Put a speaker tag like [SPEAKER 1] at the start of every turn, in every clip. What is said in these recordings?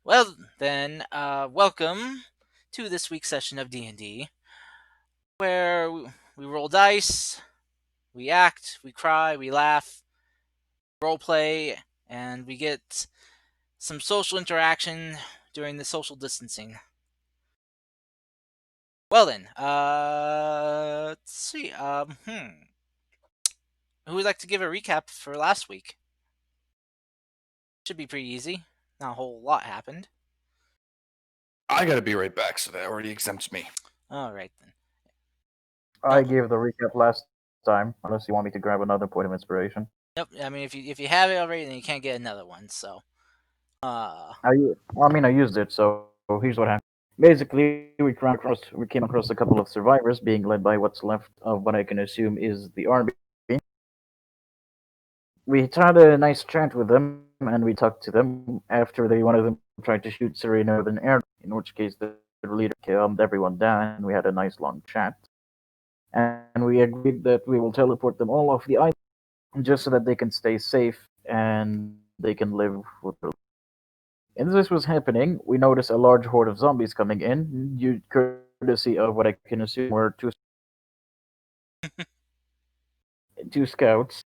[SPEAKER 1] Well, then, welcome to this week's session of D&D, where we roll dice, we act, we cry, we laugh, role play, and we get some social interaction during the social distancing. Well then, let's see. Who would like to give a recap for last week? Should be pretty easy. Not a whole lot happened.
[SPEAKER 2] I gotta be right back, so that already exempts me.
[SPEAKER 1] All right then.
[SPEAKER 3] I
[SPEAKER 1] No,
[SPEAKER 3] gave the recap last time, unless you want me to grab another point of inspiration.
[SPEAKER 1] nope. I mean, if you have it already, then you can't get another one. So,
[SPEAKER 3] I used it, so here's what happened. Basically, we came across a couple of survivors being led by what's left of what I can assume is the army. We had a nice chat with them, and we talked to them after one of them tried to shoot Serena with an air, in which case the leader calmed everyone down, and we had a nice long chat. And we agreed that we will teleport them all off the island just so that they can stay safe and they can live with their. And as this was happening, we noticed a large horde of zombies coming in, due courtesy of what I can assume were two scouts,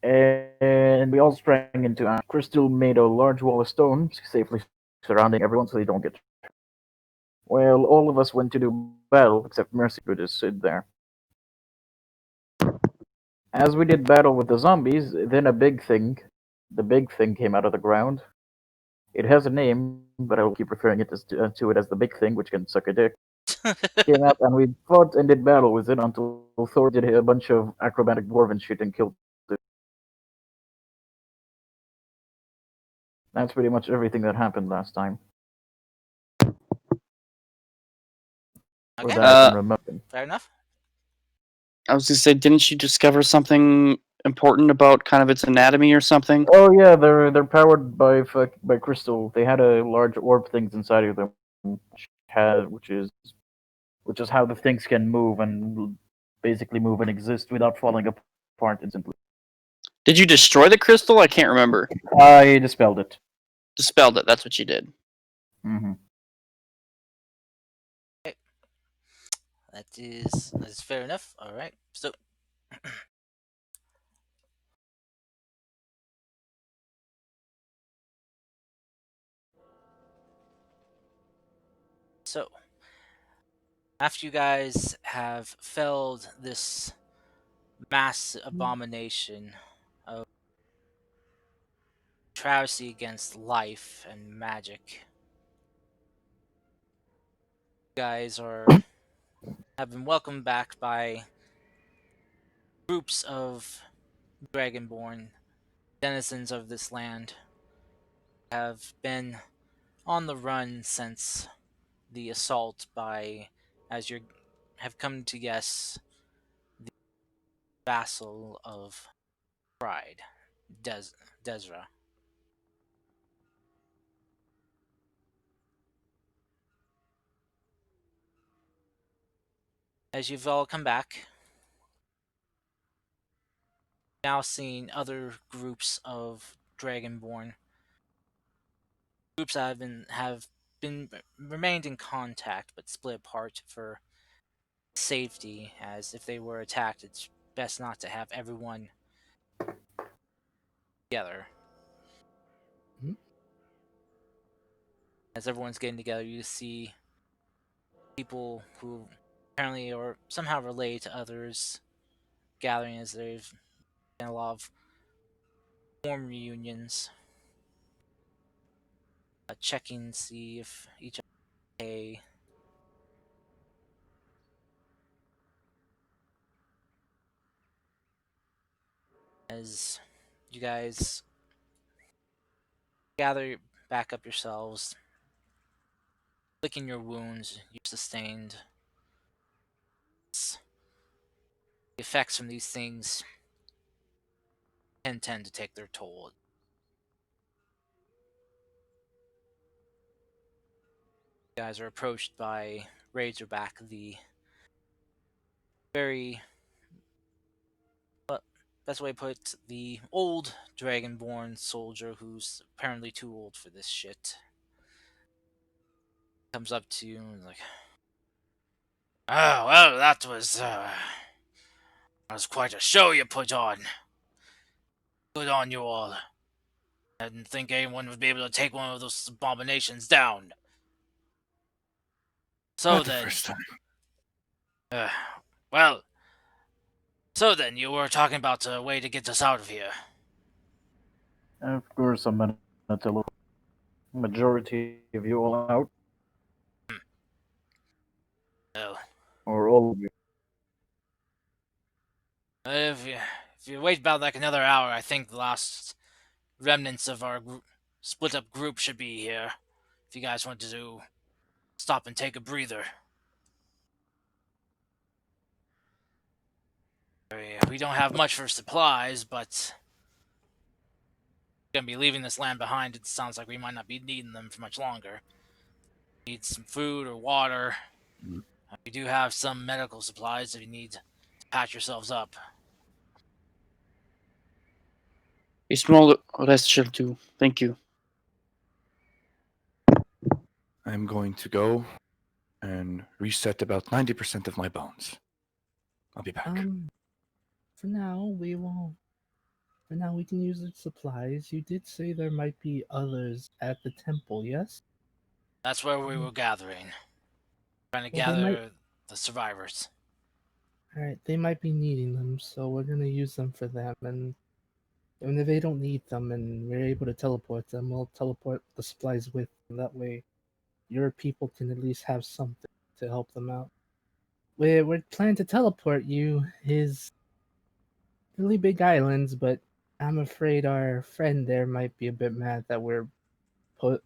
[SPEAKER 3] and we all sprang into action. Crystal made a large wall of stone, safely surrounding everyone so they don't get. Well, all of us went to do battle, except Mercy, who just stood there. As we did battle with the zombies, then the big thing came out of the ground. It has a name, but I will keep referring to it as the big thing, which can suck a dick. Came out and we fought and did battle with it until Thor did a bunch of acrobatic dwarven shit and killed it. That's pretty much everything that happened last time. Or
[SPEAKER 1] okay,
[SPEAKER 3] that I can remember.
[SPEAKER 1] fair enough.
[SPEAKER 4] I was gonna say, didn't you discover something important about kind of its anatomy or something?
[SPEAKER 3] Oh yeah, they're powered by crystal. They had a large orb things inside of them, which is how the things can move and basically move and exist without falling apart instantly.
[SPEAKER 4] Did you destroy the crystal? I can't remember.
[SPEAKER 3] I dispelled it.
[SPEAKER 4] Dispelled it. That's what you did.
[SPEAKER 3] Mm-hmm.
[SPEAKER 1] That's fair enough. All right. So after you guys have felled this mass abomination of travesty against life and magic, you guys have been welcomed back by groups of dragonborn denizens of this land. Have been on the run since the assault by, as you have come to guess, the vassal of Pride, Desra. As you've all come back, now seen other groups of Dragonborn, groups that have been remained in contact but split apart for safety. As if they were attacked, it's best not to have everyone together.
[SPEAKER 2] Mhm.
[SPEAKER 1] As everyone's getting together, you see people who apparently or somehow relate to others gathering, as they've been a lot of warm reunions, checking to see if each other okay. As you guys gather back up yourselves, licking your wounds you've sustained. The effects from these things can tend to take their toll. You guys are approached by Razorback, the very, best way to put it, the old Dragonborn soldier who's apparently too old for this shit. comes up to you and is like, "Oh, well, that was quite a show you put on. Good on you all. I didn't think anyone would be able to take one of those abominations down. So
[SPEAKER 2] Not the
[SPEAKER 1] then,
[SPEAKER 2] first time.
[SPEAKER 1] uh, well, so then you were talking about a way to get us out of here.
[SPEAKER 3] Of course, I'm gonna teleport majority of you all out,
[SPEAKER 1] Well,
[SPEAKER 3] or all of you.
[SPEAKER 1] if you wait about like another hour, I think the last remnants of our split up group should be here. If you guys want to stop and take a breather. We don't have much for supplies, but we're gonna be leaving this land behind. It sounds like we might not be needing them for much longer. Need some food or water. We do have some medical supplies if you need to patch yourselves up.
[SPEAKER 4] A small rest shall do. Thank you.
[SPEAKER 2] I'm going to go and reset about 90% of my bones. I'll be back.
[SPEAKER 5] For now, we won't. For now, we can use the supplies. You did say there might be others at the temple, yes?
[SPEAKER 1] That's where we were gathering. Trying to
[SPEAKER 5] Well, they might.
[SPEAKER 1] gather the survivors.
[SPEAKER 5] Alright, they might be needing them, so we're gonna use them for them. And if they don't need them and we're able to teleport them, we'll teleport the supplies with them. That way, your people can at least have something to help them out. We're planning to teleport you is really big islands, but I'm afraid our friend there might be a bit mad that we're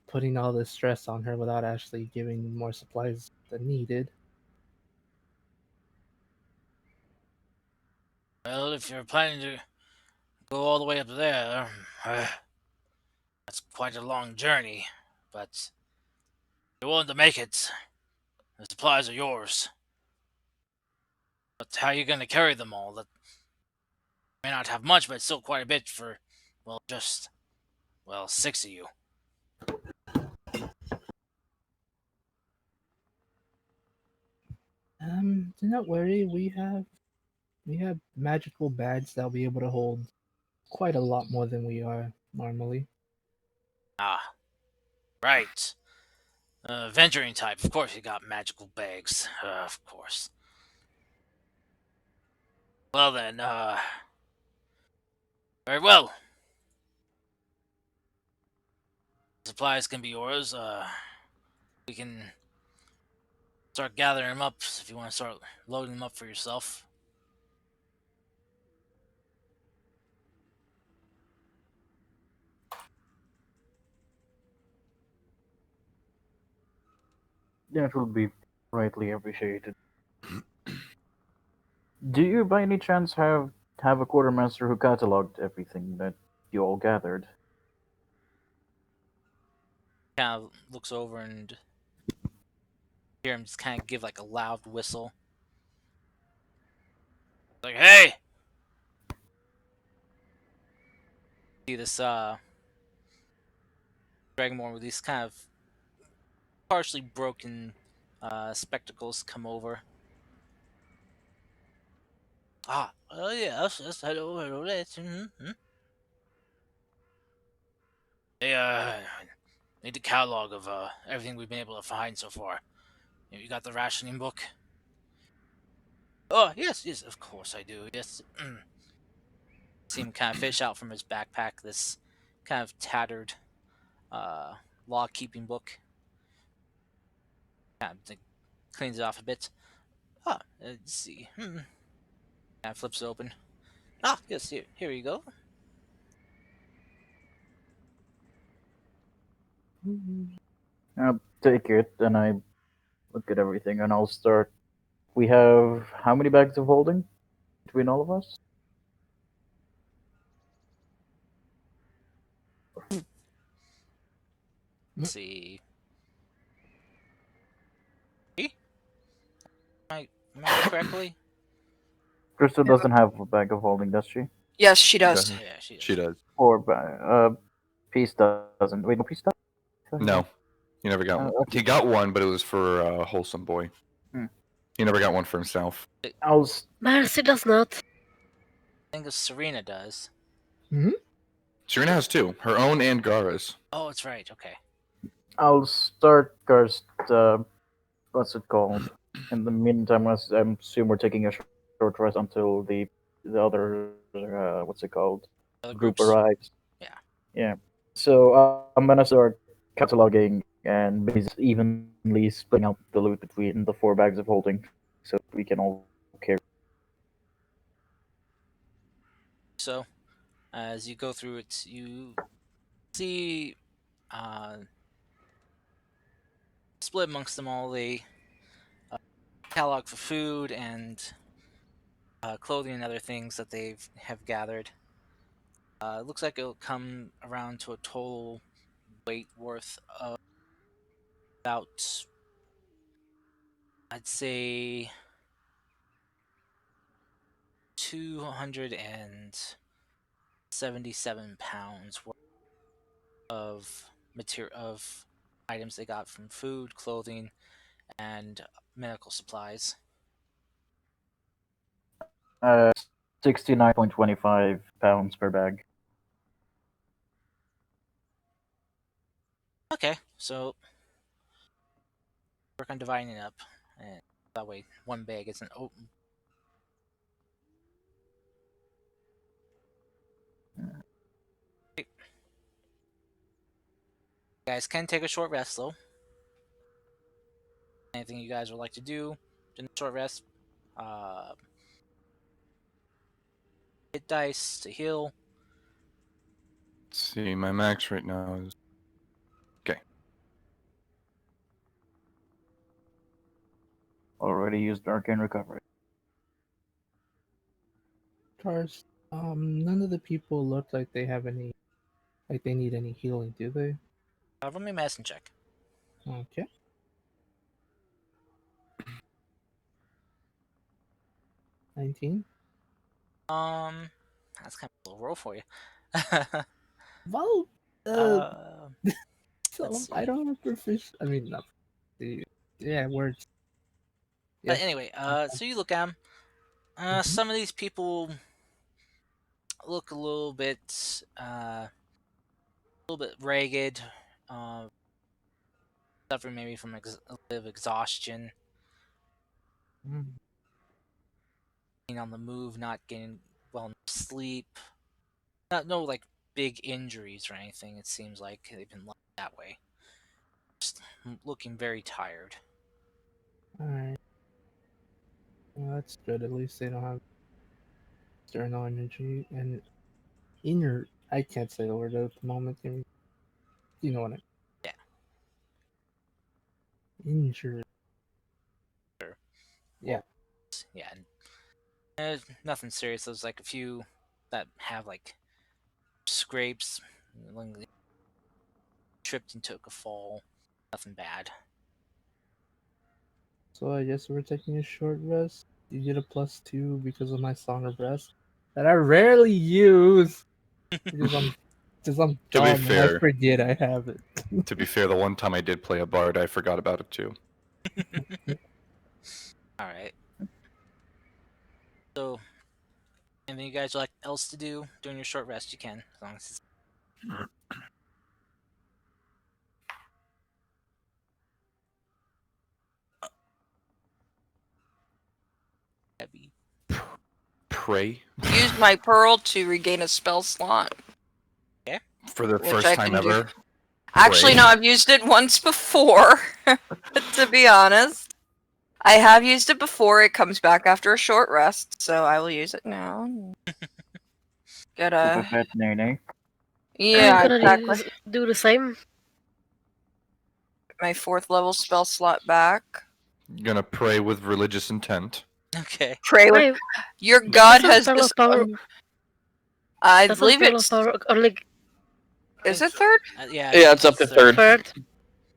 [SPEAKER 5] putting all this stress on her without actually giving more supplies than needed.
[SPEAKER 1] Well, if you're planning to go all the way up there, that's quite a long journey. But if you're willing to make it, the supplies are yours. But how are you going to carry them all? That may not have much, but it's still quite a bit for, well, just, well, 6 of you.
[SPEAKER 5] Do not worry. We have magical bags that'll be able to hold quite a lot more than we are normally.
[SPEAKER 1] Ah, right. Venturing type, of course you got magical bags. Of course. Well then, very well. Supplies can be yours. We can start gathering them up if you want to start loading them up for yourself.
[SPEAKER 3] That will be greatly appreciated. Do you, by any chance, have a quartermaster who cataloged everything that you all gathered?
[SPEAKER 1] Kind of looks over and hear him just kind of give like a loud whistle. Like, hey! See this Dragonborn with these kind of partially broken spectacles come over. Ah, oh yes, hello, yes. They need a catalog of everything we've been able to find so far. You got the rationing book? Oh yes, of course I do. Yes. See him kind of fish out from his backpack this kind of tattered law keeping book. Kind of cleans it off a bit. Let's see. Kind of flips it open. Yes, here you go.
[SPEAKER 3] I'll take it, and I look at everything, and I'll start. We have how many bags of holding between all of us?
[SPEAKER 1] Let's see. Am I correctly?
[SPEAKER 3] Crystal doesn't have a bag of holding, does she?
[SPEAKER 6] Yes, she does.
[SPEAKER 2] doesn't.
[SPEAKER 1] Yeah, she
[SPEAKER 2] She
[SPEAKER 1] does.
[SPEAKER 2] does.
[SPEAKER 3] Or Peace doesn't. Wait, no, Peace does.
[SPEAKER 2] No. He never got one.
[SPEAKER 3] Okay.
[SPEAKER 2] He got one, but it was for Wholesome Boy.
[SPEAKER 3] Hmm.
[SPEAKER 2] He never got one for himself.
[SPEAKER 3] I'll
[SPEAKER 6] Mercy does not.
[SPEAKER 1] I think Serena does.
[SPEAKER 2] Serena has two, her own and Gara's.
[SPEAKER 1] Oh, it's right. Okay.
[SPEAKER 3] I'll start first. What's it called? In the meantime, I assume we're taking a short rest until the other what's it called
[SPEAKER 1] Other
[SPEAKER 3] group
[SPEAKER 1] groups.
[SPEAKER 3] arrives.
[SPEAKER 1] Yeah.
[SPEAKER 3] Yeah. So I'm gonna start cataloging and basically evenly splitting out the loot between the 4 bags of holding, so we can all carry.
[SPEAKER 1] So, as you go through it, you see split amongst them all the catalog for food and clothing and other things that they have gathered. It looks like it'll come around to a total weight worth of about, I'd say, 277 pounds worth of items they got from food, clothing, and medical supplies.
[SPEAKER 3] 69.25 pounds per bag.
[SPEAKER 1] Okay, so work on dividing it up, and that way one bag isn't open. You guys can take a short rest though. Anything you guys would like to do in the short rest? Uh, hit dice to heal.
[SPEAKER 2] Let's see, my max right now is
[SPEAKER 3] Already used Arcane Recovery.
[SPEAKER 5] Cars. None of the people look like they have any, like they need any healing, do they?
[SPEAKER 1] Roll me a medicine check.
[SPEAKER 5] Okay. 19.
[SPEAKER 1] That's kind of a low roll for you.
[SPEAKER 5] Well,
[SPEAKER 1] uh,
[SPEAKER 5] so
[SPEAKER 1] let's
[SPEAKER 5] I
[SPEAKER 1] see.
[SPEAKER 5] don't have proficiency. I mean, not the words.
[SPEAKER 1] But
[SPEAKER 5] Yes.
[SPEAKER 1] anyway, so you look at them. Some of these people look a little bit ragged, suffering maybe from a bit of exhaustion,
[SPEAKER 5] Mm.
[SPEAKER 1] being on the move, not getting well enough sleep. No like big injuries or anything. It seems like they've been left that way. Just looking very tired.
[SPEAKER 5] Alright. Well, that's good. At least they don't have external energy and inner. I can't say the word at the moment. You know what I
[SPEAKER 1] Yeah.
[SPEAKER 5] Injured.
[SPEAKER 1] Sure.
[SPEAKER 5] Yeah.
[SPEAKER 1] Yeah. Nothing serious. There's like a few that have like scrapes. Tripped and took a fall. Nothing bad.
[SPEAKER 5] So I guess we're taking a short rest. You get a +2 because of my Song of Rest that I rarely use because I'm
[SPEAKER 2] To be
[SPEAKER 5] dumb and I
[SPEAKER 2] fair.
[SPEAKER 5] forget I have it.
[SPEAKER 2] To be fair, the one time I did play a bard, I forgot about it too.
[SPEAKER 1] All right. So, anything you guys like else to do during your short rest, you can, as long as it's heavy.
[SPEAKER 2] Pray
[SPEAKER 6] Use my pearl to regain a spell slot.
[SPEAKER 2] for the
[SPEAKER 6] Which
[SPEAKER 2] first
[SPEAKER 6] I
[SPEAKER 2] time
[SPEAKER 6] can do.
[SPEAKER 2] ever.
[SPEAKER 6] Actually,
[SPEAKER 2] Pray.
[SPEAKER 6] no, I've used it once before. To be honest, I have used it before. It comes back after a short rest, so I will use it now. Get
[SPEAKER 3] To
[SPEAKER 6] a
[SPEAKER 3] prevent Nene.
[SPEAKER 6] yeah, I'm gonna exactly. do the same. My 4th level spell slot back.
[SPEAKER 2] Gonna pray with religious intent.
[SPEAKER 1] Okay.
[SPEAKER 6] Pray with your god has
[SPEAKER 7] Spell
[SPEAKER 6] this.
[SPEAKER 7] of power.
[SPEAKER 6] I
[SPEAKER 7] Doesn't
[SPEAKER 6] believe
[SPEAKER 7] spell
[SPEAKER 6] it's.
[SPEAKER 7] of power only
[SPEAKER 6] Is it 3rd?
[SPEAKER 1] Yeah. I
[SPEAKER 4] Yeah,
[SPEAKER 1] think
[SPEAKER 4] it's up to
[SPEAKER 1] third.
[SPEAKER 4] 3rd.
[SPEAKER 7] third.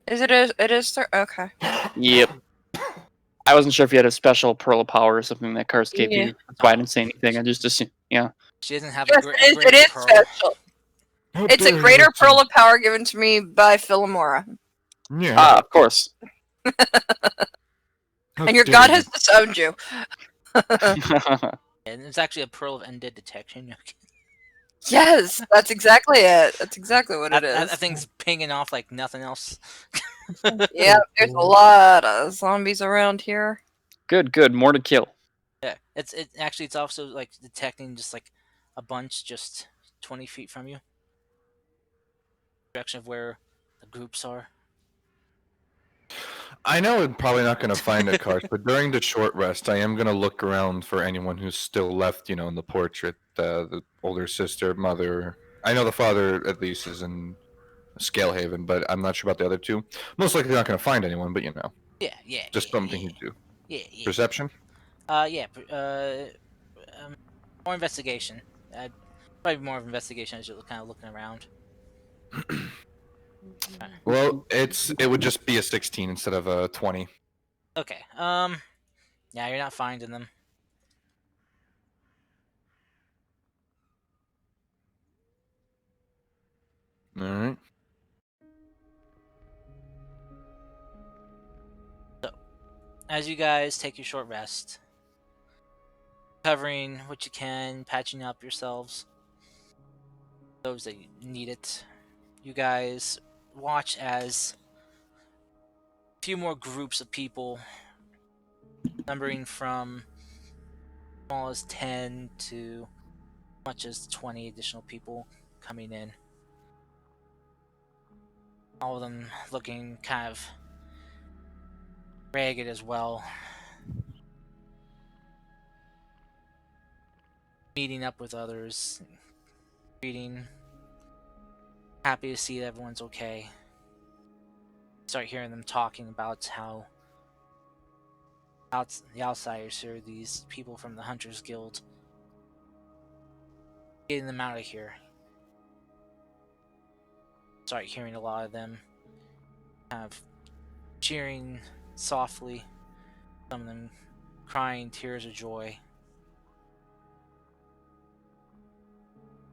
[SPEAKER 6] Is it? It is 3rd. Okay.
[SPEAKER 4] Yep. I wasn't sure if you had a special pearl of power or something that Karst gave
[SPEAKER 6] Yeah.
[SPEAKER 4] you. That's why I didn't say anything. I just assumed, yeah.
[SPEAKER 1] She doesn't have
[SPEAKER 6] Yes,
[SPEAKER 1] a
[SPEAKER 6] it is.
[SPEAKER 1] great
[SPEAKER 6] It is
[SPEAKER 1] pearl.
[SPEAKER 6] special.
[SPEAKER 2] How
[SPEAKER 6] It's a
[SPEAKER 2] dare
[SPEAKER 6] greater
[SPEAKER 2] you,
[SPEAKER 6] pearl of power given to me by Philomora.
[SPEAKER 2] Yeah.
[SPEAKER 4] Ah, of course.
[SPEAKER 2] How
[SPEAKER 6] And your
[SPEAKER 2] dare
[SPEAKER 6] god
[SPEAKER 2] you.
[SPEAKER 6] has disowned you.
[SPEAKER 1] And it's actually a pearl of ended detection.
[SPEAKER 6] Yes, that's exactly it. That's exactly what it
[SPEAKER 1] That
[SPEAKER 6] is.
[SPEAKER 1] thing's pinging off like nothing else.
[SPEAKER 6] Yeah, there's a lot of zombies around here.
[SPEAKER 4] Good. More to kill.
[SPEAKER 1] Yeah, it's also like detecting just like a bunch just 20 feet from you, direction of where the groups are.
[SPEAKER 2] I know I'm probably not going to find a cart, but during the short rest, I am going to look around for anyone who's still left, in the portrait. The older sister, mother. I know the father, at least, is in Scalehaven, but I'm not sure about the other two. Most likely not going to find anyone, but, just something
[SPEAKER 1] Yeah,
[SPEAKER 2] he'd do.
[SPEAKER 1] yeah.
[SPEAKER 2] Perception?
[SPEAKER 1] Yeah. More investigation. Probably more of investigation as you're kind of looking around.
[SPEAKER 2] Well, it would just be a 16 instead of a 20.
[SPEAKER 1] Okay. Yeah, you're not finding them.
[SPEAKER 2] All right.
[SPEAKER 1] As you guys take your short rest, covering what you can, patching up yourselves, those that need it, you guys watch as a few more groups of people, numbering from as small as 10 to as much as 20 additional people coming in. All of them looking kind of ragged as well. Meeting up with others, greeting, happy to see that everyone's okay. Start hearing them talking about how the outsiders here, these people from the Hunters Guild, getting them out of here. Start hearing a lot of them kind of cheering softly, some of them crying tears of joy.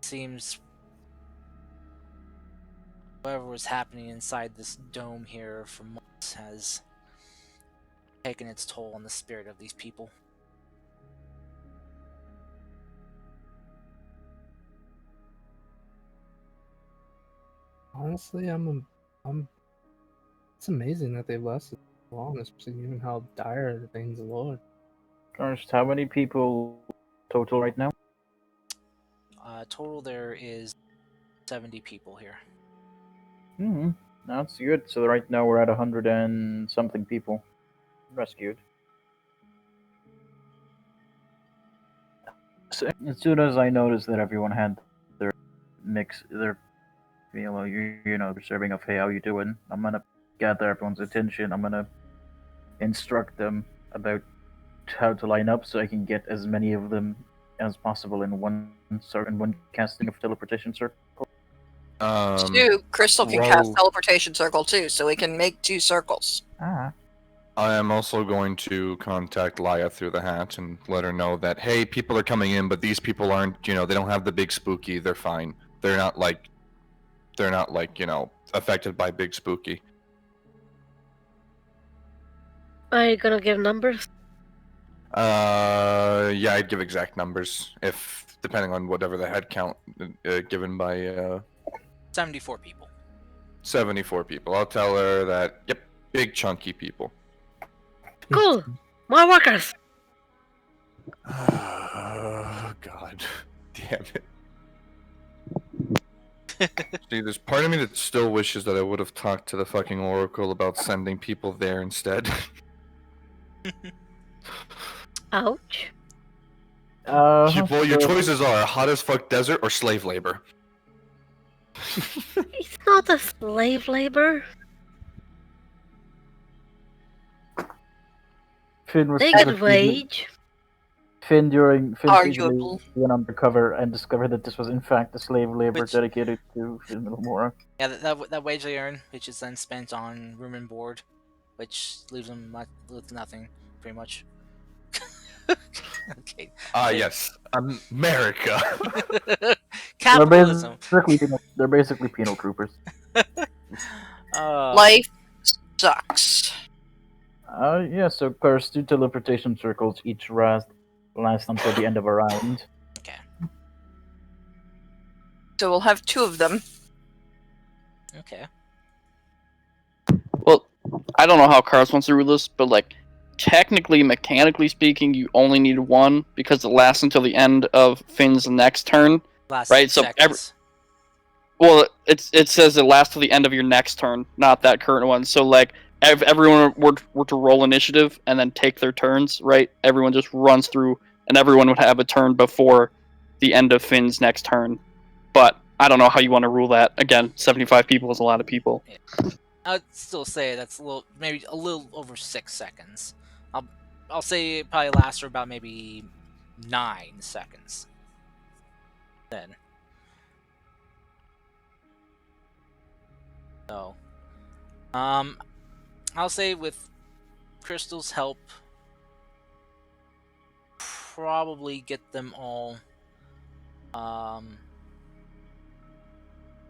[SPEAKER 1] Seems whatever was happening inside this dome here for months has taken its toll on the spirit of these people.
[SPEAKER 5] Honestly, I'm. It's amazing that they've lasted so long, especially given how dire the things look.
[SPEAKER 3] Gosh, how many people total right now?
[SPEAKER 1] Total there is 70 people here.
[SPEAKER 3] Hmm, that's good. So right now we're at 100 and something people rescued. So as soon as I noticed that everyone had their their serving of hey, how you doing? I'm gonna gather everyone's attention. I'm gonna instruct them about how to line up so I can get as many of them as possible in one casting of teleportation circle.
[SPEAKER 6] Crystal can
[SPEAKER 2] Roll-
[SPEAKER 6] cast teleportation circle too, so we can make 2 circles.
[SPEAKER 3] Ah,
[SPEAKER 2] I am also going to contact Laya through the hat and let her know that, hey, people are coming in, but these people aren't, they don't have the big spooky. They're fine. They're not like, affected by big spooky.
[SPEAKER 7] Are you gonna give numbers?
[SPEAKER 2] Yeah, I'd give exact numbers if depending on whatever the head count given by
[SPEAKER 1] 74 people.
[SPEAKER 2] 74 people. I'll tell her that. Yep, big chunky people.
[SPEAKER 7] Cool. More workers.
[SPEAKER 2] Oh God, damn it. See, there's part of me that still wishes that I would have talked to the fucking Oracle about sending people there instead.
[SPEAKER 7] Ouch.
[SPEAKER 2] Well, your
[SPEAKER 3] so-
[SPEAKER 2] choices are hot as fuck desert or slave labor.
[SPEAKER 7] It's not a slave labor.
[SPEAKER 3] Finn was
[SPEAKER 7] They
[SPEAKER 3] sort
[SPEAKER 7] get
[SPEAKER 3] of
[SPEAKER 7] wage.
[SPEAKER 3] Finn
[SPEAKER 6] Arguable.
[SPEAKER 3] went undercover and discovered that this was in fact a slave labor
[SPEAKER 1] Which-
[SPEAKER 3] dedicated to Finn Middlemore.
[SPEAKER 1] Yeah, that wage they earn, which is then spent on room and board, which leaves them with nothing, pretty much. Okay.
[SPEAKER 2] Yes, America.
[SPEAKER 1] Capitalism.
[SPEAKER 3] They're basically penal troopers.
[SPEAKER 6] Life sucks.
[SPEAKER 3] Yeah, so Curse, 2 teleportation circles each last until the end of a round.
[SPEAKER 1] Okay.
[SPEAKER 6] So we'll have 2 of them.
[SPEAKER 1] Okay.
[SPEAKER 4] Well, I don't know how Cars wants to rule this, but like technically, mechanically speaking, you only need 1 because it lasts until the end of Finn's next turn.
[SPEAKER 1] Last
[SPEAKER 4] Right, so
[SPEAKER 1] seconds.
[SPEAKER 4] Well, it says it lasts till the end of your next turn, not that current one. So like, if everyone were to roll initiative and then take their turns, right? Everyone just runs through, and everyone would have a turn before the end of Finn's next turn. But I don't know how you want to rule that. Again, 75 people is a lot of people.
[SPEAKER 1] I'd still say that's maybe a little over 6 seconds. I'll say it probably lasts for about maybe 9 seconds. Then. So, I'll say with Crystal's help, probably get them all.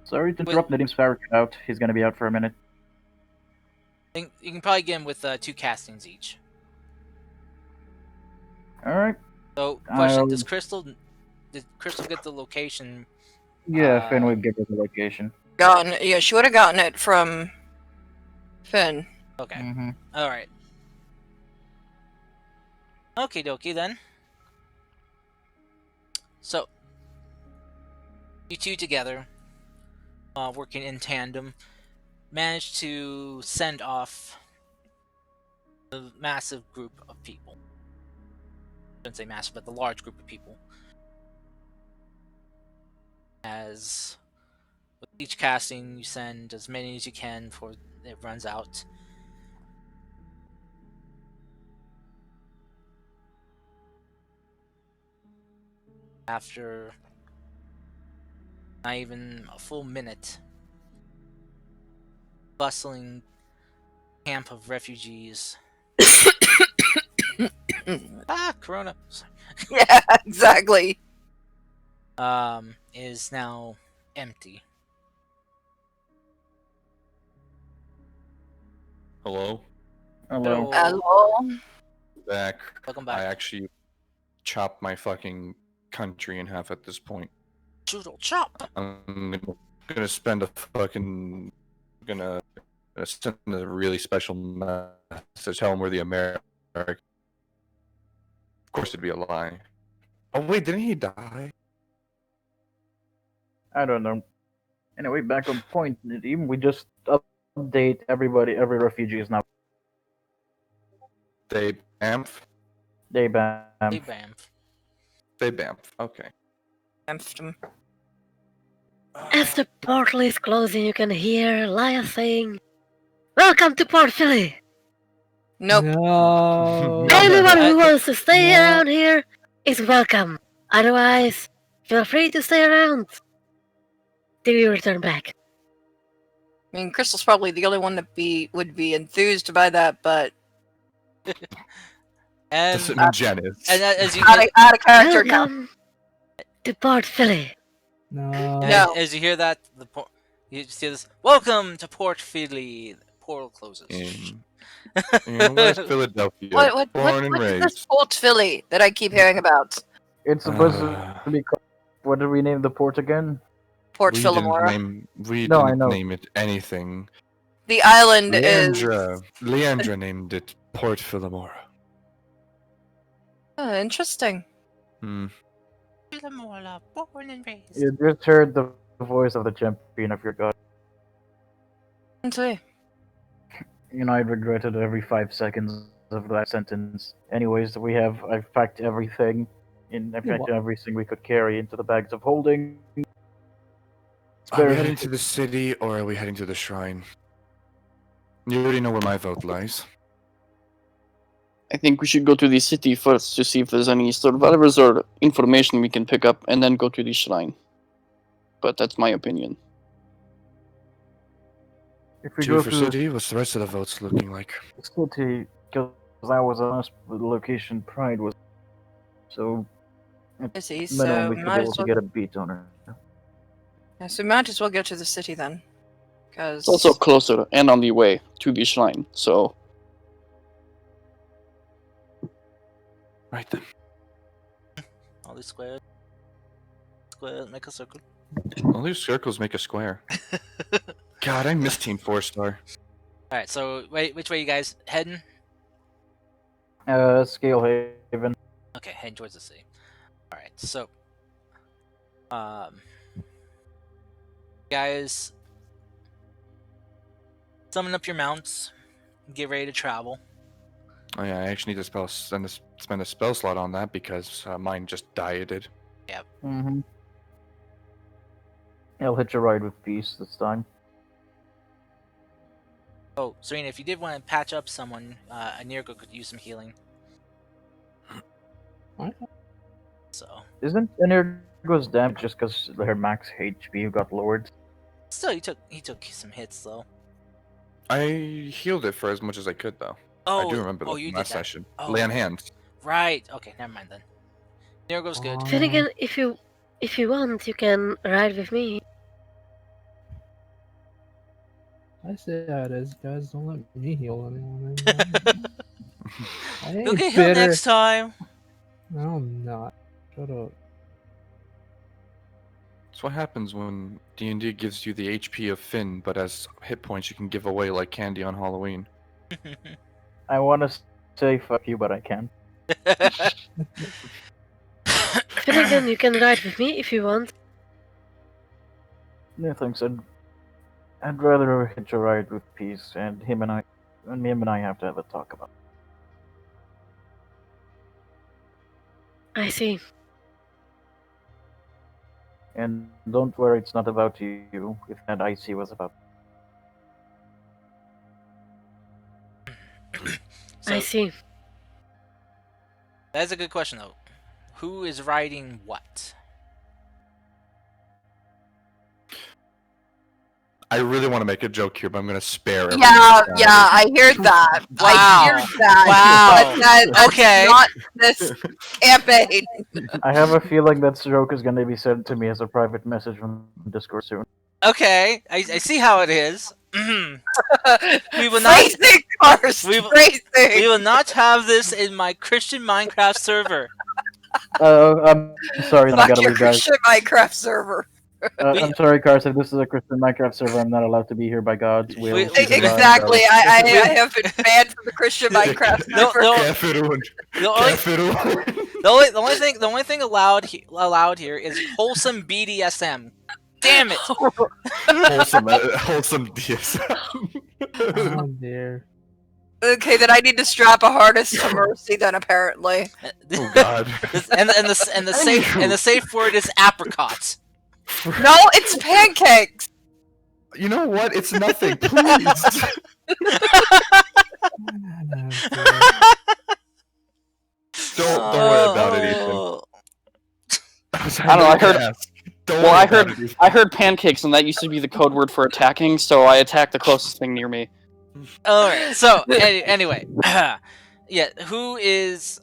[SPEAKER 3] Sorry to interrupt, Nadim's power cut out. He's gonna be out for a minute.
[SPEAKER 1] You can probably get them with 2 castings each.
[SPEAKER 3] Alright.
[SPEAKER 1] So, question: Did Crystal get the location?
[SPEAKER 3] Yeah, Finn would give her the location.
[SPEAKER 6] Yeah, she would have gotten it from Finn.
[SPEAKER 1] Okay.
[SPEAKER 3] Mm-hmm.
[SPEAKER 1] All right. Okie dokie then. So, you 2 together, working in tandem, managed to send off a massive group of people. I shouldn't say massive, but the large group of people. As with each casting, you send as many as you can before it runs out. After not even a full minute, bustling camp of refugees. Corona.
[SPEAKER 6] Yeah, exactly.
[SPEAKER 1] Is now empty.
[SPEAKER 2] Hello?
[SPEAKER 3] Hello.
[SPEAKER 6] Hello.
[SPEAKER 2] Back.
[SPEAKER 1] Welcome back.
[SPEAKER 2] I actually chopped my fucking country in half at this point.
[SPEAKER 1] Doodle chop.
[SPEAKER 2] I'm gonna spend a fucking gonna send a really special message. Tell them we're the American. Of course, it'd be a lie. Oh wait, didn't he die?
[SPEAKER 3] I don't know. Anyway, back on point, Nadim, we just update everybody. Every refugee is now
[SPEAKER 2] They bamf.
[SPEAKER 3] day bam.
[SPEAKER 1] Hey, bam.
[SPEAKER 2] They bamf. Okay.
[SPEAKER 7] As the portal is closing, you can hear Laya saying, "Welcome to Port Philly.
[SPEAKER 6] Nope.
[SPEAKER 5] No.
[SPEAKER 7] Anyone who wants to stay
[SPEAKER 5] No.
[SPEAKER 7] around here is welcome. Otherwise, feel free to stay around till you return back."
[SPEAKER 6] I mean, Crystal's probably the only one that would be enthused by that, but
[SPEAKER 1] And
[SPEAKER 2] Doesn't mean Janice.
[SPEAKER 1] as you
[SPEAKER 6] out
[SPEAKER 1] hear,
[SPEAKER 6] of character now.
[SPEAKER 7] Welcome to Port Philly.
[SPEAKER 5] No.
[SPEAKER 6] No.
[SPEAKER 1] as you hear that, you see this. Welcome to Port Philly. The portal closes.
[SPEAKER 2] In West Philadelphia.
[SPEAKER 6] What
[SPEAKER 2] born and
[SPEAKER 6] is this
[SPEAKER 2] raised.
[SPEAKER 6] Port Philly that I keep hearing about?
[SPEAKER 3] It's supposed to be called. What did we name the port again?
[SPEAKER 6] Port
[SPEAKER 2] We didn't
[SPEAKER 6] Philomora.
[SPEAKER 3] No, I
[SPEAKER 2] didn't
[SPEAKER 3] know.
[SPEAKER 2] name it anything.
[SPEAKER 6] The island is.
[SPEAKER 2] Leandra named it Port Philomora.
[SPEAKER 6] Oh, interesting.
[SPEAKER 2] Hmm.
[SPEAKER 1] Philomora, born and raised.
[SPEAKER 3] You just heard the voice of the champion of your god.
[SPEAKER 6] See.
[SPEAKER 3] You know, I regretted every 5 seconds of that sentence. Anyways, I've packed everything. I've packed everything we could carry into the bags of holding.
[SPEAKER 2] Are we heading to the city or are we heading to the shrine? You already know where my vote lies.
[SPEAKER 4] I think we should go to the city first to see if there's any survivors or information we can pick up, and then go to the shrine. But that's my opinion.
[SPEAKER 3] If we
[SPEAKER 2] Two
[SPEAKER 3] go
[SPEAKER 2] for
[SPEAKER 3] to
[SPEAKER 2] city, what's the rest of the votes looking like?
[SPEAKER 3] the city, because I was honest, the location Pride was. So,
[SPEAKER 6] I see.
[SPEAKER 3] minimum
[SPEAKER 6] So
[SPEAKER 3] we should be
[SPEAKER 6] might
[SPEAKER 3] able
[SPEAKER 6] as
[SPEAKER 3] to
[SPEAKER 6] well.
[SPEAKER 3] get a beat on her.
[SPEAKER 6] Yeah, so might as well go to the city then. Because
[SPEAKER 4] It's also closer and on the way to the shrine. So
[SPEAKER 2] Right then.
[SPEAKER 1] All these squares. Square, make a circle.
[SPEAKER 2] All these circles make a square. God, I miss Team 4-star.
[SPEAKER 1] Alright, so wait, which way you guys heading?
[SPEAKER 3] Scale Haven.
[SPEAKER 1] Okay, heading towards the sea. Alright, so guys, summon up your mounts, get ready to travel.
[SPEAKER 2] Oh yeah, I actually need to spend a spell slot on that because mine just dieted.
[SPEAKER 3] Mm-hmm. I'll hitch a ride with peace this time.
[SPEAKER 1] Oh, Serena, if you did want to patch up someone, Anirgo could use some healing.
[SPEAKER 5] What?
[SPEAKER 1] So,
[SPEAKER 3] Isn't Energo's damage just because her max HP got lowered?
[SPEAKER 1] still, he took some hits though.
[SPEAKER 2] I healed it for as much as I could though.
[SPEAKER 1] Oh,
[SPEAKER 2] I do remember that
[SPEAKER 1] you
[SPEAKER 2] from
[SPEAKER 1] did
[SPEAKER 2] last
[SPEAKER 1] that.
[SPEAKER 2] session.
[SPEAKER 1] Oh.
[SPEAKER 2] Lay on hands.
[SPEAKER 1] Right. Okay, never mind then. Anirgo's good.
[SPEAKER 5] Oh.
[SPEAKER 7] Then again, if you want, you can ride with me.
[SPEAKER 5] I say how it is, guys. Don't let me heal anyone. I ain't
[SPEAKER 1] You'll get healed
[SPEAKER 5] bitter.
[SPEAKER 1] next time.
[SPEAKER 5] No, I'm not. Shut up.
[SPEAKER 2] That's what happens when D&D gives you the HP of Finn, but as hit points you can give away like candy on Halloween.
[SPEAKER 3] I want to say fuck you, but I can't.
[SPEAKER 7] Then again, you can ride with me if you want.
[SPEAKER 3] No thanks. I'd rather hitch a ride with peace, and him and I have to have a talk about
[SPEAKER 7] I see.
[SPEAKER 3] it. And don't worry, it's not about you. If that IC was about.
[SPEAKER 1] So,
[SPEAKER 7] I see.
[SPEAKER 1] that's a good question though. Who is riding what?
[SPEAKER 2] I really want to make a joke here, but I'm gonna spare everyone.
[SPEAKER 6] yeah, I hear that. I hear
[SPEAKER 1] Wow.
[SPEAKER 6] that.
[SPEAKER 1] Wow.
[SPEAKER 6] But that's
[SPEAKER 1] Okay.
[SPEAKER 6] not this campaign.
[SPEAKER 3] I have a feeling that joke is going to be sent to me as a private message from Discord soon.
[SPEAKER 1] Okay, I see how it is. We will not-
[SPEAKER 6] Phrasing, Karst,
[SPEAKER 1] we will-
[SPEAKER 6] phrasing.
[SPEAKER 1] We will not have this in my Christian Minecraft server.
[SPEAKER 3] I'm sorry that I
[SPEAKER 6] Fuck
[SPEAKER 3] gotta
[SPEAKER 6] your
[SPEAKER 3] leave, guys.
[SPEAKER 6] Christian Minecraft server.
[SPEAKER 3] I'm sorry, Carson. This is a Christian Minecraft server. I'm not allowed to be here by God's will.
[SPEAKER 1] We-
[SPEAKER 3] He's alive,
[SPEAKER 6] Exactly.
[SPEAKER 3] so-
[SPEAKER 6] I have been banned from the Christian Minecraft
[SPEAKER 1] No,
[SPEAKER 6] server.
[SPEAKER 1] no.
[SPEAKER 2] Kefirun.
[SPEAKER 1] The only,
[SPEAKER 2] Kefirun.
[SPEAKER 1] the only thing allowed here is wholesome BDSM. Damn it!
[SPEAKER 2] wholesome DSM.
[SPEAKER 5] Oh dear.
[SPEAKER 6] Okay, then I need to strap a harness to Mercy. Then apparently.
[SPEAKER 2] Oh God.
[SPEAKER 1] and the safe word is apricot.
[SPEAKER 6] No, it's pancakes.
[SPEAKER 2] You know what? It's nothing. Please. Don't worry about it, Ethan.
[SPEAKER 1] Oh.
[SPEAKER 4] I don't know, I heard- I heard pancakes, and that used to be the code word for attacking. So I attacked the closest thing near me.
[SPEAKER 1] All right. So anyway, yeah. Who is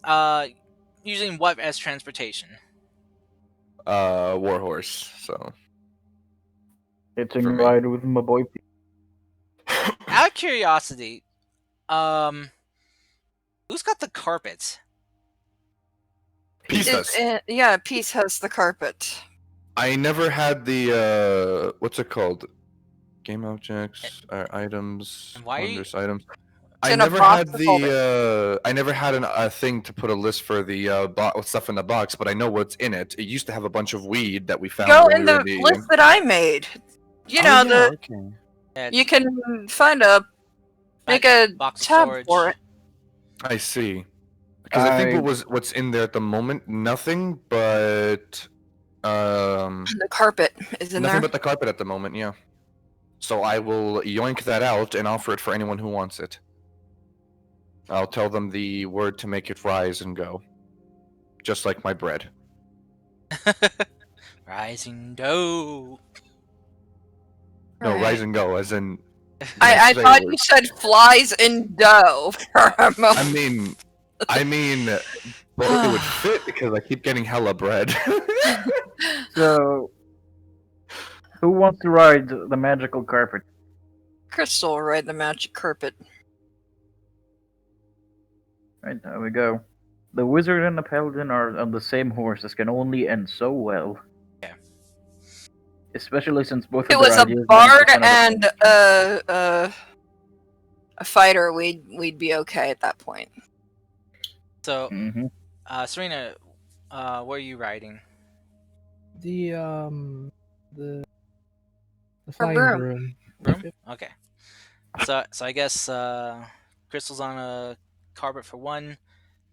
[SPEAKER 1] using what as transportation?
[SPEAKER 2] Warhorse. So.
[SPEAKER 3] Hitching
[SPEAKER 2] For
[SPEAKER 3] a
[SPEAKER 2] me.
[SPEAKER 3] ride with my boy.
[SPEAKER 1] Out of curiosity, who's got the carpet?
[SPEAKER 2] Peace does.
[SPEAKER 6] Yeah, Peace has the carpet.
[SPEAKER 2] I never had the what's it called? Game objects, items,
[SPEAKER 1] And why are you-
[SPEAKER 2] wondrous items.
[SPEAKER 6] It's
[SPEAKER 2] I
[SPEAKER 6] in a
[SPEAKER 2] never
[SPEAKER 6] box
[SPEAKER 2] had
[SPEAKER 6] with all
[SPEAKER 2] the I never had a thing to put a list for the stuff in the box, but I know what's in it. It used to have a bunch of weed that we found.
[SPEAKER 6] Go
[SPEAKER 2] when
[SPEAKER 6] in
[SPEAKER 2] we were
[SPEAKER 6] the list that I made. You know
[SPEAKER 2] Okay.
[SPEAKER 1] Yeah,
[SPEAKER 6] you can find a make a
[SPEAKER 1] box of
[SPEAKER 6] tab
[SPEAKER 1] storage.
[SPEAKER 6] for it.
[SPEAKER 2] I see. Because I think what's in there at the moment, nothing but
[SPEAKER 6] The carpet is in
[SPEAKER 2] nothing
[SPEAKER 6] there.
[SPEAKER 2] but the carpet at the moment. Yeah. So I will yoink that out and offer it for anyone who wants it. I'll tell them the word to make it rise and go. Just like my bread.
[SPEAKER 1] Rising dough.
[SPEAKER 2] No,
[SPEAKER 6] Right.
[SPEAKER 2] rise and go, as in.
[SPEAKER 6] I
[SPEAKER 2] say
[SPEAKER 6] thought
[SPEAKER 2] word.
[SPEAKER 6] you said flies in dough for a moment.
[SPEAKER 2] I mean, well, it would fit because I keep getting hella bread.
[SPEAKER 3] So, who wants to ride the magical carpet?
[SPEAKER 6] Crystal will ride the magic carpet.
[SPEAKER 3] Right, there we go. The wizard and the paladin are on the same horse. This can only end so well.
[SPEAKER 1] Yeah.
[SPEAKER 3] Especially since both
[SPEAKER 6] If it
[SPEAKER 3] of their
[SPEAKER 6] was a
[SPEAKER 3] ideas
[SPEAKER 6] bard
[SPEAKER 3] 90% of the
[SPEAKER 6] and
[SPEAKER 3] time.
[SPEAKER 6] a fighter, we'd be okay at that point.
[SPEAKER 1] So,
[SPEAKER 3] Mm-hmm.
[SPEAKER 1] Serena, what are you riding?
[SPEAKER 5] The the
[SPEAKER 6] Her
[SPEAKER 5] flying
[SPEAKER 6] broom.
[SPEAKER 5] broom.
[SPEAKER 1] Broom?
[SPEAKER 5] Yep.
[SPEAKER 1] Okay. So I guess Crystal's on a carpet for one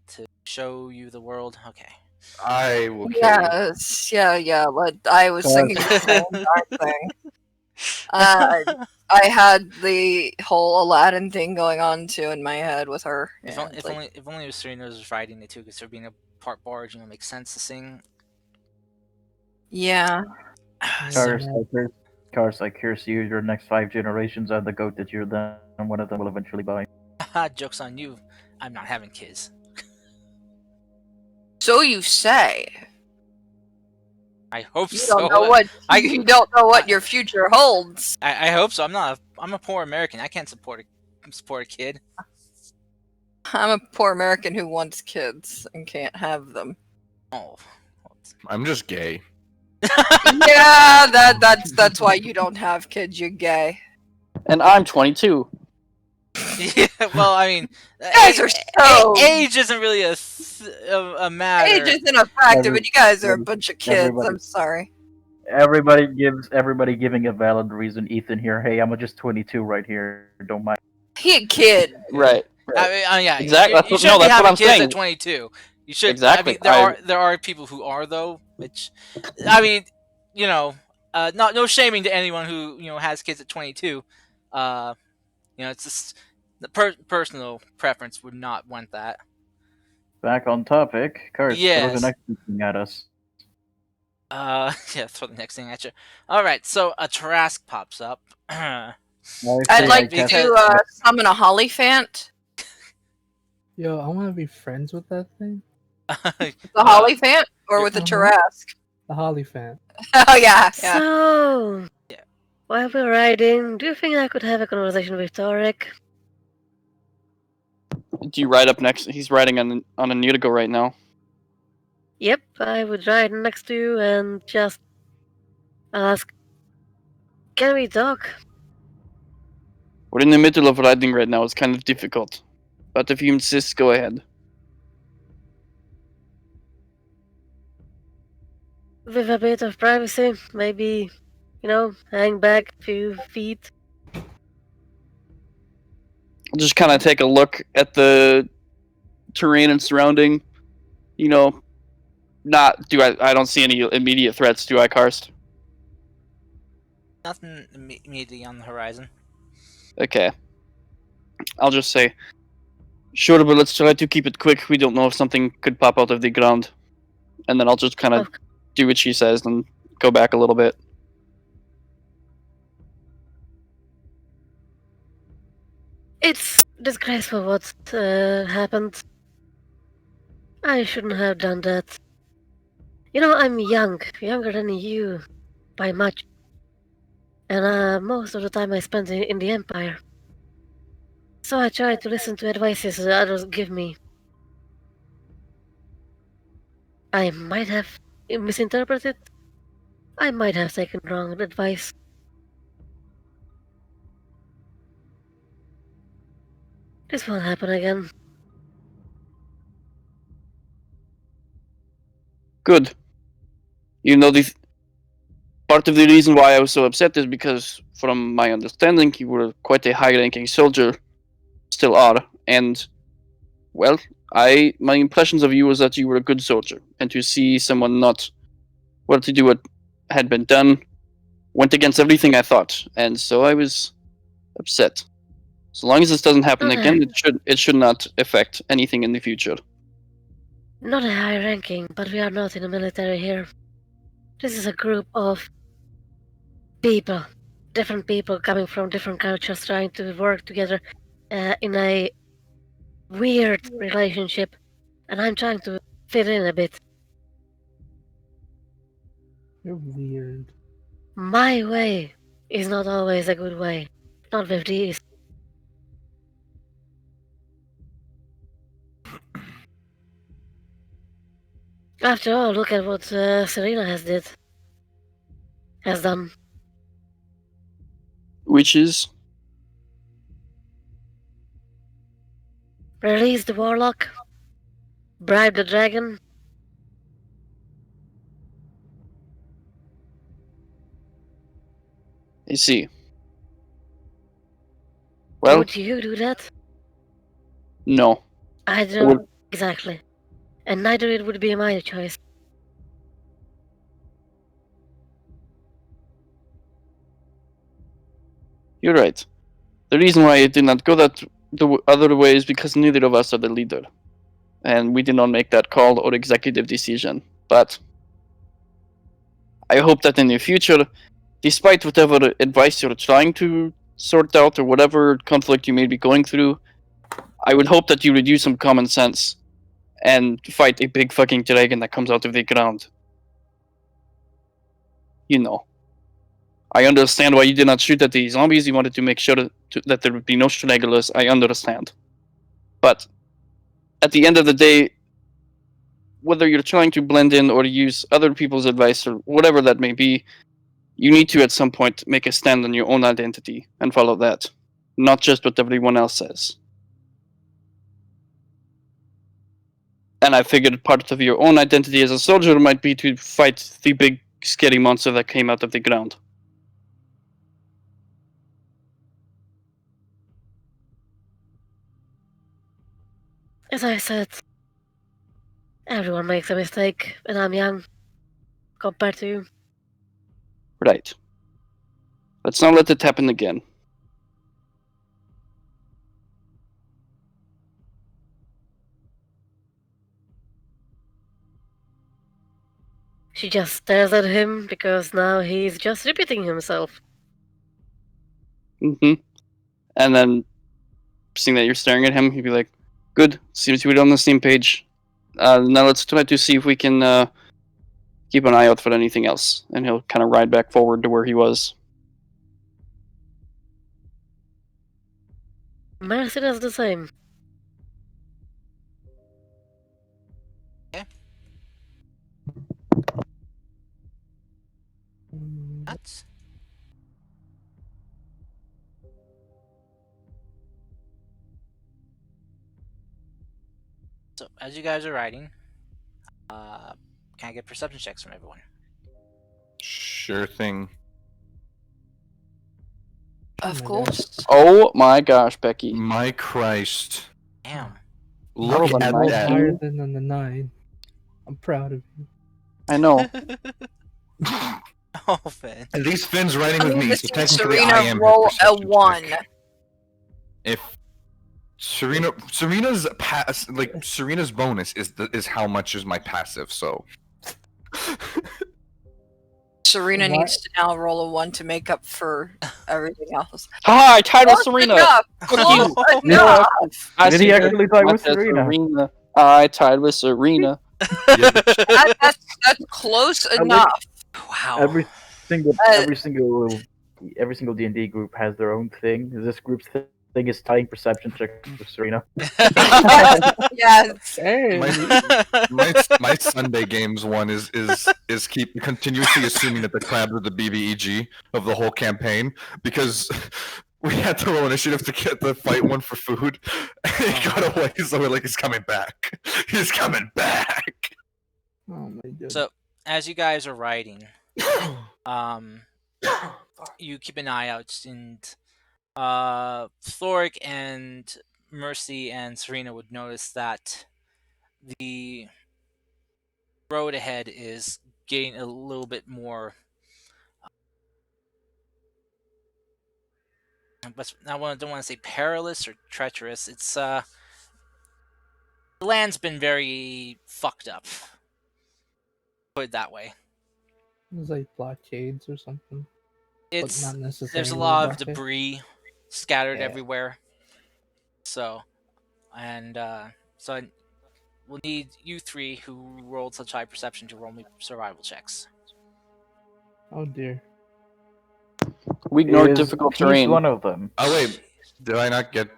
[SPEAKER 1] to show you the world. Okay.
[SPEAKER 2] I will carry it.
[SPEAKER 6] Yes, yeah. I was thinking the same darn thing. I had the whole Aladdin thing going on too in my head with her.
[SPEAKER 1] If,
[SPEAKER 6] Yeah,
[SPEAKER 1] if only if only Serena was riding it too, because her being a part barge, makes sense to sing.
[SPEAKER 6] yeah.
[SPEAKER 1] So,
[SPEAKER 3] Cars, I curse you. Your next 5 generations are the goat that you're then one of them will eventually buy.
[SPEAKER 1] joke's on you. I'm not having kids.
[SPEAKER 6] So you say.
[SPEAKER 1] I hope
[SPEAKER 6] You
[SPEAKER 1] so.
[SPEAKER 6] don't know what
[SPEAKER 1] I
[SPEAKER 6] your future holds.
[SPEAKER 1] I hope so. I'm a poor American. I can't support a kid.
[SPEAKER 6] I'm a poor American who wants kids and can't have them.
[SPEAKER 1] Oh.
[SPEAKER 2] I'm just gay.
[SPEAKER 6] Yeah, that's why you don't have kids. You're gay.
[SPEAKER 4] And I'm 22.
[SPEAKER 1] Yeah, well, I mean,
[SPEAKER 6] You guys are so.
[SPEAKER 1] age isn't really a matter.
[SPEAKER 6] Age isn't a factor, but you guys are a bunch of kids.
[SPEAKER 3] everybody-
[SPEAKER 6] I'm sorry.
[SPEAKER 3] Everybody giving a valid reason. Ethan here. Hey, I'm just 22 right here. Don't mind.
[SPEAKER 6] He a kid.
[SPEAKER 4] Right.
[SPEAKER 1] I mean, yeah,
[SPEAKER 4] Exactly,
[SPEAKER 1] You,
[SPEAKER 4] that's
[SPEAKER 1] you
[SPEAKER 4] what-
[SPEAKER 1] shouldn't
[SPEAKER 4] no,
[SPEAKER 1] be
[SPEAKER 4] that's what
[SPEAKER 1] having
[SPEAKER 4] I'm
[SPEAKER 1] kids
[SPEAKER 4] saying.
[SPEAKER 1] at 22. You should.
[SPEAKER 4] Exactly,
[SPEAKER 1] I mean, there are people who are though, which, I mean, not no shaming to anyone who has kids at 22. It's just the personal preference would not want that.
[SPEAKER 3] Back on topic. Curse,
[SPEAKER 1] Yes.
[SPEAKER 3] throw the next thing at us.
[SPEAKER 1] Yeah, throw the next thing at you. All right, so a Trask pops up.
[SPEAKER 6] I'd
[SPEAKER 3] say
[SPEAKER 6] like
[SPEAKER 3] I
[SPEAKER 6] to summon a Hollyphant.
[SPEAKER 5] Yo, I want to be friends with that thing.
[SPEAKER 6] The Hollyphant or with the Tarask?
[SPEAKER 5] The Hollyphant.
[SPEAKER 6] Oh yeah.
[SPEAKER 7] So,
[SPEAKER 1] Yeah.
[SPEAKER 7] while we're riding, do you think I could have a conversation with Torek?
[SPEAKER 4] Do you ride up next? He's riding on a Nutigo right now.
[SPEAKER 7] Yep, I would ride next to you and just ask, can we talk?
[SPEAKER 4] We're in the middle of riding right now. It's kind of difficult. But if you insist, go ahead.
[SPEAKER 7] With a bit of privacy, maybe, hang back a few feet.
[SPEAKER 4] I'll just kind of take a look at the terrain and surrounding. I don't see any immediate threats, do I, Karst?
[SPEAKER 1] Nothing immediately on the horizon.
[SPEAKER 4] Okay. I'll just say, sure, but let's try to keep it quick. We don't know if something could pop out of the ground. And then I'll just kind of do what she says and go back a little bit.
[SPEAKER 7] It's disgraceful what happened. I shouldn't have done that. I'm younger than you, by much. And most of the time I spent in the Empire. So I try to listen to advices that others give me. I might have misinterpreted. I might have taken wrong advice. This won't happen again.
[SPEAKER 4] Good. Part of the reason why I was so upset is because, from my understanding, you were quite a high-ranking soldier. Still are. And, well, my impressions of you was that you were a good soldier. And to see someone not well to do what had been done went against everything I thought. And so I was upset. So long as this doesn't happen
[SPEAKER 7] Okay.
[SPEAKER 4] again, it should not affect anything in the future.
[SPEAKER 7] Not a high ranking, but we are not in the military here. This is a group of people. Different people coming from different cultures trying to work together in a weird relationship. And I'm trying to fit in a bit.
[SPEAKER 5] You're weird.
[SPEAKER 7] My way is not always a good way. Not with these. After all, look at what Serena has done.
[SPEAKER 4] Which is
[SPEAKER 7] Release the warlock, bribe the dragon.
[SPEAKER 4] I see. Well,
[SPEAKER 7] Would you do that?
[SPEAKER 4] no.
[SPEAKER 7] I
[SPEAKER 4] I would-
[SPEAKER 7] don't exactly. And neither it would be my choice.
[SPEAKER 4] You're right. The reason why I did not go the other way is because neither of us are the leader, and we did not make that call or executive decision. But I hope that in the future, despite whatever advice you're trying to sort out or whatever conflict you may be going through, I would hope that you would use some common sense and fight a big fucking dragon that comes out of the ground. You know. I understand why you did not shoot at the zombies. You wanted to make sure that there would be no stragglers. I understand. But at the end of the day, whether you're trying to blend in or use other people's advice or whatever that may be, you need to at some point make a stand on your own identity and follow that, not just what everyone else says. And I figured part of your own identity as a soldier might be to fight the big scary monster that came out of the ground.
[SPEAKER 7] As I said, everyone makes a mistake, and I'm young compared to you.
[SPEAKER 4] Right. Let's not let it happen again.
[SPEAKER 7] She just stares at him because now he's just repeating himself.
[SPEAKER 4] Mm-hmm. And then, seeing that you're staring at him, he'd be like, "Good. Seems we're on the same page. Now let's try to see if we can keep an eye out for anything else." And he'll kind of ride back forward to where he was.
[SPEAKER 7] Mercy does the same.
[SPEAKER 1] Nuts. So, as you guys are riding, can I get perception checks from everyone?
[SPEAKER 2] Sure thing.
[SPEAKER 6] Of
[SPEAKER 5] my
[SPEAKER 6] course.
[SPEAKER 4] Oh my gosh, Becky.
[SPEAKER 2] My Christ.
[SPEAKER 1] Damn.
[SPEAKER 2] Look
[SPEAKER 3] rolled a
[SPEAKER 2] at
[SPEAKER 3] nice
[SPEAKER 2] that.
[SPEAKER 5] Higher than a 9. I'm proud of you.
[SPEAKER 4] I know.
[SPEAKER 1] Oh, Finn.
[SPEAKER 2] And these Finn's riding
[SPEAKER 6] I'm
[SPEAKER 2] with me,
[SPEAKER 6] gonna
[SPEAKER 2] so
[SPEAKER 6] see
[SPEAKER 2] technically I
[SPEAKER 6] Serena
[SPEAKER 2] am her
[SPEAKER 6] roll a
[SPEAKER 2] perception
[SPEAKER 6] 1.
[SPEAKER 2] check. If Serena's Serena's bonus is how much is my passive, so
[SPEAKER 6] Serena
[SPEAKER 5] What?
[SPEAKER 6] needs to now roll a 1 to make up for everything else.
[SPEAKER 4] Haha, I tied with
[SPEAKER 6] Close
[SPEAKER 4] Serena.
[SPEAKER 6] enough! Close enough!
[SPEAKER 4] I
[SPEAKER 3] Did he
[SPEAKER 4] see her.
[SPEAKER 3] actually tie
[SPEAKER 4] I
[SPEAKER 3] with
[SPEAKER 4] said
[SPEAKER 3] Serena?
[SPEAKER 4] I tied with Serena.
[SPEAKER 2] yeah, but
[SPEAKER 6] That's close enough.
[SPEAKER 1] Wow.
[SPEAKER 3] Every single
[SPEAKER 6] Uh,
[SPEAKER 3] every single D&D group has their own thing. This group's thing is tying perception checks with Serena.
[SPEAKER 6] Yes.
[SPEAKER 5] Hey!
[SPEAKER 2] my Sunday games one is keep continuously assuming that the crabs are the BBEG of the whole campaign because we had to roll initiative to get the fight one for food. And he got away, so we're like, he's coming back. He's coming back.
[SPEAKER 5] Oh my goodness.
[SPEAKER 1] So, as you guys are riding, you keep an eye out, and Thoric and Mercy and Serena would notice that the road ahead is getting a little bit more. But I don't want to say perilous or treacherous. It's the land's been very fucked up. Put it that way.
[SPEAKER 5] It's like blockades or something.
[SPEAKER 1] It's
[SPEAKER 5] But not necessarily
[SPEAKER 1] there's a lot of
[SPEAKER 5] blockade.
[SPEAKER 1] debris scattered
[SPEAKER 5] Yeah.
[SPEAKER 1] everywhere. So, and so we'll need you three who rolled such high perception to roll me survival checks.
[SPEAKER 5] Oh dear.
[SPEAKER 4] We ignored
[SPEAKER 3] Is
[SPEAKER 4] difficult
[SPEAKER 3] peace
[SPEAKER 4] terrain.
[SPEAKER 3] one of them?
[SPEAKER 2] Oh wait, did I not get?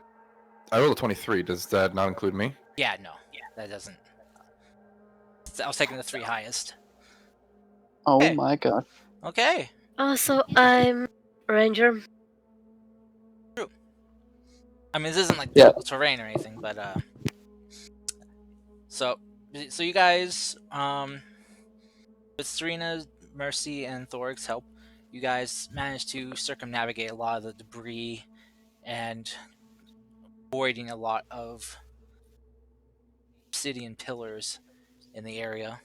[SPEAKER 2] I rolled a 23. Does that not include me?
[SPEAKER 1] Yeah, no, that doesn't. I was taking the 3 highest.
[SPEAKER 4] Oh
[SPEAKER 1] Okay.
[SPEAKER 4] my god.
[SPEAKER 1] Okay.
[SPEAKER 7] Also, I'm Ranger.
[SPEAKER 1] I mean, this isn't like
[SPEAKER 4] Yeah.
[SPEAKER 1] difficult terrain or anything, but so you guys, with Serena, Mercy, and Thoric's help, you guys managed to circumnavigate a lot of the debris and avoiding a lot of obsidian pillars in the area.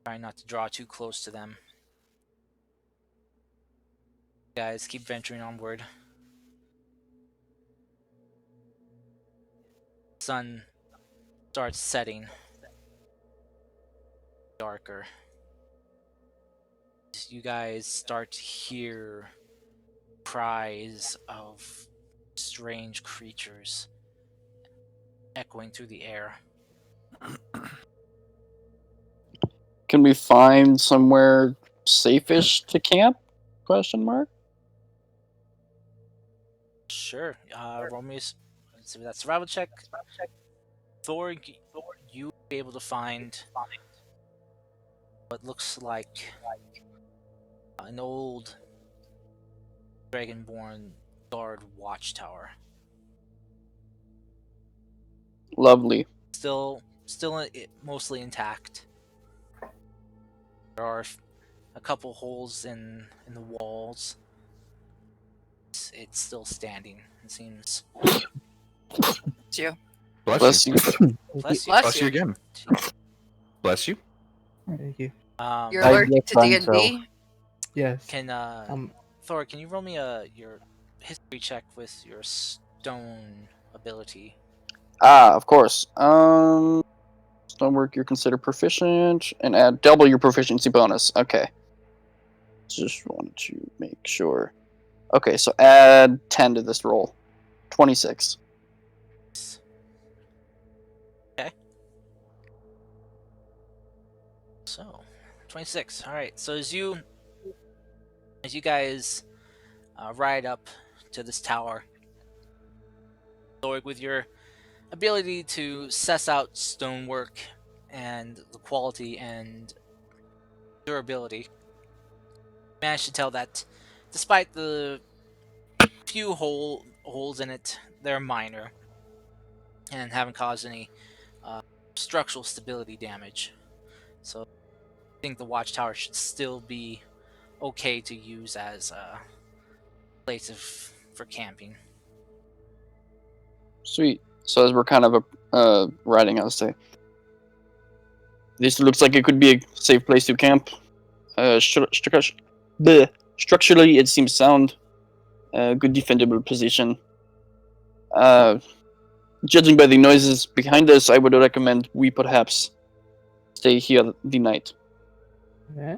[SPEAKER 1] Trying not to draw too close to them. You guys keep venturing onward. Sun starts setting darker. You guys start to hear cries of strange creatures echoing through the air.
[SPEAKER 4] Can we find somewhere safe-ish to camp? Question mark.
[SPEAKER 1] Sure. Roll me let's see that survival check. Thor, you be able to find what looks like an old dragonborn guard watchtower.
[SPEAKER 4] Lovely.
[SPEAKER 1] Still mostly intact. There are a couple holes in the walls. It's still standing. It seems.
[SPEAKER 6] It's you.
[SPEAKER 4] Bless you.
[SPEAKER 1] Bless you.
[SPEAKER 2] Bless you again. Bless you.
[SPEAKER 5] Thank you.
[SPEAKER 6] You're
[SPEAKER 3] I
[SPEAKER 6] allergic
[SPEAKER 3] get
[SPEAKER 6] to
[SPEAKER 3] fine,
[SPEAKER 6] D&D?
[SPEAKER 5] Yes.
[SPEAKER 1] Can Thor, can you roll me your history check with your stone ability?
[SPEAKER 4] Of course. Stonework, you're considered proficient, and add double your proficiency bonus. Okay. Just wanted to make sure. Okay, so add 10 to this roll. 26.
[SPEAKER 1] Okay. So, 26. All right. So as you guys ride up to this tower, Thor, with your ability to suss out stonework and the quality and durability, managed to tell that despite the few holes in it, they're minor and haven't caused any structural stability damage. So I think the watchtower should still be okay to use as a place for camping.
[SPEAKER 4] Sweet. So as we're kind of riding, I'll say, this looks like it could be a safe place to camp. Structurally, it seems sound. Good defendable position. Judging by the noises behind us, I would recommend we perhaps stay here the night.
[SPEAKER 5] Yeah.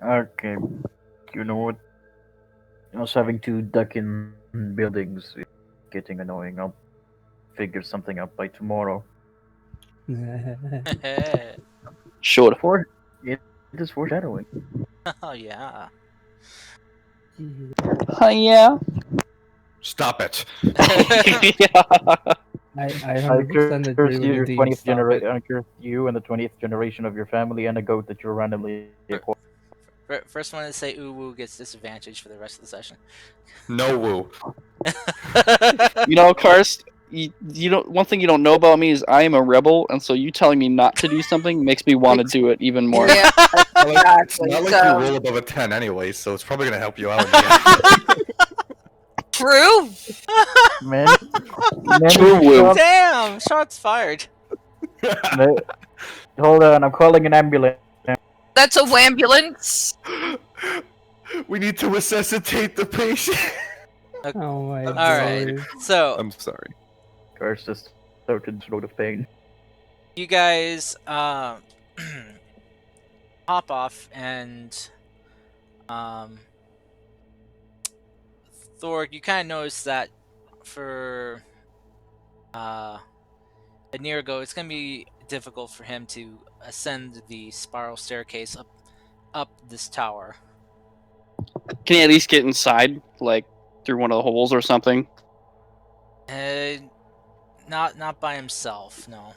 [SPEAKER 3] Okay. You know what? Us having to duck in buildings is getting annoying. I'll figure something out by tomorrow.
[SPEAKER 4] Sure.
[SPEAKER 3] It is foreshadowing.
[SPEAKER 1] Oh yeah.
[SPEAKER 4] Yeah.
[SPEAKER 2] Stop it.
[SPEAKER 5] I
[SPEAKER 3] I
[SPEAKER 5] 100% agree
[SPEAKER 3] curse
[SPEAKER 5] with
[SPEAKER 3] you,
[SPEAKER 5] the Dean. Stop it.
[SPEAKER 3] I curse you and the 20th generation of your family and a goat that you randomly acquired.
[SPEAKER 1] First one to say ooh woo gets disadvantage for the rest of the session.
[SPEAKER 2] No woo.
[SPEAKER 4] You know, Karst, you don't. One thing you don't know about me is I am a rebel, and so you telling me not to do something makes me want to do it even more.
[SPEAKER 6] Yeah,
[SPEAKER 2] It's not like
[SPEAKER 6] so-
[SPEAKER 2] you roll above a 10 anyway, so it's probably gonna help you out. In the end.
[SPEAKER 6] True.
[SPEAKER 3] Man,
[SPEAKER 4] True woo.
[SPEAKER 1] Damn! Shots fired.
[SPEAKER 3] hold on, I'm calling an ambulance.
[SPEAKER 6] That's a wambulance.
[SPEAKER 2] We need to resuscitate the patient.
[SPEAKER 5] Oh my
[SPEAKER 1] All
[SPEAKER 5] god.
[SPEAKER 1] right. So
[SPEAKER 2] I'm sorry.
[SPEAKER 3] Curse just started sort of pain.
[SPEAKER 1] you guys hop off and Thor, you kind of notice that for a near ago, it's gonna be difficult for him to ascend the spiral staircase up this tower.
[SPEAKER 4] Can he at least get inside, like through one of the holes or something?
[SPEAKER 1] Uh, not by himself. No.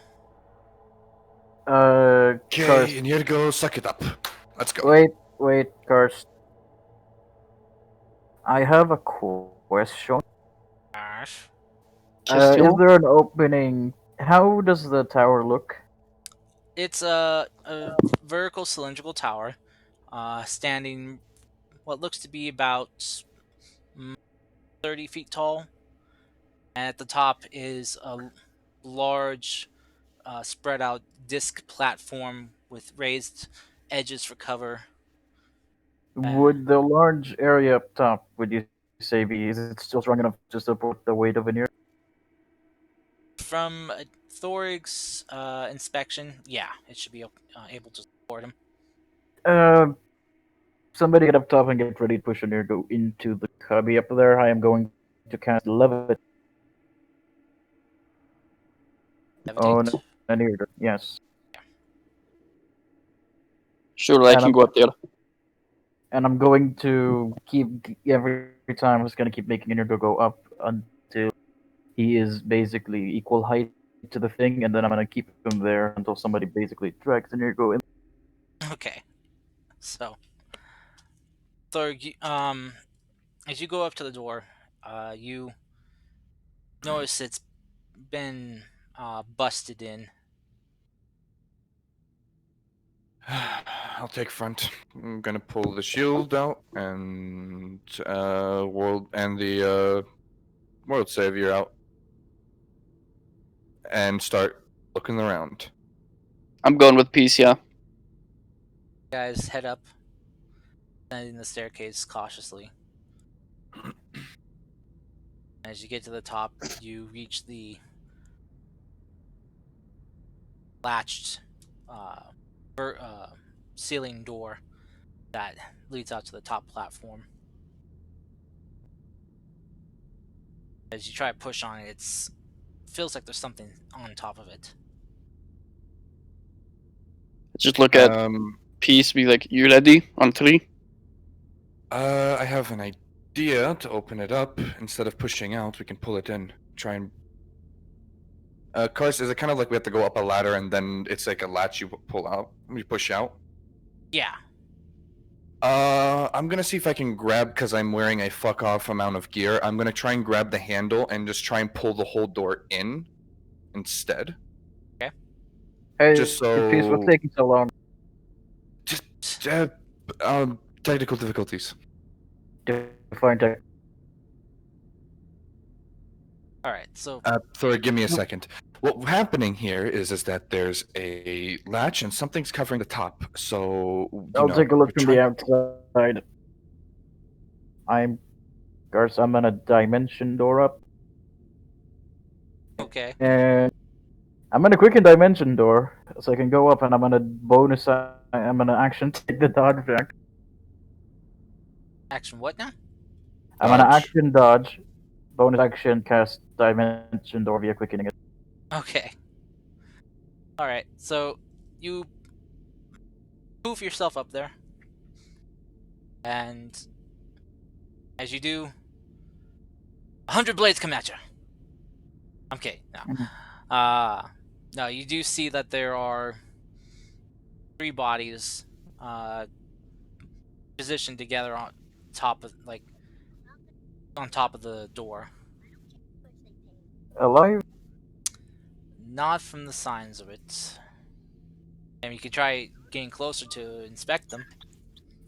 [SPEAKER 2] Okay,
[SPEAKER 3] Karst,
[SPEAKER 2] Inigo, suck it up. Let's go.
[SPEAKER 3] wait, Karst. I have a question.
[SPEAKER 1] Gosh.
[SPEAKER 4] Just
[SPEAKER 3] Is there an opening? How does the tower look?
[SPEAKER 1] It's a vertical cylindrical tower, standing what looks to be about 30 feet tall. And at the top is a large, spread out disc platform with raised edges for cover.
[SPEAKER 3] Would the large area up top, would you say, is it still strong enough to support the weight of an ear?
[SPEAKER 1] From Thorig's inspection, yeah, it should be able to support him.
[SPEAKER 3] Uh, somebody get up top and get ready to push an ear go into the cubby up there. I am going to cast Levitate on
[SPEAKER 1] Levitate.
[SPEAKER 3] an ear. Yes.
[SPEAKER 4] sure, I
[SPEAKER 3] And
[SPEAKER 4] can go up there.
[SPEAKER 3] I'm going to keep every time. I'm just going to keep making an ear go up until he is basically equal height to the thing, and then I'm going to keep him there until somebody basically drags an ear go in.
[SPEAKER 1] Okay. So, Thorig, as you go up to the door, you notice it's been busted in.
[SPEAKER 2] I'll take front. I'm gonna pull the shield out and the world savior out and start looking around.
[SPEAKER 4] I'm going with peace, yeah.
[SPEAKER 1] Guys, head up, descending the staircase cautiously. As you get to the top, you reach the latched ceiling door that leads out to the top platform. As you try to push on it, it feels like there's something on top of it.
[SPEAKER 4] Just look at peace, be like, you ready? On 3?
[SPEAKER 2] I have an idea to open it up. Instead of pushing out, we can pull it in. Try and. Cars, is it kind of like we have to go up a ladder and then it's like a latch you pull out, you push out?
[SPEAKER 1] Yeah.
[SPEAKER 2] I'm gonna see if I can grab, because I'm wearing a fuck off amount of gear. I'm gonna try and grab the handle and just try and pull the whole door in instead.
[SPEAKER 1] Okay.
[SPEAKER 3] Hey,
[SPEAKER 2] Just
[SPEAKER 3] Peace, what's
[SPEAKER 2] so.
[SPEAKER 3] taking so long?
[SPEAKER 2] Just technical difficulties.
[SPEAKER 3] Define tech.
[SPEAKER 1] All right. So
[SPEAKER 2] Thor, give me a second. What's happening here is that there's a latch and something's covering the top. So
[SPEAKER 3] I'll take a look from the outside. I'm gonna dimension door up.
[SPEAKER 1] okay.
[SPEAKER 3] And I'm gonna quicken dimension door so I can go up, and I'm gonna I'm gonna action take the dodge back.
[SPEAKER 1] Action what now?
[SPEAKER 3] I'm gonna
[SPEAKER 2] Dodge.
[SPEAKER 3] action dodge, bonus action cast dimension door via quickening it.
[SPEAKER 1] Okay. All right. So you poof yourself up there, and as you do, 100 blades come at you. I'm kidding. No. No, you do see that there are 3 bodies positioned together on top of the door.
[SPEAKER 3] Alive?
[SPEAKER 1] Not from the signs of it. And you can try getting closer to inspect them.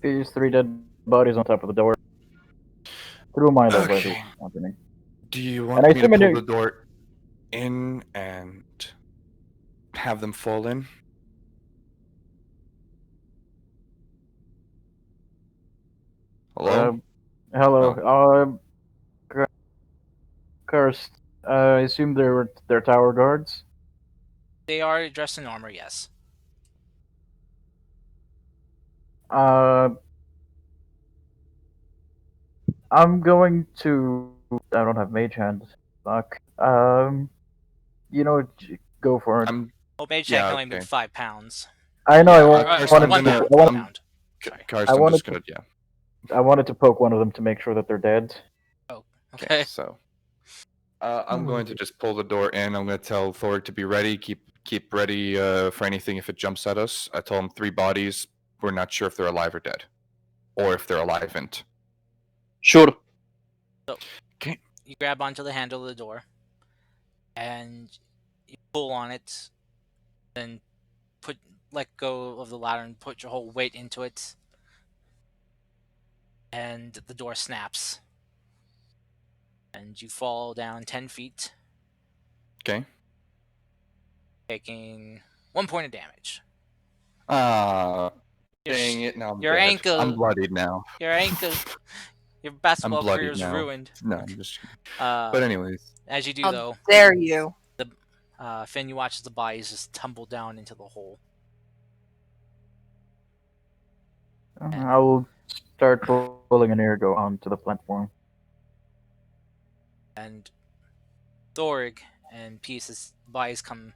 [SPEAKER 3] These 3 dead bodies on top of the door. Through my level,
[SPEAKER 2] Okay.
[SPEAKER 3] happening.
[SPEAKER 2] Do you
[SPEAKER 3] And
[SPEAKER 2] want
[SPEAKER 3] I
[SPEAKER 2] me to
[SPEAKER 3] assume
[SPEAKER 2] pull the door in and have them fall in? Hello?
[SPEAKER 3] Hello. Cursed. I assume they're tower guards.
[SPEAKER 1] They are dressed in armor, yes.
[SPEAKER 3] I'm going to. I don't have mage hand. Fuck. Go for it.
[SPEAKER 1] Well, Mage
[SPEAKER 2] Yeah,
[SPEAKER 1] can only move
[SPEAKER 2] okay.
[SPEAKER 1] 5 pounds.
[SPEAKER 3] I know.
[SPEAKER 2] Yeah,
[SPEAKER 3] I
[SPEAKER 2] Karst,
[SPEAKER 3] wanted
[SPEAKER 2] I'm
[SPEAKER 3] to.
[SPEAKER 2] gonna-
[SPEAKER 3] I want.
[SPEAKER 1] pound. Sorry.
[SPEAKER 2] Karst,
[SPEAKER 3] I
[SPEAKER 2] I'm
[SPEAKER 3] wanted
[SPEAKER 2] just
[SPEAKER 3] to-
[SPEAKER 2] gonna, yeah.
[SPEAKER 3] I wanted to poke one of them to make sure that they're dead.
[SPEAKER 1] Okay.
[SPEAKER 2] So I'm
[SPEAKER 5] Oh,
[SPEAKER 2] going to just pull the door in. I'm going to tell Thor to be ready. Keep ready for anything if it jumps at us. I told him 3 bodies. We're not sure if they're alive or dead, or if they're alive and.
[SPEAKER 4] Sure.
[SPEAKER 1] You grab onto the handle of the door, and you pull on it, then let go of the ladder and put your whole weight into it, and the door snaps, and you fall down 10 feet,
[SPEAKER 2] Okay.
[SPEAKER 1] taking 1 point of damage.
[SPEAKER 2] Ah,
[SPEAKER 1] Your,
[SPEAKER 2] dang it! Now I'm
[SPEAKER 1] your
[SPEAKER 2] dead.
[SPEAKER 1] ankle,
[SPEAKER 2] I'm bloodied now.
[SPEAKER 1] your ankle, your
[SPEAKER 2] I'm
[SPEAKER 1] basketball career
[SPEAKER 2] bloodied
[SPEAKER 1] is
[SPEAKER 2] now.
[SPEAKER 1] ruined.
[SPEAKER 2] No, I'm just. But anyways,
[SPEAKER 1] As you do,
[SPEAKER 6] How
[SPEAKER 1] though,
[SPEAKER 6] dare you?
[SPEAKER 1] Finn, you watch as the bodies just tumble down into the hole.
[SPEAKER 3] I will start pulling an ergo onto the platform.
[SPEAKER 1] And Thorig and Peace's bodies come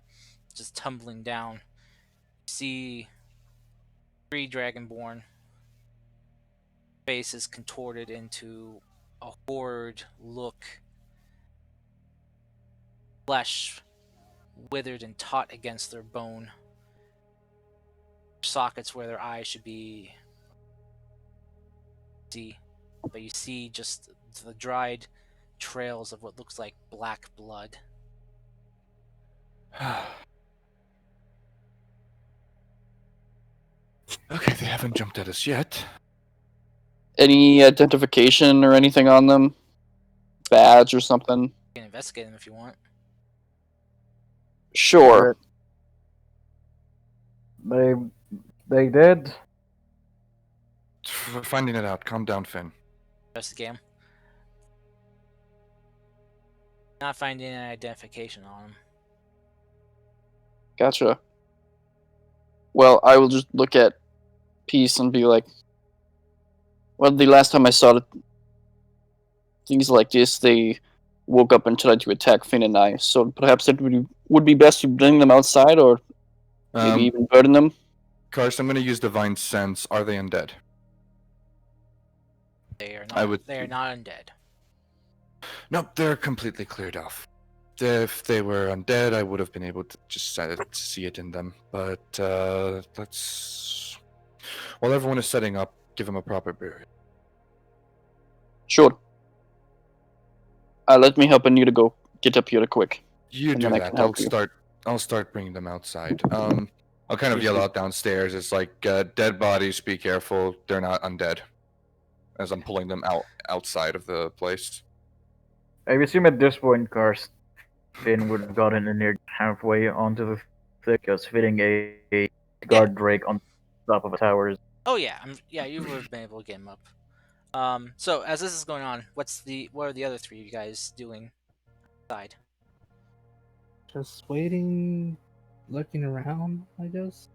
[SPEAKER 1] just tumbling down. You see 3 Dragonborn faces contorted into a horrid look, flesh withered and taut against their bone, sockets where their eyes should be. But you see just the dried trails of what looks like black blood.
[SPEAKER 2] okay, they haven't jumped at us yet.
[SPEAKER 4] Any identification or anything on them? Badge or something?
[SPEAKER 1] You can investigate them if you want.
[SPEAKER 4] Sure.
[SPEAKER 3] They did.
[SPEAKER 2] We're finding it out. Calm down, Finn.
[SPEAKER 1] Investigate them. Not finding any identification on them.
[SPEAKER 4] Gotcha. Well, I will just look at Peace and be like, well, the last time I saw it, things like this, they woke up and tried to attack Finn and I. So perhaps it would be best to bring them outside or maybe even burn them.
[SPEAKER 2] Karst, I'm going to use Divine Sense. Are they undead?
[SPEAKER 1] They are
[SPEAKER 2] I
[SPEAKER 1] not.
[SPEAKER 2] would-
[SPEAKER 1] They are not undead.
[SPEAKER 2] Nope, they're completely cleared off. If they were undead, I would have been able to just see it in them. But let's. While everyone is setting up, give them a proper burial.
[SPEAKER 4] Sure. Let me help Anita go get up here quick.
[SPEAKER 2] You
[SPEAKER 4] And
[SPEAKER 2] do
[SPEAKER 4] then I
[SPEAKER 2] that.
[SPEAKER 4] can help you.
[SPEAKER 2] I'll start bringing them outside. I'll kind of yell out downstairs. It's like dead bodies. Be careful. They're not undead. As I'm pulling them outside of the place.
[SPEAKER 3] I assume at this point, Karst Finn would have gotten in near halfway onto the thick, because fitting a guard Drake on top of a tower is.
[SPEAKER 1] Oh yeah, you would have been able to get him up. So as this is going on, what are the other 3 of you guys doing outside?
[SPEAKER 5] just waiting, looking around, I guess.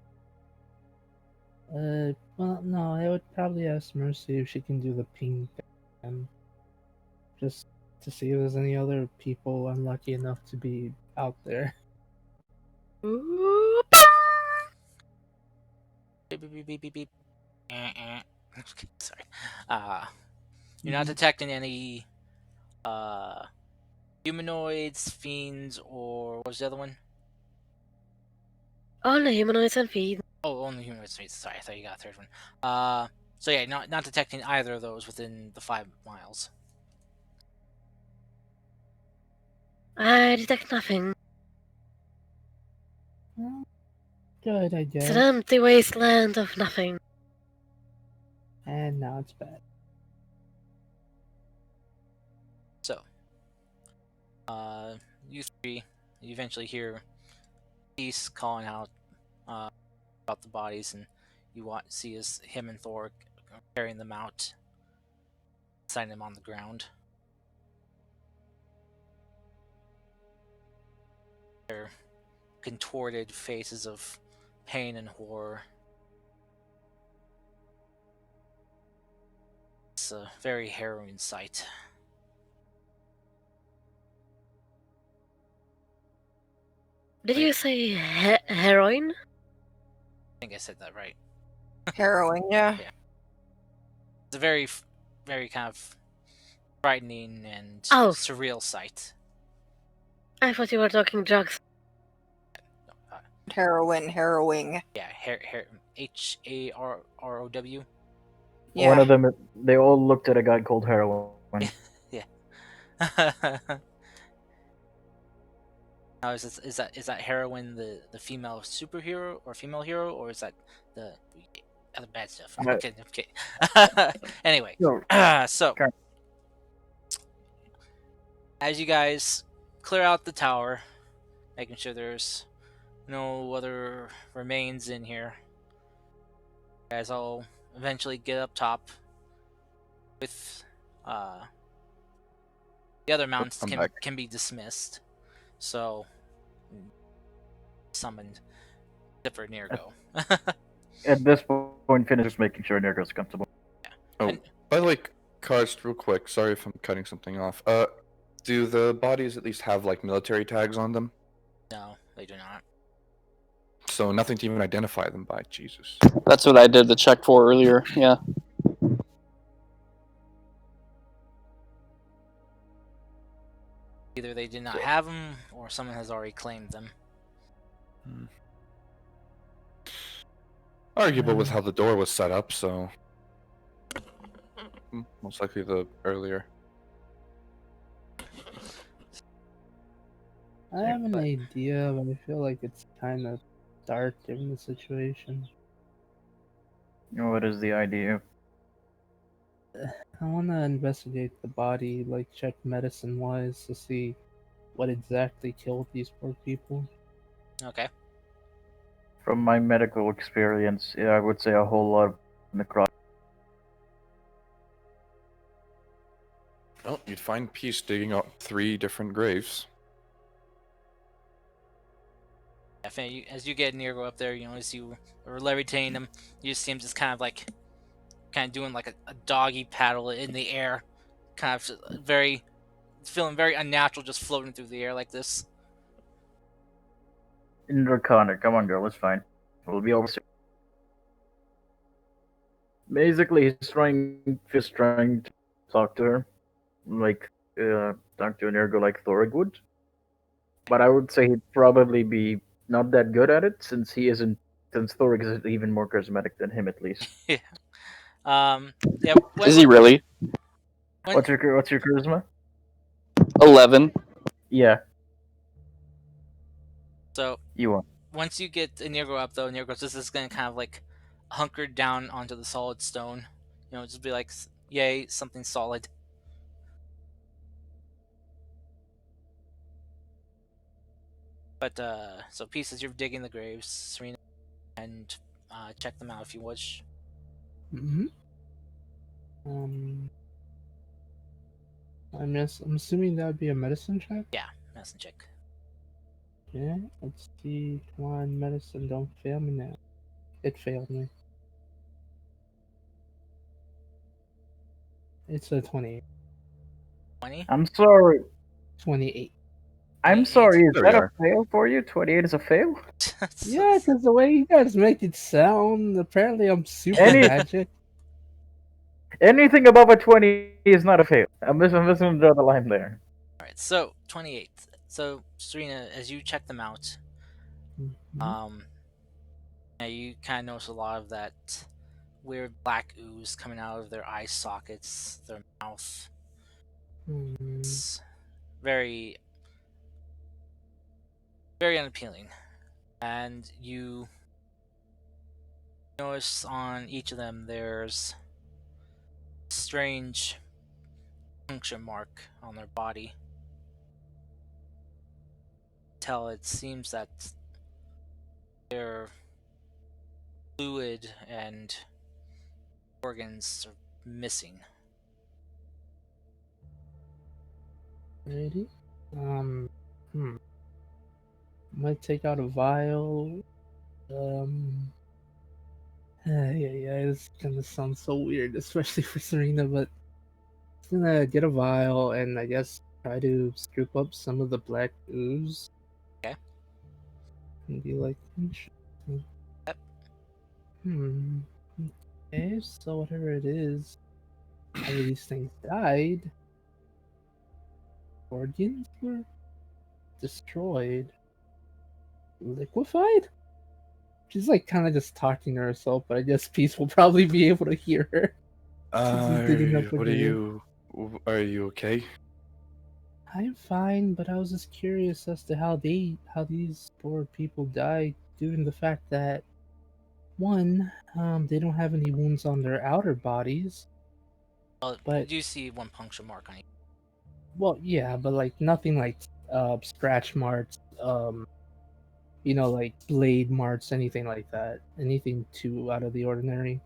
[SPEAKER 5] Well, no, I would probably ask Mercy if she can do the ping thing, just to see if there's any other people unlucky enough to be out there.
[SPEAKER 1] Beep, beep, beep, beep, beep, beep. Sorry. You're not detecting any humanoids, fiends, or what was the other one?
[SPEAKER 7] Only humanoids and fiends.
[SPEAKER 1] Oh, only humanoids, fiends. Sorry, I thought you got a 3rd one. So yeah, not detecting either of those within the 5 miles.
[SPEAKER 7] I detect nothing.
[SPEAKER 5] Well, good, I
[SPEAKER 7] It's
[SPEAKER 5] guess.
[SPEAKER 7] an empty wasteland of nothing.
[SPEAKER 5] And now it's bad.
[SPEAKER 1] So, you 3, you eventually hear Peace calling out about the bodies, and you see him and Thor carrying them out, setting them on the ground. Their contorted faces of pain and horror. It's a very harrowing sight.
[SPEAKER 7] Did you say heroin?
[SPEAKER 1] I think I said that right.
[SPEAKER 6] Harrowing, yeah.
[SPEAKER 1] It's a very kind of frightening and
[SPEAKER 7] Oh.
[SPEAKER 1] surreal sight.
[SPEAKER 7] I thought you were talking drugs.
[SPEAKER 6] Harrowing.
[SPEAKER 1] Yeah, Harrow.
[SPEAKER 6] Yeah.
[SPEAKER 3] One of them, they all looked at a guy called Heroin.
[SPEAKER 1] Yeah. Now, is that heroine the female superhero or female hero, or is that the other bad stuff?
[SPEAKER 3] Uh,
[SPEAKER 1] Okay, okay. Anyway,
[SPEAKER 3] No,
[SPEAKER 1] so
[SPEAKER 3] Okay.
[SPEAKER 1] as you guys clear out the tower, making sure there's no other remains in here, you guys all eventually get up top with the other mounts
[SPEAKER 2] I'm back.
[SPEAKER 1] can be dismissed. So summoned except for Nirgo.
[SPEAKER 3] At this point, finish just making sure Nirgo's comfortable.
[SPEAKER 2] Oh,
[SPEAKER 1] And-
[SPEAKER 2] by the way, Karst, real quick. Sorry if I'm cutting something off. Do the bodies at least have like military tags on them?
[SPEAKER 1] No, they do not.
[SPEAKER 2] So nothing to even identify them by. Jesus.
[SPEAKER 4] That's what I did the check for earlier. Yeah.
[SPEAKER 1] Either they did not have them, or someone has already claimed them.
[SPEAKER 2] Arguable with how the door was set up, so most likely the earlier.
[SPEAKER 5] I have an
[SPEAKER 2] But-
[SPEAKER 5] idea, but I feel like it's kind of dark given the situation.
[SPEAKER 3] What is the idea?
[SPEAKER 5] I want to investigate the body, like check medicine-wise to see what exactly killed these poor people.
[SPEAKER 1] Okay.
[SPEAKER 3] From my medical experience, yeah, I would say a whole lot of necrotic.
[SPEAKER 2] Well, you'd find peace digging up 3 different graves.
[SPEAKER 1] As you get near, go up there, you notice you are levitating him. You just see him just kind of doing like a doggy paddle in the air, kind of feeling very unnatural, just floating through the air like this.
[SPEAKER 3] Draconic. Come on, girl, it's fine. We'll be over soon. Basically, he's trying to talk to her, like talk to an Nirgo like Thorig would. But I would say he'd probably be not that good at it since Thorig is even more charismatic than him at least.
[SPEAKER 1] Yeah.
[SPEAKER 4] Is he really?
[SPEAKER 3] What's your charisma?
[SPEAKER 4] 11.
[SPEAKER 3] Yeah,
[SPEAKER 1] So
[SPEAKER 3] you are.
[SPEAKER 1] once you get Nirgo up, though, Nirgo's just is gonna kind of like hunker down onto the solid stone. Just be like, "Yay, something solid." But so pieces, you're digging the graves, Serena, and check them out if you wish.
[SPEAKER 5] Mm-hmm. I'm assuming that would be a medicine check.
[SPEAKER 1] Yeah, medicine check.
[SPEAKER 5] Yeah, let's see. Come on, medicine, don't fail me now. It failed me. It's a 28.
[SPEAKER 1] 20.
[SPEAKER 3] I'm sorry.
[SPEAKER 5] 28.
[SPEAKER 3] I'm
[SPEAKER 1] 28.
[SPEAKER 3] sorry. Is
[SPEAKER 2] There
[SPEAKER 3] that
[SPEAKER 2] we
[SPEAKER 3] a
[SPEAKER 2] are.
[SPEAKER 3] fail for you? 28 is a fail.
[SPEAKER 5] Yeah, because the way you guys make it sound, apparently I'm super
[SPEAKER 3] Any-
[SPEAKER 5] magic.
[SPEAKER 3] Anything above a 20 is not a fail. I'm just gonna draw the line there.
[SPEAKER 1] Alright, so 28. So, Serena, as you check them out,
[SPEAKER 5] Mhm.
[SPEAKER 1] yeah, you kind of notice a lot of that weird black ooze coming out of their eye sockets, their mouth.
[SPEAKER 5] Hmm.
[SPEAKER 1] It's very, very unappealing. And you notice on each of them there's a strange puncture mark on their body. It seems that their fluid and organs are missing.
[SPEAKER 5] Ready? Might take out a vial. Yeah, this gonna sound so weird, especially for Serena, but it's gonna get a vial and I guess try to scoop up some of the black ooze.
[SPEAKER 1] Okay.
[SPEAKER 5] And be like, interesting.
[SPEAKER 1] Yep.
[SPEAKER 5] Okay, so whatever it is, how these things died. Organs were destroyed, liquefied. She's like kind of just talking to herself, but I guess Peace will probably be able to hear her. Since he's digging up a
[SPEAKER 2] What are
[SPEAKER 5] grave.
[SPEAKER 2] you? Are you okay?
[SPEAKER 5] I'm fine, but I was just curious as to how these poor people died, due to the fact that one, they don't have any wounds on their outer bodies.
[SPEAKER 1] Well, you
[SPEAKER 5] But
[SPEAKER 1] do see one puncture mark on you.
[SPEAKER 5] well, yeah, but like nothing like scratch marks, like blade marks, anything like that. Anything too out of the ordinary.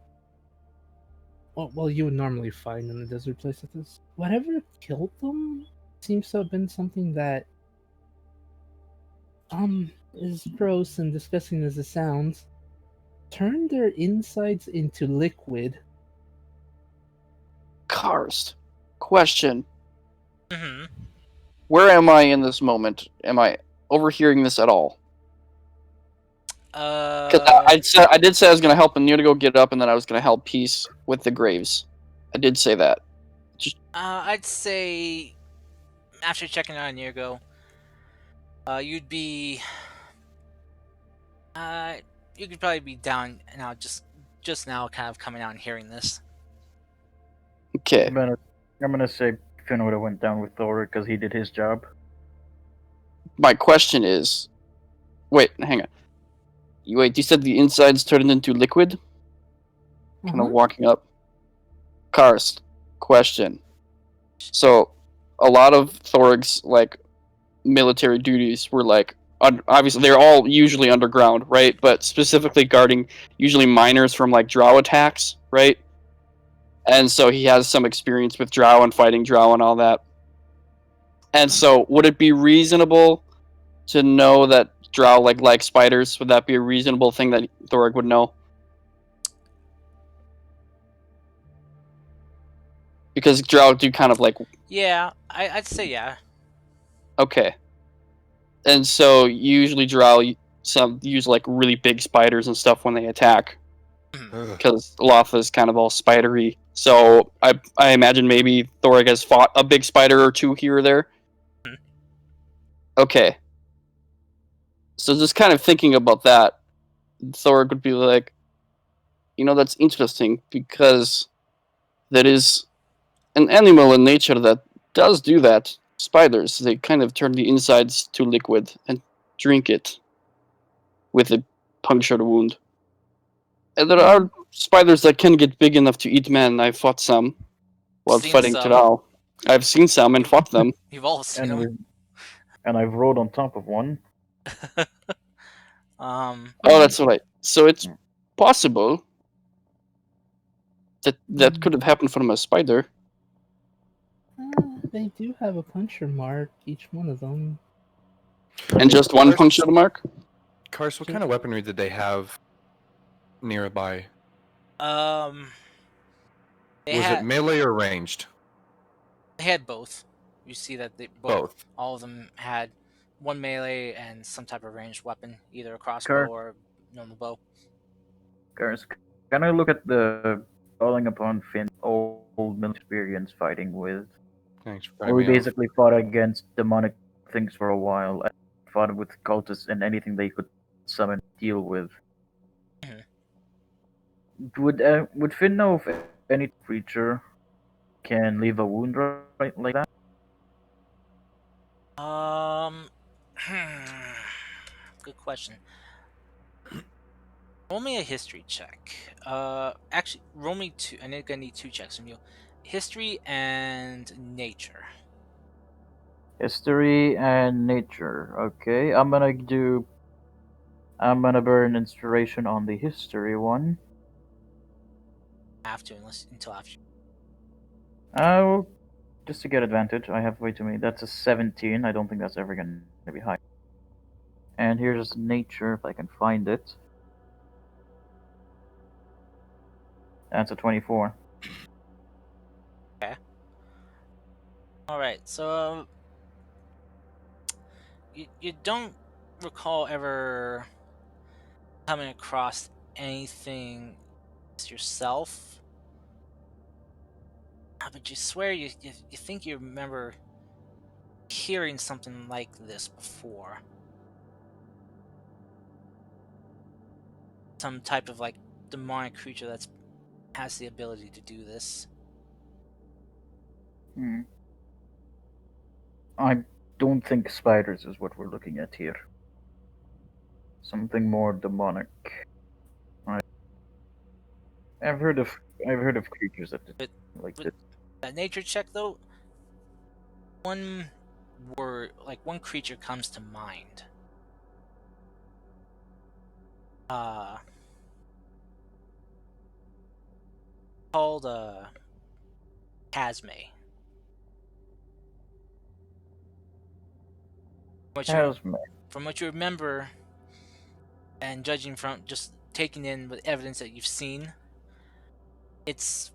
[SPEAKER 5] Well, you would normally find in a desert place like this. Whatever killed them seems to have been something that is gross and disgusting as it sounds. Turned their insides into liquid.
[SPEAKER 4] Karst. Question.
[SPEAKER 1] Mm-hmm.
[SPEAKER 4] Where am I in this moment? Am I overhearing this at all? Because I did say I was going to help Anir to go get up, and then I was going to help Peace with the graves. I did say that.
[SPEAKER 1] I'd say after checking out Nirgo, you'd be, you could probably be down now, just now, kind of coming out and hearing this.
[SPEAKER 4] Okay.
[SPEAKER 3] I'm gonna say Finn would have went down with Thor because he did his job.
[SPEAKER 4] My question is, wait, hang on. You said the insides turned into liquid? Kind of walking up. Karst, question. So, a lot of Thorg's, like, military duties were, like, obviously, they're all usually underground, right? But specifically guarding usually miners from, like, drow attacks, right? And so he has some experience with drow and fighting drow and all that. And so, would it be reasonable to know that drow like spiders? Would that be a reasonable thing that Thorg would know? Because drow do kind of like...
[SPEAKER 1] Yeah, I'd say yeah.
[SPEAKER 4] Okay. And so usually drow some use like really big spiders and stuff when they attack, because Lotha is kind of all spidery. So I imagine maybe Thorg has fought a big spider or two here or there. Okay. So just kind of thinking about that, Thorg would be like, that's interesting, because there is an animal in nature that does do that. Spiders, they kind of turn the insides to liquid and drink it with a punctured wound. And there are spiders that can get big enough to eat men. I fought some while
[SPEAKER 1] Seen
[SPEAKER 4] fighting
[SPEAKER 1] some.
[SPEAKER 4] Tiral. I've seen some and fought them.
[SPEAKER 1] You've all seen them.
[SPEAKER 3] And I've rode on top of one.
[SPEAKER 4] Oh, that's right. So it's possible that could have happened from a spider.
[SPEAKER 5] They do have a puncture mark, each one of them.
[SPEAKER 4] And just one puncture mark?
[SPEAKER 2] Karst, what kind of weaponry did they have nearby?
[SPEAKER 1] Was
[SPEAKER 2] it melee or ranged?
[SPEAKER 1] They had both. You see that they both. All of them had one melee and some type of ranged weapon, either a crossbow or normal bow.
[SPEAKER 3] Karst, can I look at the calling upon Finn's old military experience fighting with?
[SPEAKER 2] Thanks for
[SPEAKER 3] Where
[SPEAKER 2] cutting
[SPEAKER 3] we
[SPEAKER 2] me off.
[SPEAKER 3] basically fought against demonic things for a while, and fought with cultists and anything they could summon deal with. Would Finn know if any creature can leave a wound right like that?
[SPEAKER 1] Good question. Roll me a history check. Actually, roll me two. I think I need two checks from you. History and nature.
[SPEAKER 3] History and nature. Okay, I'm gonna burn inspiration on the history one.
[SPEAKER 1] Have to until after.
[SPEAKER 3] Well, just to get advantage, I have way too many. That's a 17. I don't think that's ever gonna be high. And here's nature, if I can find it. That's a 24.
[SPEAKER 1] Okay. All right. So you don't recall ever coming across anything yourself. But you swear you think you remember hearing something like this before. Some type of like demonic creature that's has the ability to do this.
[SPEAKER 3] I don't think spiders is what we're looking at here. Something more demonic. I, I've heard of creatures that
[SPEAKER 1] But
[SPEAKER 3] like
[SPEAKER 1] with
[SPEAKER 3] this.
[SPEAKER 1] that nature check though, one word like one creature comes to mind. Uh called Casme. What you
[SPEAKER 3] Asthma.
[SPEAKER 1] from what you remember and judging from just taking in with evidence that you've seen, it's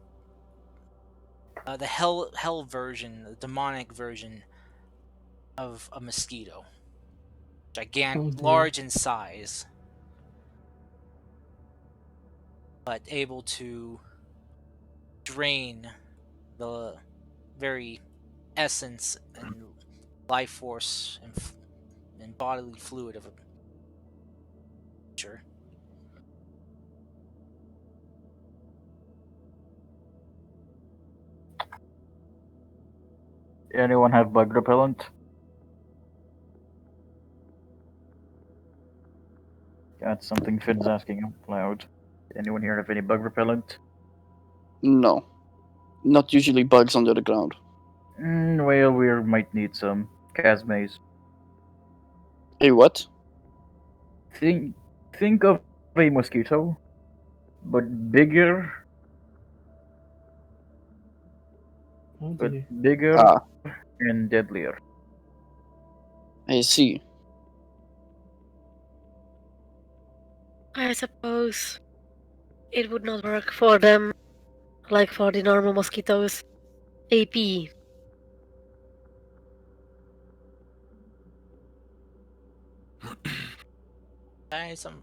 [SPEAKER 1] the hell version, the demonic version of a mosquito.
[SPEAKER 5] Oh dear.
[SPEAKER 1] Large in size, but able to drain the very essence and life force and bodily fluid of a creature.
[SPEAKER 3] Anyone have bug repellent? That's something Finn's asking out loud. Anyone here have any bug repellent?
[SPEAKER 4] No, not usually bugs under the ground.
[SPEAKER 3] Well, we might need some Casmaze.
[SPEAKER 4] Hey, what?
[SPEAKER 3] Think think of a mosquito, but
[SPEAKER 5] Oh dear.
[SPEAKER 3] bigger
[SPEAKER 4] Ah,
[SPEAKER 3] and deadlier.
[SPEAKER 4] I see.
[SPEAKER 7] I suppose it would not work for them like for the normal mosquitoes. AP.
[SPEAKER 1] I need some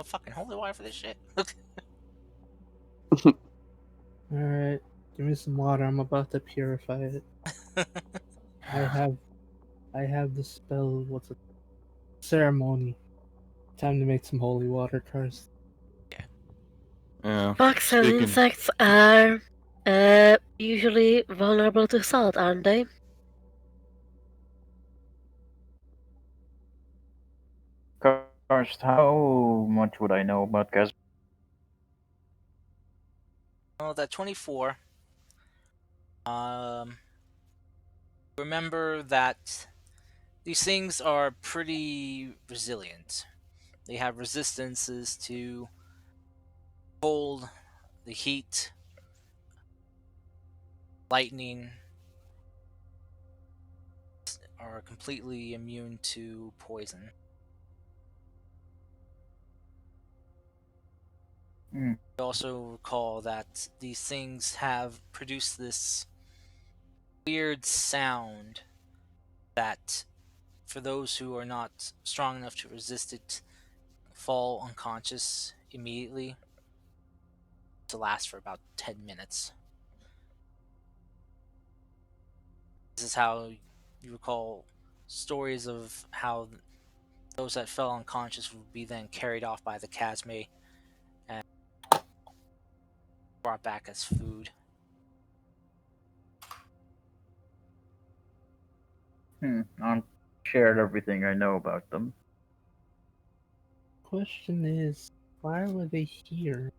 [SPEAKER 1] fucking holy water for this shit.
[SPEAKER 5] Alright. Give me some water. I'm about to purify it. I have the spell, what's it? Ceremony. Time to make some holy water first.
[SPEAKER 2] Yeah.
[SPEAKER 7] Bugs and
[SPEAKER 2] Speaking.
[SPEAKER 7] insects are usually vulnerable to salt, aren't they?
[SPEAKER 3] Karst, how much would I know about Cas?
[SPEAKER 1] Oh, that 24. Um, remember that these things are pretty resilient. They have resistances to cold, the heat, lightning, are completely immune to poison.
[SPEAKER 3] Hmm.
[SPEAKER 1] Also recall that these things have produced this weird sound that, for those who are not strong enough to resist it, fall unconscious immediately to last for about 10 minutes. This is how you recall stories of how those that fell unconscious would be then carried off by the Casme and brought back as food.
[SPEAKER 3] I've shared everything I know about them.
[SPEAKER 5] Question is, why were they here?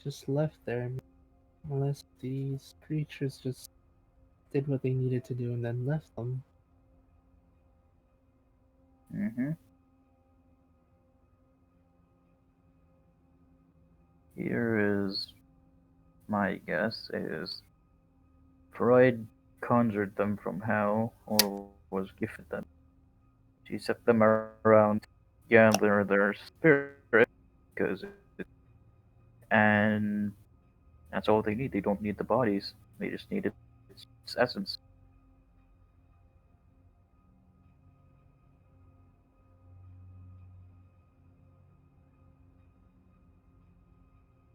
[SPEAKER 5] Just left there. Unless these creatures just did what they needed to do and then left them.
[SPEAKER 3] Mm-hmm. Here is my guess is Freud conjured them from hell or was gifted them. She set them around to gather their spirit because and that's all they need. They don't need the bodies. They just need its essence.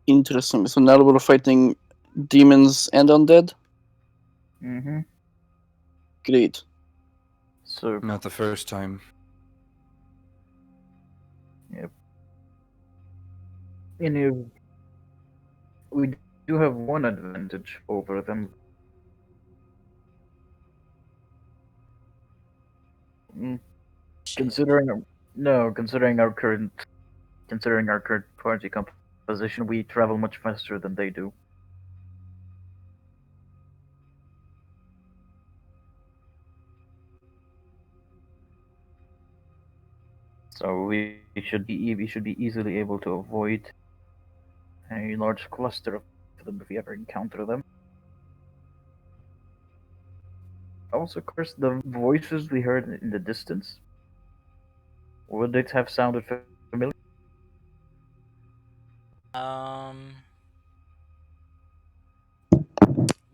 [SPEAKER 4] Interesting. So now we're fighting demons and undead?
[SPEAKER 3] Mm-hmm.
[SPEAKER 4] Great.
[SPEAKER 3] So,
[SPEAKER 2] Not the first time.
[SPEAKER 3] yep. You we do have one advantage over them. Mm,
[SPEAKER 1] Shit.
[SPEAKER 3] Considering no, considering our current party composition, we travel much faster than they do. So we should be easily able to avoid a large cluster of them if we ever encounter them. Also, of course, the voices we heard in the distance, would it have sounded familiar?
[SPEAKER 1] Um,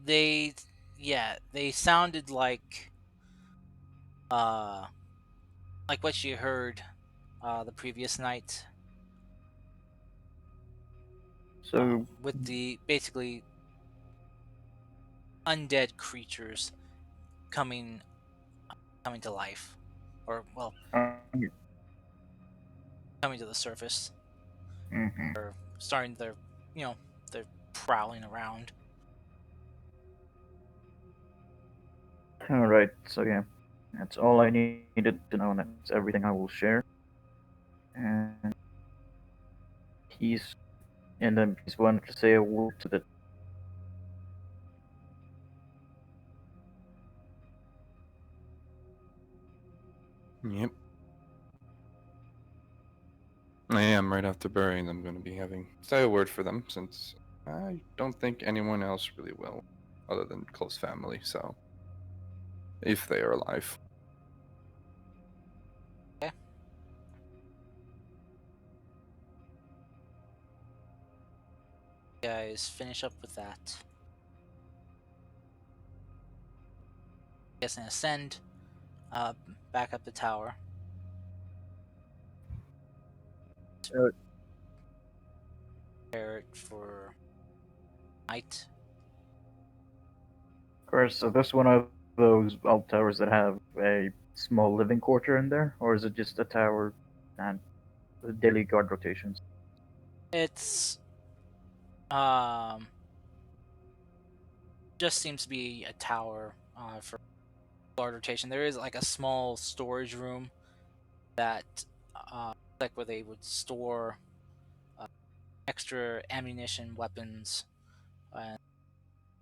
[SPEAKER 1] they, yeah, they sounded uh, like what you heard, the previous night,
[SPEAKER 3] So,
[SPEAKER 1] with the basically undead creatures coming coming to life, or well,
[SPEAKER 3] um,
[SPEAKER 1] coming to the surface,
[SPEAKER 3] mhm.
[SPEAKER 1] or starting their, you know, they're prowling around.
[SPEAKER 3] All right. So yeah, that's all I needed to know, and that's everything I will share. And he's and then he's wanted to say a word to the.
[SPEAKER 2] Yep. I am right after burying them going to be having say a word for them since I don't think anyone else really will, other than close family. So if they are alive.
[SPEAKER 1] Okay. Guys, finish up with that. Guess and ascend, uh, back up the tower.
[SPEAKER 3] Of
[SPEAKER 1] Prepare it for night.
[SPEAKER 3] course, so this one of those old towers that have a small living quarter in there, or is it just a tower and daily guard rotations?
[SPEAKER 1] It's um just seems to be a tower for guard rotation. There is like a small storage room that like where they would store uh, extra ammunition, weapons, and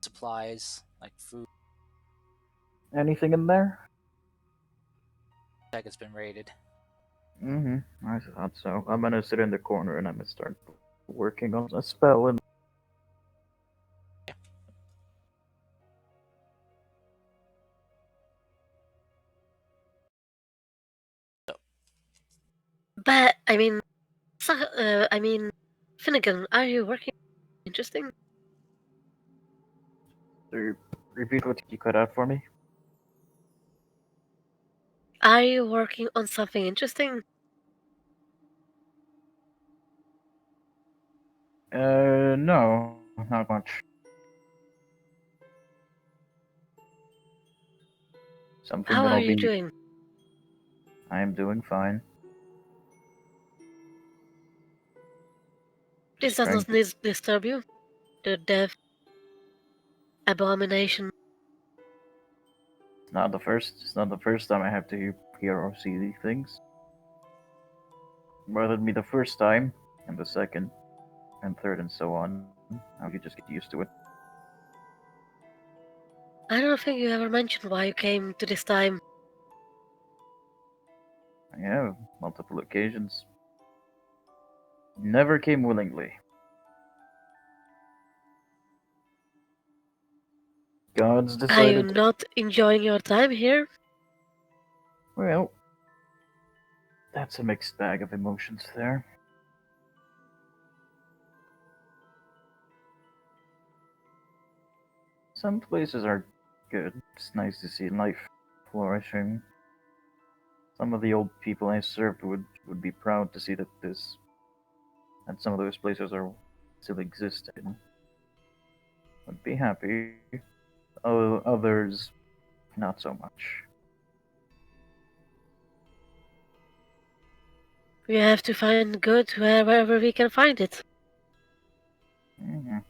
[SPEAKER 1] supplies like food.
[SPEAKER 3] Anything in there?
[SPEAKER 1] Like it's been raided.
[SPEAKER 3] Mm-hmm. I thought so. I'm gonna sit in the corner and I'm gonna start working on a spell and.
[SPEAKER 7] But I mean, Finnegan, are you working? Interesting.
[SPEAKER 3] Repeat what you cut out for me.
[SPEAKER 7] Are you working on something interesting?
[SPEAKER 3] No, not much. Something
[SPEAKER 7] How
[SPEAKER 3] that
[SPEAKER 7] are
[SPEAKER 3] I'll
[SPEAKER 7] you
[SPEAKER 3] be.
[SPEAKER 7] doing?
[SPEAKER 3] I am doing fine.
[SPEAKER 7] This
[SPEAKER 3] Just
[SPEAKER 7] does
[SPEAKER 3] trying
[SPEAKER 7] not
[SPEAKER 3] to.
[SPEAKER 7] disturb you. The death abomination.
[SPEAKER 3] Not the first. It's not the first time I have to hear or see these things. Rather than be the first time, and the second, and third, and so on. Now you just get used to it.
[SPEAKER 7] I don't think you ever mentioned why you came to this time.
[SPEAKER 3] I have multiple occasions. Never came willingly. Gods
[SPEAKER 7] Are you
[SPEAKER 3] decided.
[SPEAKER 7] not enjoying your time here?
[SPEAKER 3] Well, that's a mixed bag of emotions there. Some places are good. It's nice to see life flourishing. Some of the old people I served would be proud to see that some of those places are still exist. would be happy. Others, not so much.
[SPEAKER 7] We have to find good wherever we can find it.
[SPEAKER 3] Mhm.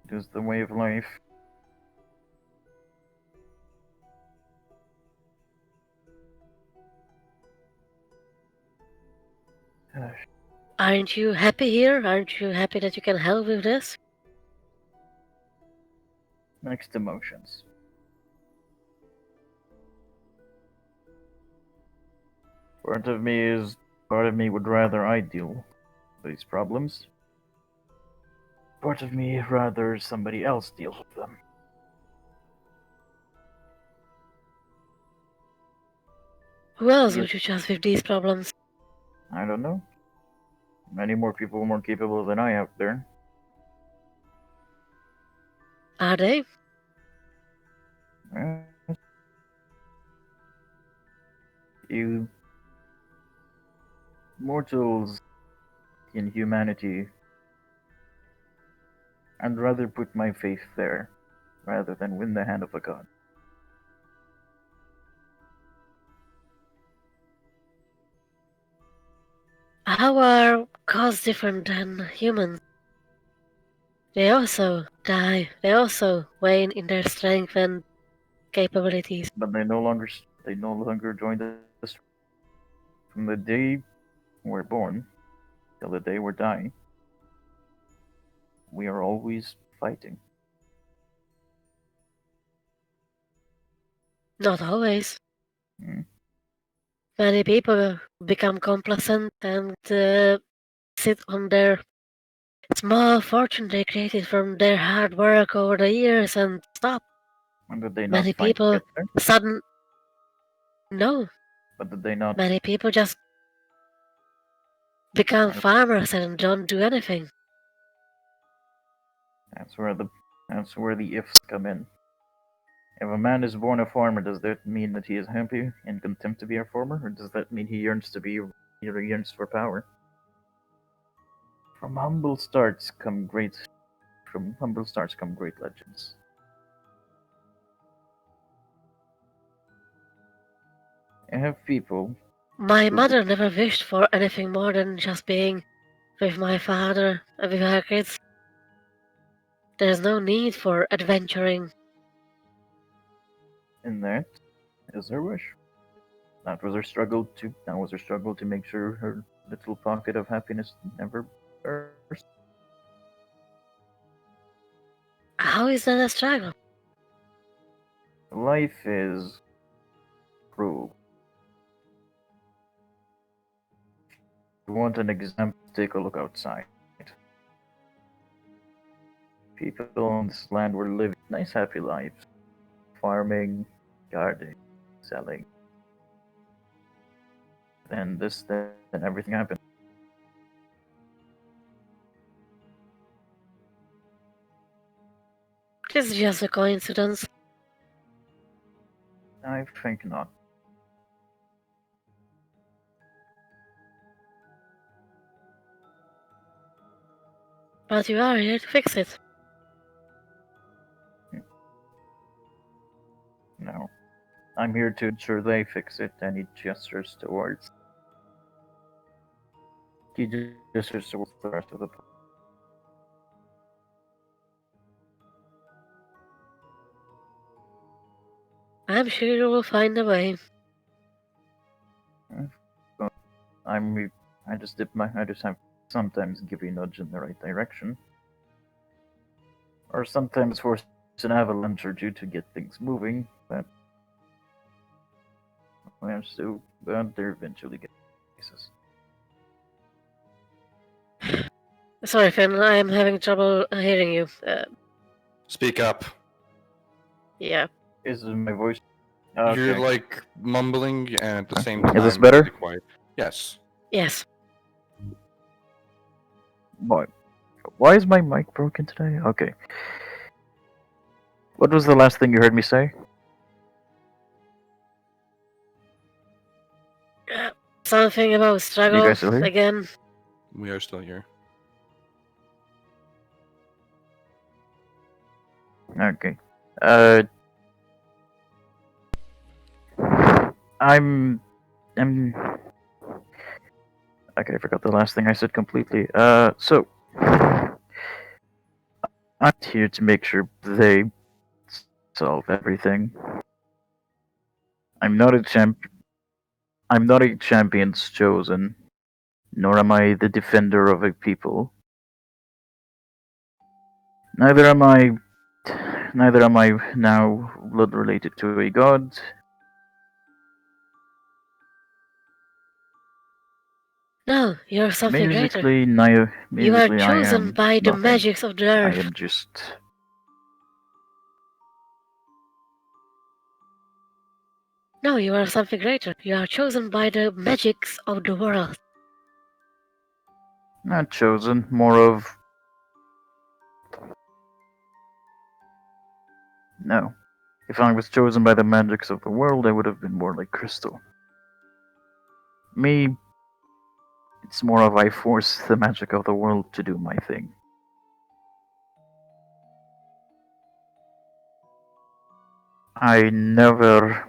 [SPEAKER 3] It is the way of life.
[SPEAKER 7] Aren't you happy here? Aren't you happy that you can help with this?
[SPEAKER 3] Mixed emotions. Part of me would rather I deal with these problems. Part of me rather somebody else deal with them.
[SPEAKER 7] Who else
[SPEAKER 3] Yes.
[SPEAKER 7] would you trust with these problems?
[SPEAKER 3] I don't know. Many more people more capable than I out there.
[SPEAKER 7] Are they?
[SPEAKER 3] Eh, You mortals in humanity, I'd rather put my faith there rather than win the hand of a god.
[SPEAKER 7] How are gods different than humans? They also die. They also wane in their strength and capabilities.
[SPEAKER 3] But they no longer join the from the day we're born till the day we're dying. We are always fighting.
[SPEAKER 7] Not always.
[SPEAKER 3] Hmm?
[SPEAKER 7] Many people become complacent and sit on their small fortune they created from their hard work over the years and stop.
[SPEAKER 3] And did they not
[SPEAKER 7] Many
[SPEAKER 3] fight to
[SPEAKER 7] people
[SPEAKER 3] get there?
[SPEAKER 7] sudden no.
[SPEAKER 3] But did they not?
[SPEAKER 7] Many people just become
[SPEAKER 3] uh,
[SPEAKER 7] farmers and don't do anything.
[SPEAKER 3] That's where the ifs come in. If a man is born a farmer, does that mean that he is happy and content to be a farmer, or does that mean he yearns for power? From humble starts come great. From humble starts come great legends. I have people.
[SPEAKER 7] My
[SPEAKER 3] who
[SPEAKER 7] mother never wished for anything more than just being with my father and with her kids. There's no need for adventuring.
[SPEAKER 3] In that is her wish. That was her struggle to make sure her little pocket of happiness never burst.
[SPEAKER 7] How is that a struggle?
[SPEAKER 3] Life is cruel. If you want an example, take a look outside. People on this land were living nice, happy lives, farming, gardening, selling. Then everything happened.
[SPEAKER 7] This is just a coincidence.
[SPEAKER 3] I think not.
[SPEAKER 7] But you are here to fix it.
[SPEAKER 3] No. I'm here to ensure they fix it, and he gestures towards the rest of the
[SPEAKER 7] I'm sure you will find a way.
[SPEAKER 3] I'm I just have sometimes give a nudge in the right direction. Or sometimes force an avalanche or two to get things moving, but they're eventually get places.
[SPEAKER 7] Sorry, Finn, I am having trouble hearing you.
[SPEAKER 2] Speak up.
[SPEAKER 7] Yeah.
[SPEAKER 3] Is my voice
[SPEAKER 2] You're
[SPEAKER 3] okay?
[SPEAKER 2] like mumbling and at the same
[SPEAKER 3] Is this
[SPEAKER 2] time
[SPEAKER 3] better?
[SPEAKER 2] really quiet. Yes.
[SPEAKER 7] Yes.
[SPEAKER 3] Why is my mic broken today? Okay. What was the last thing you heard me say?
[SPEAKER 7] Something about
[SPEAKER 3] You
[SPEAKER 7] struggle
[SPEAKER 3] guys still here?
[SPEAKER 7] again.
[SPEAKER 2] We are still here.
[SPEAKER 3] Okay. I'm. Okay, I forgot the last thing I said completely. So I'm here to make sure they solve everything. I'm not a champ. I'm not a champion's chosen, nor am I the defender of a people. Neither am I. Neither am I now blood related to a god.
[SPEAKER 7] No, you're something greater. You are
[SPEAKER 3] Musically, I
[SPEAKER 7] chosen
[SPEAKER 3] am
[SPEAKER 7] by the
[SPEAKER 3] nothing.
[SPEAKER 7] magics of the
[SPEAKER 3] I
[SPEAKER 7] earth.
[SPEAKER 3] am just.
[SPEAKER 7] No, you are something greater. You are chosen by the magics of the world.
[SPEAKER 3] Not chosen, more of. No. If I was chosen by the magics of the world, I would have been more like Crystal. Me, it's more of I force the magic of the world to do my thing. I never.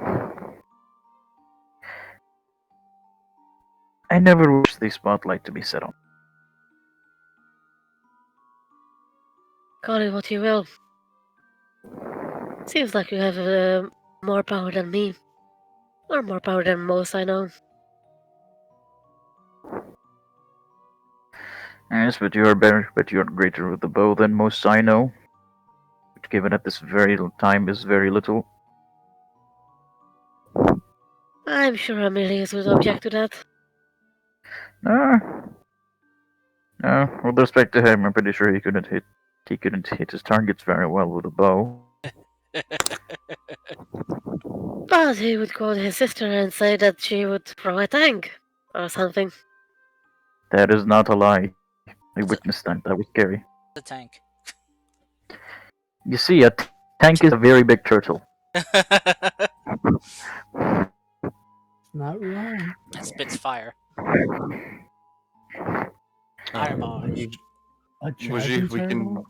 [SPEAKER 3] I never wish the spotlight to be set on.
[SPEAKER 7] Call it what you will. Seems like you have more power than me. Or more power than most I know.
[SPEAKER 3] Yes, but you are better, but you are greater with the bow than most I know. Which, given at this very time, is very little.
[SPEAKER 7] I'm sure Amelius would object to that.
[SPEAKER 3] No, no. With respect to him, I'm pretty sure he couldn't hit. He couldn't hit his targets very well with a bow.
[SPEAKER 7] But he would call his sister and say that she would throw a tank. Or something.
[SPEAKER 3] That is not a lie. I
[SPEAKER 1] It's a-
[SPEAKER 3] witnessed that. That was scary.
[SPEAKER 1] The tank.
[SPEAKER 3] You see, a tank is a very big turtle.
[SPEAKER 5] Not wrong.
[SPEAKER 1] It spits fire.
[SPEAKER 2] Uh,
[SPEAKER 1] Fireball.
[SPEAKER 5] A
[SPEAKER 2] Wajid,
[SPEAKER 5] dragon
[SPEAKER 2] we can.
[SPEAKER 5] turtle?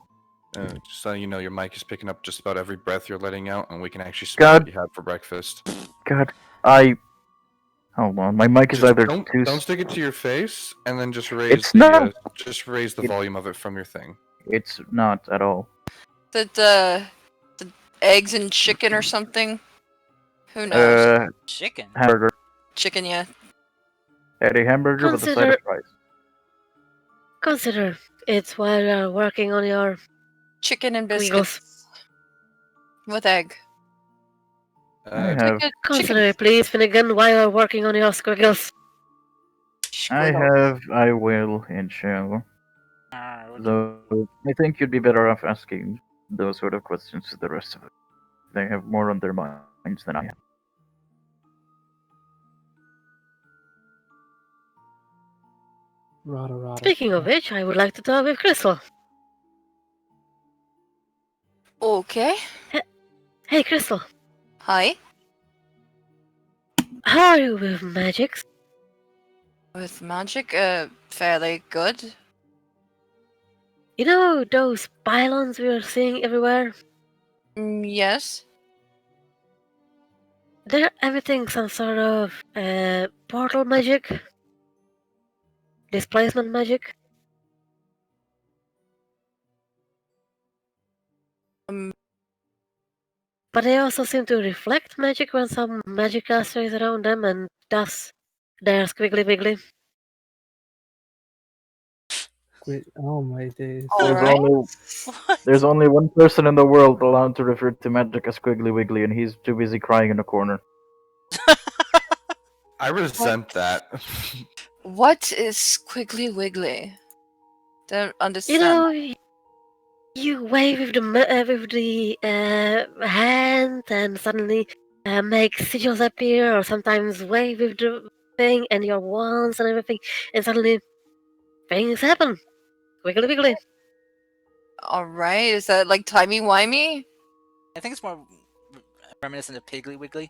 [SPEAKER 2] Just so you know, your mic is picking up just about every breath you're letting out, and we can actually smell
[SPEAKER 3] God.
[SPEAKER 2] what you had for breakfast.
[SPEAKER 3] God, hold on. My mic is
[SPEAKER 2] Just
[SPEAKER 3] either too.
[SPEAKER 2] don't stick it to your face, and then just raise
[SPEAKER 3] It's
[SPEAKER 2] the
[SPEAKER 3] not.
[SPEAKER 2] just raise the
[SPEAKER 3] It-
[SPEAKER 2] volume of it from your thing.
[SPEAKER 3] It's not at all.
[SPEAKER 6] The eggs and chicken or something? Who knows?
[SPEAKER 1] Chicken.
[SPEAKER 3] Hamburger.
[SPEAKER 6] Chicken, yeah.
[SPEAKER 3] Had a hamburger with a side of fries.
[SPEAKER 7] Consider it's while you're working on your
[SPEAKER 6] Chicken and
[SPEAKER 7] Wiggles.
[SPEAKER 6] biscuits. With egg.
[SPEAKER 3] I have.
[SPEAKER 6] Chicken.
[SPEAKER 7] Consider it, please, Finnegan, while you're working on your squiggles.
[SPEAKER 3] I
[SPEAKER 6] Squiggle.
[SPEAKER 3] have. I will, inshallah. So I think you'd be better off asking those sort of questions to the rest of it. They have more on their minds than I have.
[SPEAKER 5] Rada rada.
[SPEAKER 7] Speaking of which, I would like to talk with Crystal.
[SPEAKER 6] Okay.
[SPEAKER 7] Hey, Crystal,
[SPEAKER 6] Hi.
[SPEAKER 7] how are you with magics?
[SPEAKER 6] With magic, fairly good.
[SPEAKER 7] You know those pylons we are seeing everywhere?
[SPEAKER 6] Yes.
[SPEAKER 7] They're everything some sort of portal magic? Displacement magic?
[SPEAKER 6] Um,
[SPEAKER 7] But they also seem to reflect magic when some magic caster is around them, and thus they're squiggly wiggly.
[SPEAKER 5] Oh my days.
[SPEAKER 6] Alright.
[SPEAKER 1] What?
[SPEAKER 3] There's only one person in the world allowed to refer to magic as Squiggly Wiggly, and he's too busy crying in a corner.
[SPEAKER 2] I resent that.
[SPEAKER 6] What is squiggly wiggly? Don't
[SPEAKER 7] You
[SPEAKER 6] understand.
[SPEAKER 7] know, you wave with the hand, and suddenly make sigils appear, or sometimes wave with the thing and your wands and everything, and suddenly things happen. Wiggly wiggly.
[SPEAKER 6] Alright, is that like timey-wimey?
[SPEAKER 1] I think it's more reminiscent of Piggly Wiggly.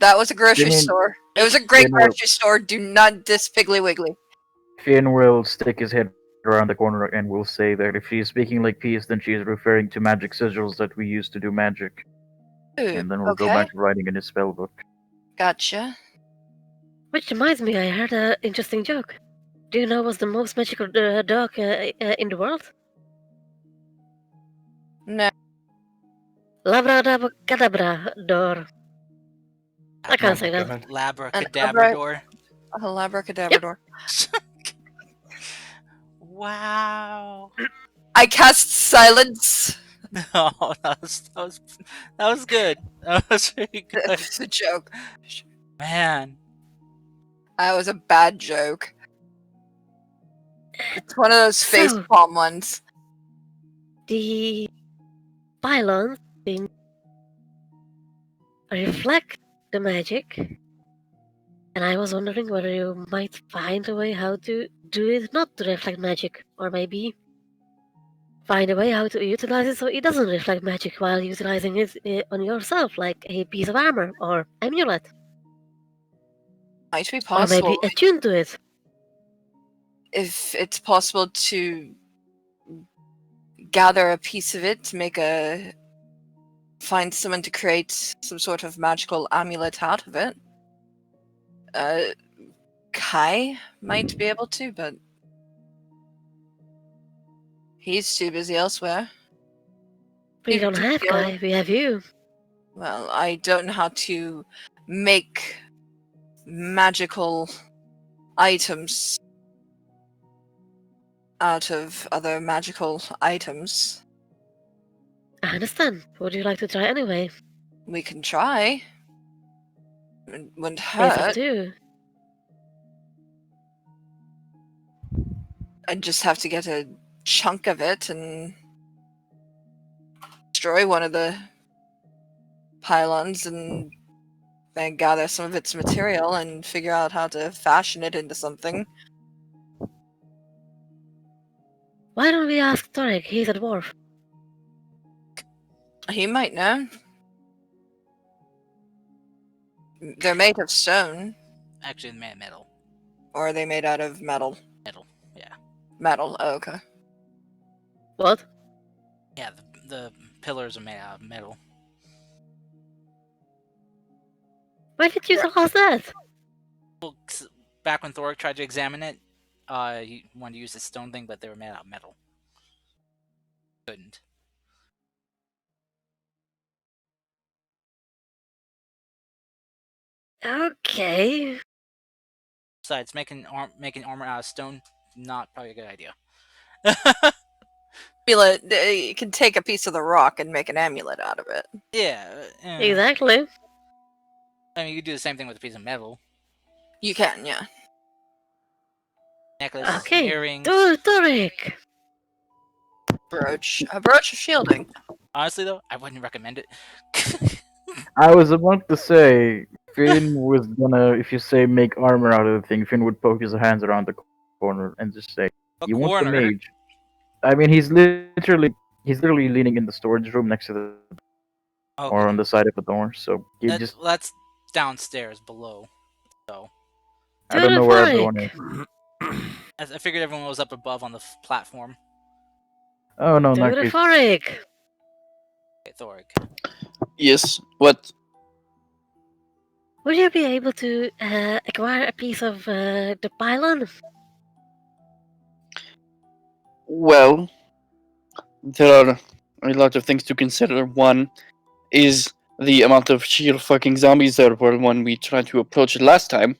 [SPEAKER 6] That was a grocery
[SPEAKER 3] mean-
[SPEAKER 6] store. It was a great
[SPEAKER 3] Finn will-
[SPEAKER 6] grocery store. Do not diss Piggly Wiggly.
[SPEAKER 3] Finn will stick his head around the corner and will say that if she's speaking like peace, then she's referring to magic sigils that we use to do magic.
[SPEAKER 6] Ooh,
[SPEAKER 3] And then we'll go
[SPEAKER 6] okay,
[SPEAKER 3] back to writing in his spell book.
[SPEAKER 6] gotcha.
[SPEAKER 7] Which reminds me, I heard an interesting joke. Do you know what's the most magical dog in the world?
[SPEAKER 6] No,
[SPEAKER 7] Labrador. I can't say that.
[SPEAKER 2] God.
[SPEAKER 6] an
[SPEAKER 1] Labracadabrador.
[SPEAKER 6] abracadabrador.
[SPEAKER 1] Wow.
[SPEAKER 6] I cast silence.
[SPEAKER 1] No, that was good. That was really good.
[SPEAKER 6] It's a joke.
[SPEAKER 1] Man.
[SPEAKER 6] That was a bad joke. It's one of those face
[SPEAKER 7] So-
[SPEAKER 6] palm ones.
[SPEAKER 7] The pylons in reflect the magic, and I was wondering whether you might find a way how to do it not to reflect magic, or maybe find a way how to utilize it so it doesn't reflect magic while utilizing it on yourself, like a piece of armor or amulet,
[SPEAKER 6] Might be
[SPEAKER 7] or
[SPEAKER 6] possible.
[SPEAKER 7] maybe attune to it.
[SPEAKER 6] If it's possible to gather a piece of it to find someone to create some sort of magical amulet out of it. Kai might be able to, but he's too busy elsewhere.
[SPEAKER 7] We
[SPEAKER 6] You
[SPEAKER 7] don't
[SPEAKER 6] do
[SPEAKER 7] have
[SPEAKER 6] feel-
[SPEAKER 7] Kai, we have you.
[SPEAKER 6] Well, I don't know how to make magical items out of other magical items.
[SPEAKER 7] I understand. Would you like to try anyway?
[SPEAKER 6] We can try. It wouldn't
[SPEAKER 7] It's up
[SPEAKER 6] hurt.
[SPEAKER 7] to you.
[SPEAKER 6] I just have to get a chunk of it and destroy one of the pylons and then gather some of its material and figure out how to fashion it into something.
[SPEAKER 7] Why don't we ask Torek? He's a dwarf.
[SPEAKER 6] He might know. They're made of stone,
[SPEAKER 1] Actually, metal.
[SPEAKER 6] or are they made out of metal?
[SPEAKER 1] Metal. Yeah.
[SPEAKER 6] Metal. Oh, okay.
[SPEAKER 7] What?
[SPEAKER 1] Yeah, the pillars are made out of metal.
[SPEAKER 7] Why did you tell us that?
[SPEAKER 1] Well, back when Thor tried to examine it, he wanted to use the stone thing, but they were made out of metal. Couldn't.
[SPEAKER 7] Okay.
[SPEAKER 1] Besides, making armor out of stone, not probably a good idea.
[SPEAKER 6] You can take a piece of the rock and make an amulet out of it.
[SPEAKER 1] Yeah.
[SPEAKER 7] Exactly.
[SPEAKER 1] I mean, you could do the same thing with a piece of metal.
[SPEAKER 6] You can, yeah.
[SPEAKER 1] Necklace,
[SPEAKER 7] Okay.
[SPEAKER 1] earrings.
[SPEAKER 7] Torek.
[SPEAKER 6] Brooch. A brooch of shielding.
[SPEAKER 1] Honestly, though, I wouldn't recommend it.
[SPEAKER 3] I was about to say, Finn was gonna, if you say make armor out of the thing, Finn would poke his hands around the corner and just say,
[SPEAKER 1] A
[SPEAKER 3] "You want the
[SPEAKER 1] corner?
[SPEAKER 3] mage?" I mean, he's literally leaning in the storage room next to the
[SPEAKER 1] Okay.
[SPEAKER 3] or on the side of the door. So he just,
[SPEAKER 1] that's downstairs below. So
[SPEAKER 3] I don't know where everyone
[SPEAKER 7] Torek.
[SPEAKER 3] is.
[SPEAKER 1] I figured everyone was up above on the platform.
[SPEAKER 3] Oh no, in that case,
[SPEAKER 7] Torek.
[SPEAKER 1] Okay, Thoric.
[SPEAKER 4] Yes. What?
[SPEAKER 7] Would you be able to acquire a piece of the pylon?
[SPEAKER 4] Well, there are a lot of things to consider. One is the amount of sheer fucking zombies there were when we tried to approach it last time.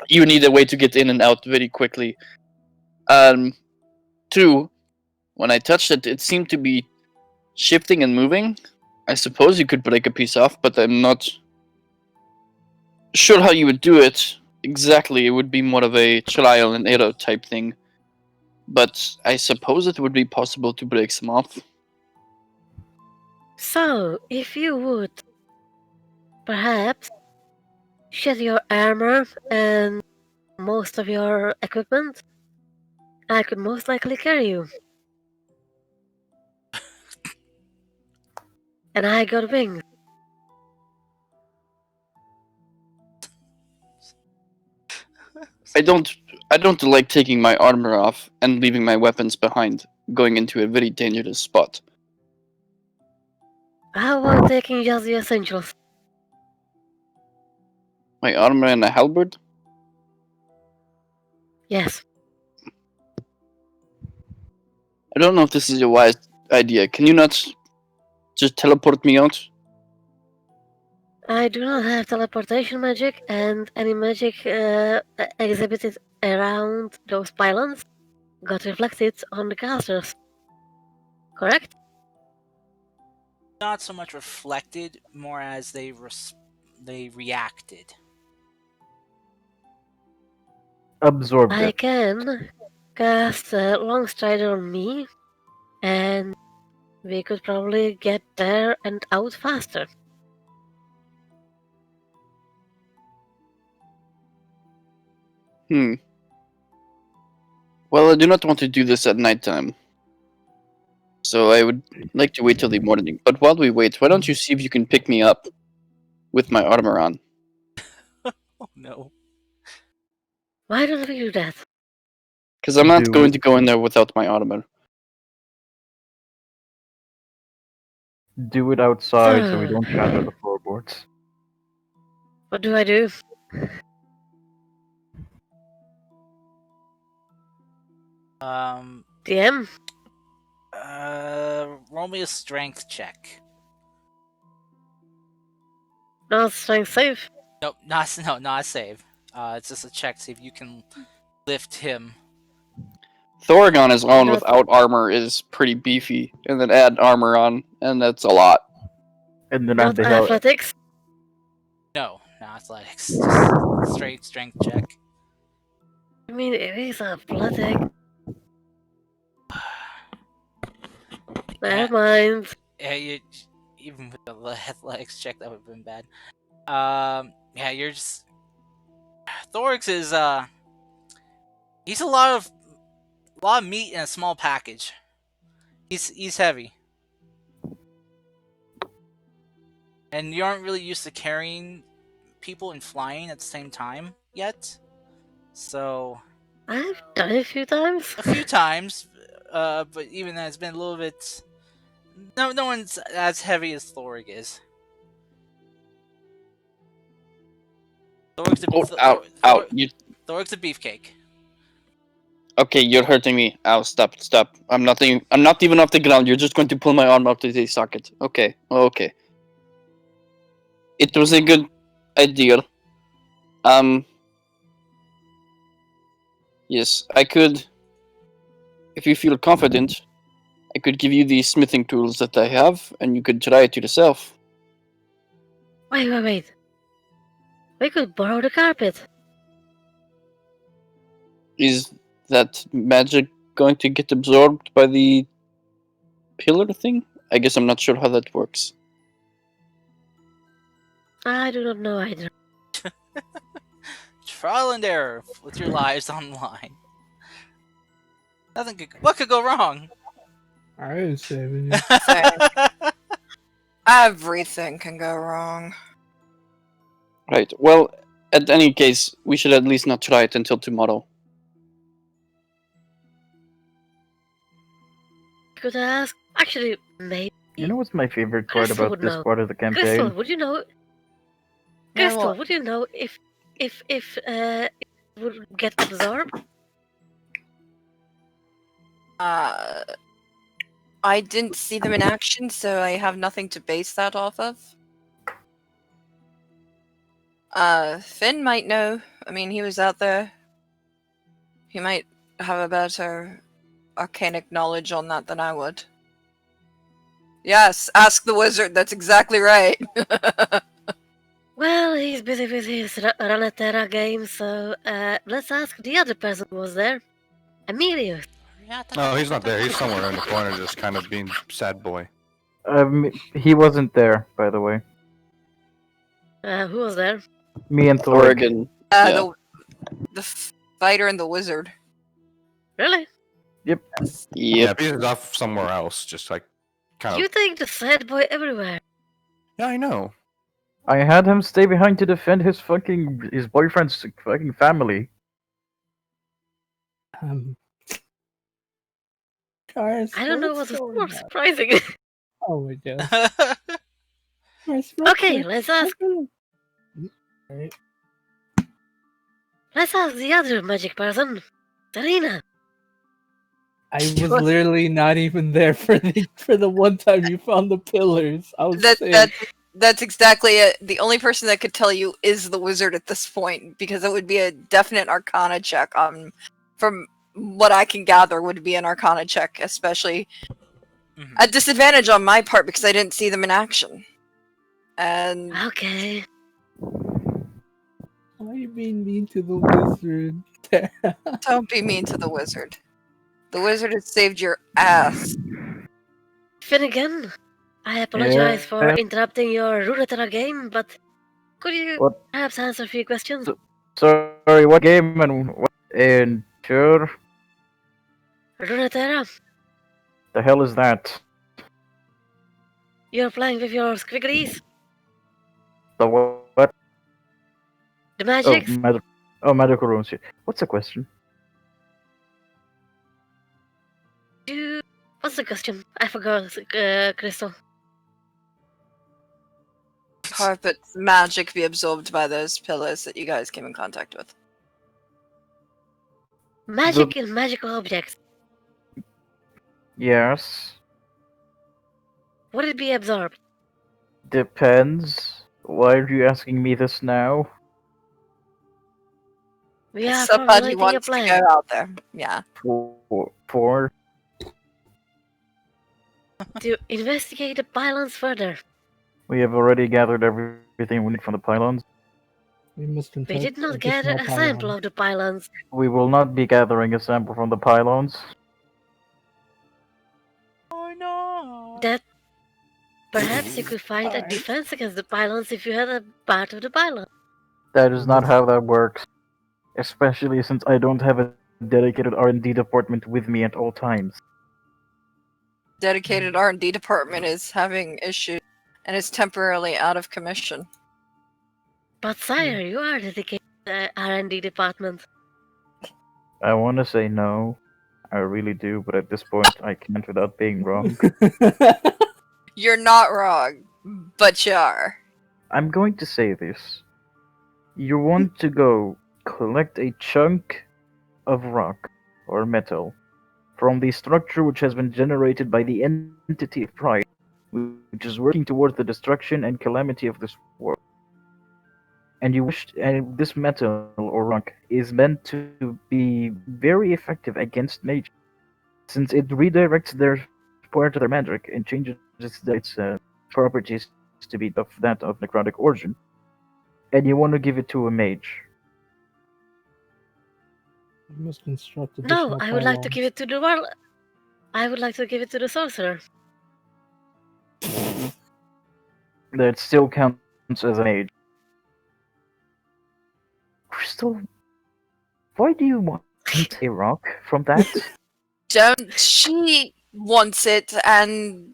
[SPEAKER 4] You need a way to get in and out very quickly. Two, when I touched it, it seemed to be shifting and moving. I suppose you could break a piece off, but I'm not sure how you would do it exactly. It would be more of a trial and error type thing. But I suppose it would be possible to break some off.
[SPEAKER 7] So, if you would perhaps shed your armor and most of your equipment, I could most likely carry you. And I got wings.
[SPEAKER 4] I don't I don't like taking my armor off and leaving my weapons behind, going into a very dangerous spot.
[SPEAKER 7] How about taking just the essentials?
[SPEAKER 4] My armor and a halberd?
[SPEAKER 7] Yes.
[SPEAKER 4] I don't know if this is a wise idea. Can you not just teleport me out?
[SPEAKER 7] I do not have teleportation magic, and any magic exhibited around those pylons got reflected on the casters. Correct?
[SPEAKER 1] Not so much reflected, more as they reacted.
[SPEAKER 3] Absorbed
[SPEAKER 7] I
[SPEAKER 3] it.
[SPEAKER 7] can cast Long Strider on me, and we could probably get there and out faster.
[SPEAKER 4] Well, I do not want to do this at nighttime. So I would like to wait till the morning. But while we wait, why don't you see if you can pick me up with my armor on?
[SPEAKER 1] Oh no.
[SPEAKER 7] Why don't we do that?
[SPEAKER 4] Because I'm not
[SPEAKER 3] Do
[SPEAKER 4] going
[SPEAKER 3] it.
[SPEAKER 4] to go in there without my armor.
[SPEAKER 3] Do it outside so we don't shatter the floorboards.
[SPEAKER 7] What do I do? DM?
[SPEAKER 1] Roll me a strength check.
[SPEAKER 7] Not strength save.
[SPEAKER 1] Nope, not a save. It's just a check to see if you can lift him.
[SPEAKER 4] Thorg on his own
[SPEAKER 7] Not-
[SPEAKER 4] without armor is pretty beefy, and then add armor on, and that's a lot.
[SPEAKER 3] And then
[SPEAKER 7] Not
[SPEAKER 3] the hell.
[SPEAKER 7] athletics.
[SPEAKER 1] No, not athletics. Just straight strength check.
[SPEAKER 7] I mean, it is athletic. Never mind.
[SPEAKER 1] Yeah, even with the athletics check, that would have been bad. Yeah, you're just Thorix is he's a lot of meat in a small package. He's heavy, and you aren't really used to carrying people and flying at the same time yet. So
[SPEAKER 7] I've done it a few times.
[SPEAKER 1] a few times, but even then, it's been a little bit. No one's as heavy as Thorig is. Thorig's
[SPEAKER 4] Out. You.
[SPEAKER 1] Thorig's a beefcake.
[SPEAKER 4] Okay, you're hurting me. Ow, stop. I'm not even off the ground. You're just going to pull my arm up to the socket. Okay. It was a good idea. Yes, I could. If you feel confident, I could give you the smithing tools that I have, and you could try it yourself.
[SPEAKER 7] Wait. We could borrow the carpet.
[SPEAKER 4] Is that magic going to get absorbed by the pillar thing? I guess I'm not sure how that works.
[SPEAKER 7] I do not know either.
[SPEAKER 1] Trial and error with your lives online. What could go wrong?
[SPEAKER 5] I ain't saving you.
[SPEAKER 6] Everything can go wrong.
[SPEAKER 4] Right. Well, at any case, we should at least not try it until tomorrow.
[SPEAKER 7] Could I ask? Actually, maybe.
[SPEAKER 3] You know what's my favorite part
[SPEAKER 7] Crystal
[SPEAKER 3] about
[SPEAKER 7] would
[SPEAKER 3] this
[SPEAKER 7] know.
[SPEAKER 3] part of the campaign?
[SPEAKER 7] Crystal, would you know?
[SPEAKER 6] Yeah,
[SPEAKER 7] Crystal,
[SPEAKER 6] what?
[SPEAKER 7] would you know if it would get absorbed?
[SPEAKER 6] I didn't see them in action, so I have nothing to base that off of. Finn might know. I mean, he was out there. He might have a better arcanic knowledge on that than I would. Yes, ask the wizard. That's exactly right.
[SPEAKER 7] Well, he's busy with his Ranatera game, so let's ask the other person who was there. Emilius.
[SPEAKER 2] No, he's not there. He's somewhere in the corner, just kind of being sad boy.
[SPEAKER 3] He wasn't there, by the way.
[SPEAKER 7] Who was there?
[SPEAKER 3] Me and Thorig.
[SPEAKER 4] Oregon. Yeah.
[SPEAKER 6] The fighter and the wizard.
[SPEAKER 7] Really?
[SPEAKER 2] Yeah,
[SPEAKER 4] Yep.
[SPEAKER 2] he's off somewhere else, just like kind
[SPEAKER 7] You
[SPEAKER 2] of.
[SPEAKER 7] take the sad boy everywhere.
[SPEAKER 2] Yeah, I know.
[SPEAKER 3] I had him stay behind to defend his boyfriend's fucking family.
[SPEAKER 5] Cars,
[SPEAKER 7] I don't know
[SPEAKER 5] what's
[SPEAKER 7] what's
[SPEAKER 5] going
[SPEAKER 7] more
[SPEAKER 5] on?
[SPEAKER 7] surprising.
[SPEAKER 5] Oh my god. Cars,
[SPEAKER 7] Okay, let's ask.
[SPEAKER 5] Alright.
[SPEAKER 7] Let's ask the other magic person, Serena.
[SPEAKER 5] I was literally not even there for the one time you found the pillars. I was sick.
[SPEAKER 6] That's exactly it. The only person that could tell you is the wizard at this point, because it would be a definite Arcana check. From what I can gather, would be an Arcana check, especially
[SPEAKER 1] Mhm.
[SPEAKER 6] at disadvantage on my part because I didn't see them in action. And
[SPEAKER 7] Okay.
[SPEAKER 5] Why are you being mean to the wizard?
[SPEAKER 6] don't be mean to the wizard. The wizard has saved your ass.
[SPEAKER 7] Finnegan, I apologize for interrupting your Runeterra game, but could you
[SPEAKER 3] What?
[SPEAKER 7] perhaps answer a few questions?
[SPEAKER 3] Sorry, what game and what? And sure,
[SPEAKER 7] Runeterra,
[SPEAKER 3] the hell is that?
[SPEAKER 7] you're playing with your squigglies,
[SPEAKER 3] The what?
[SPEAKER 7] the
[SPEAKER 3] Oh,
[SPEAKER 7] magics.
[SPEAKER 3] medical rooms. What's the question?
[SPEAKER 7] What's the question? I forgot, Crystal.
[SPEAKER 6] Carpet's magic be absorbed by those pillars that you guys came in contact with.
[SPEAKER 7] Magic and magical objects.
[SPEAKER 3] Yes.
[SPEAKER 7] Would it be absorbed?
[SPEAKER 3] Depends. Why are you asking me this now?
[SPEAKER 7] We are
[SPEAKER 6] Somebody
[SPEAKER 7] formulating a
[SPEAKER 6] wants to
[SPEAKER 7] plan.
[SPEAKER 6] go out there. Yeah.
[SPEAKER 3] For
[SPEAKER 7] To investigate the pylons further.
[SPEAKER 3] we have already gathered everything we need from the pylons.
[SPEAKER 5] We must
[SPEAKER 7] We
[SPEAKER 5] construct
[SPEAKER 7] did not gather
[SPEAKER 5] additional
[SPEAKER 7] a sample
[SPEAKER 5] pylons.
[SPEAKER 7] of the pylons.
[SPEAKER 3] We will not be gathering a sample from the pylons.
[SPEAKER 1] Why not?
[SPEAKER 7] That perhaps you could find a
[SPEAKER 5] Alright.
[SPEAKER 7] defense against the pylons if you had a part of the pylon.
[SPEAKER 3] That is not how that works. Especially since I don't have a dedicated R&D department with me at all times.
[SPEAKER 6] Dedicated R&D department is having issues and is temporarily out of commission.
[SPEAKER 7] But sire, you are dedicated to the R&D department.
[SPEAKER 3] I want to say no. I really do, but at this point I can't without being wrong.
[SPEAKER 6] You're not wrong, but you are.
[SPEAKER 3] I'm going to say this. You want to go collect a chunk of rock or metal from the structure which has been generated by the entity of pride, which is working towards the destruction and calamity of this world. And you wish, and this metal or rock is meant to be very effective against nature, since it redirects their part of their magic and changes its properties to be of that of necrotic origin. And you want to give it to a mage.
[SPEAKER 5] We must construct additional
[SPEAKER 7] No, I would like to
[SPEAKER 5] pylons.
[SPEAKER 7] give it to the world. I would like to give it to the sorcerer.
[SPEAKER 3] That still counts as a mage. Crystal, why do you want a rock from that?
[SPEAKER 6] Don't. She wants it, and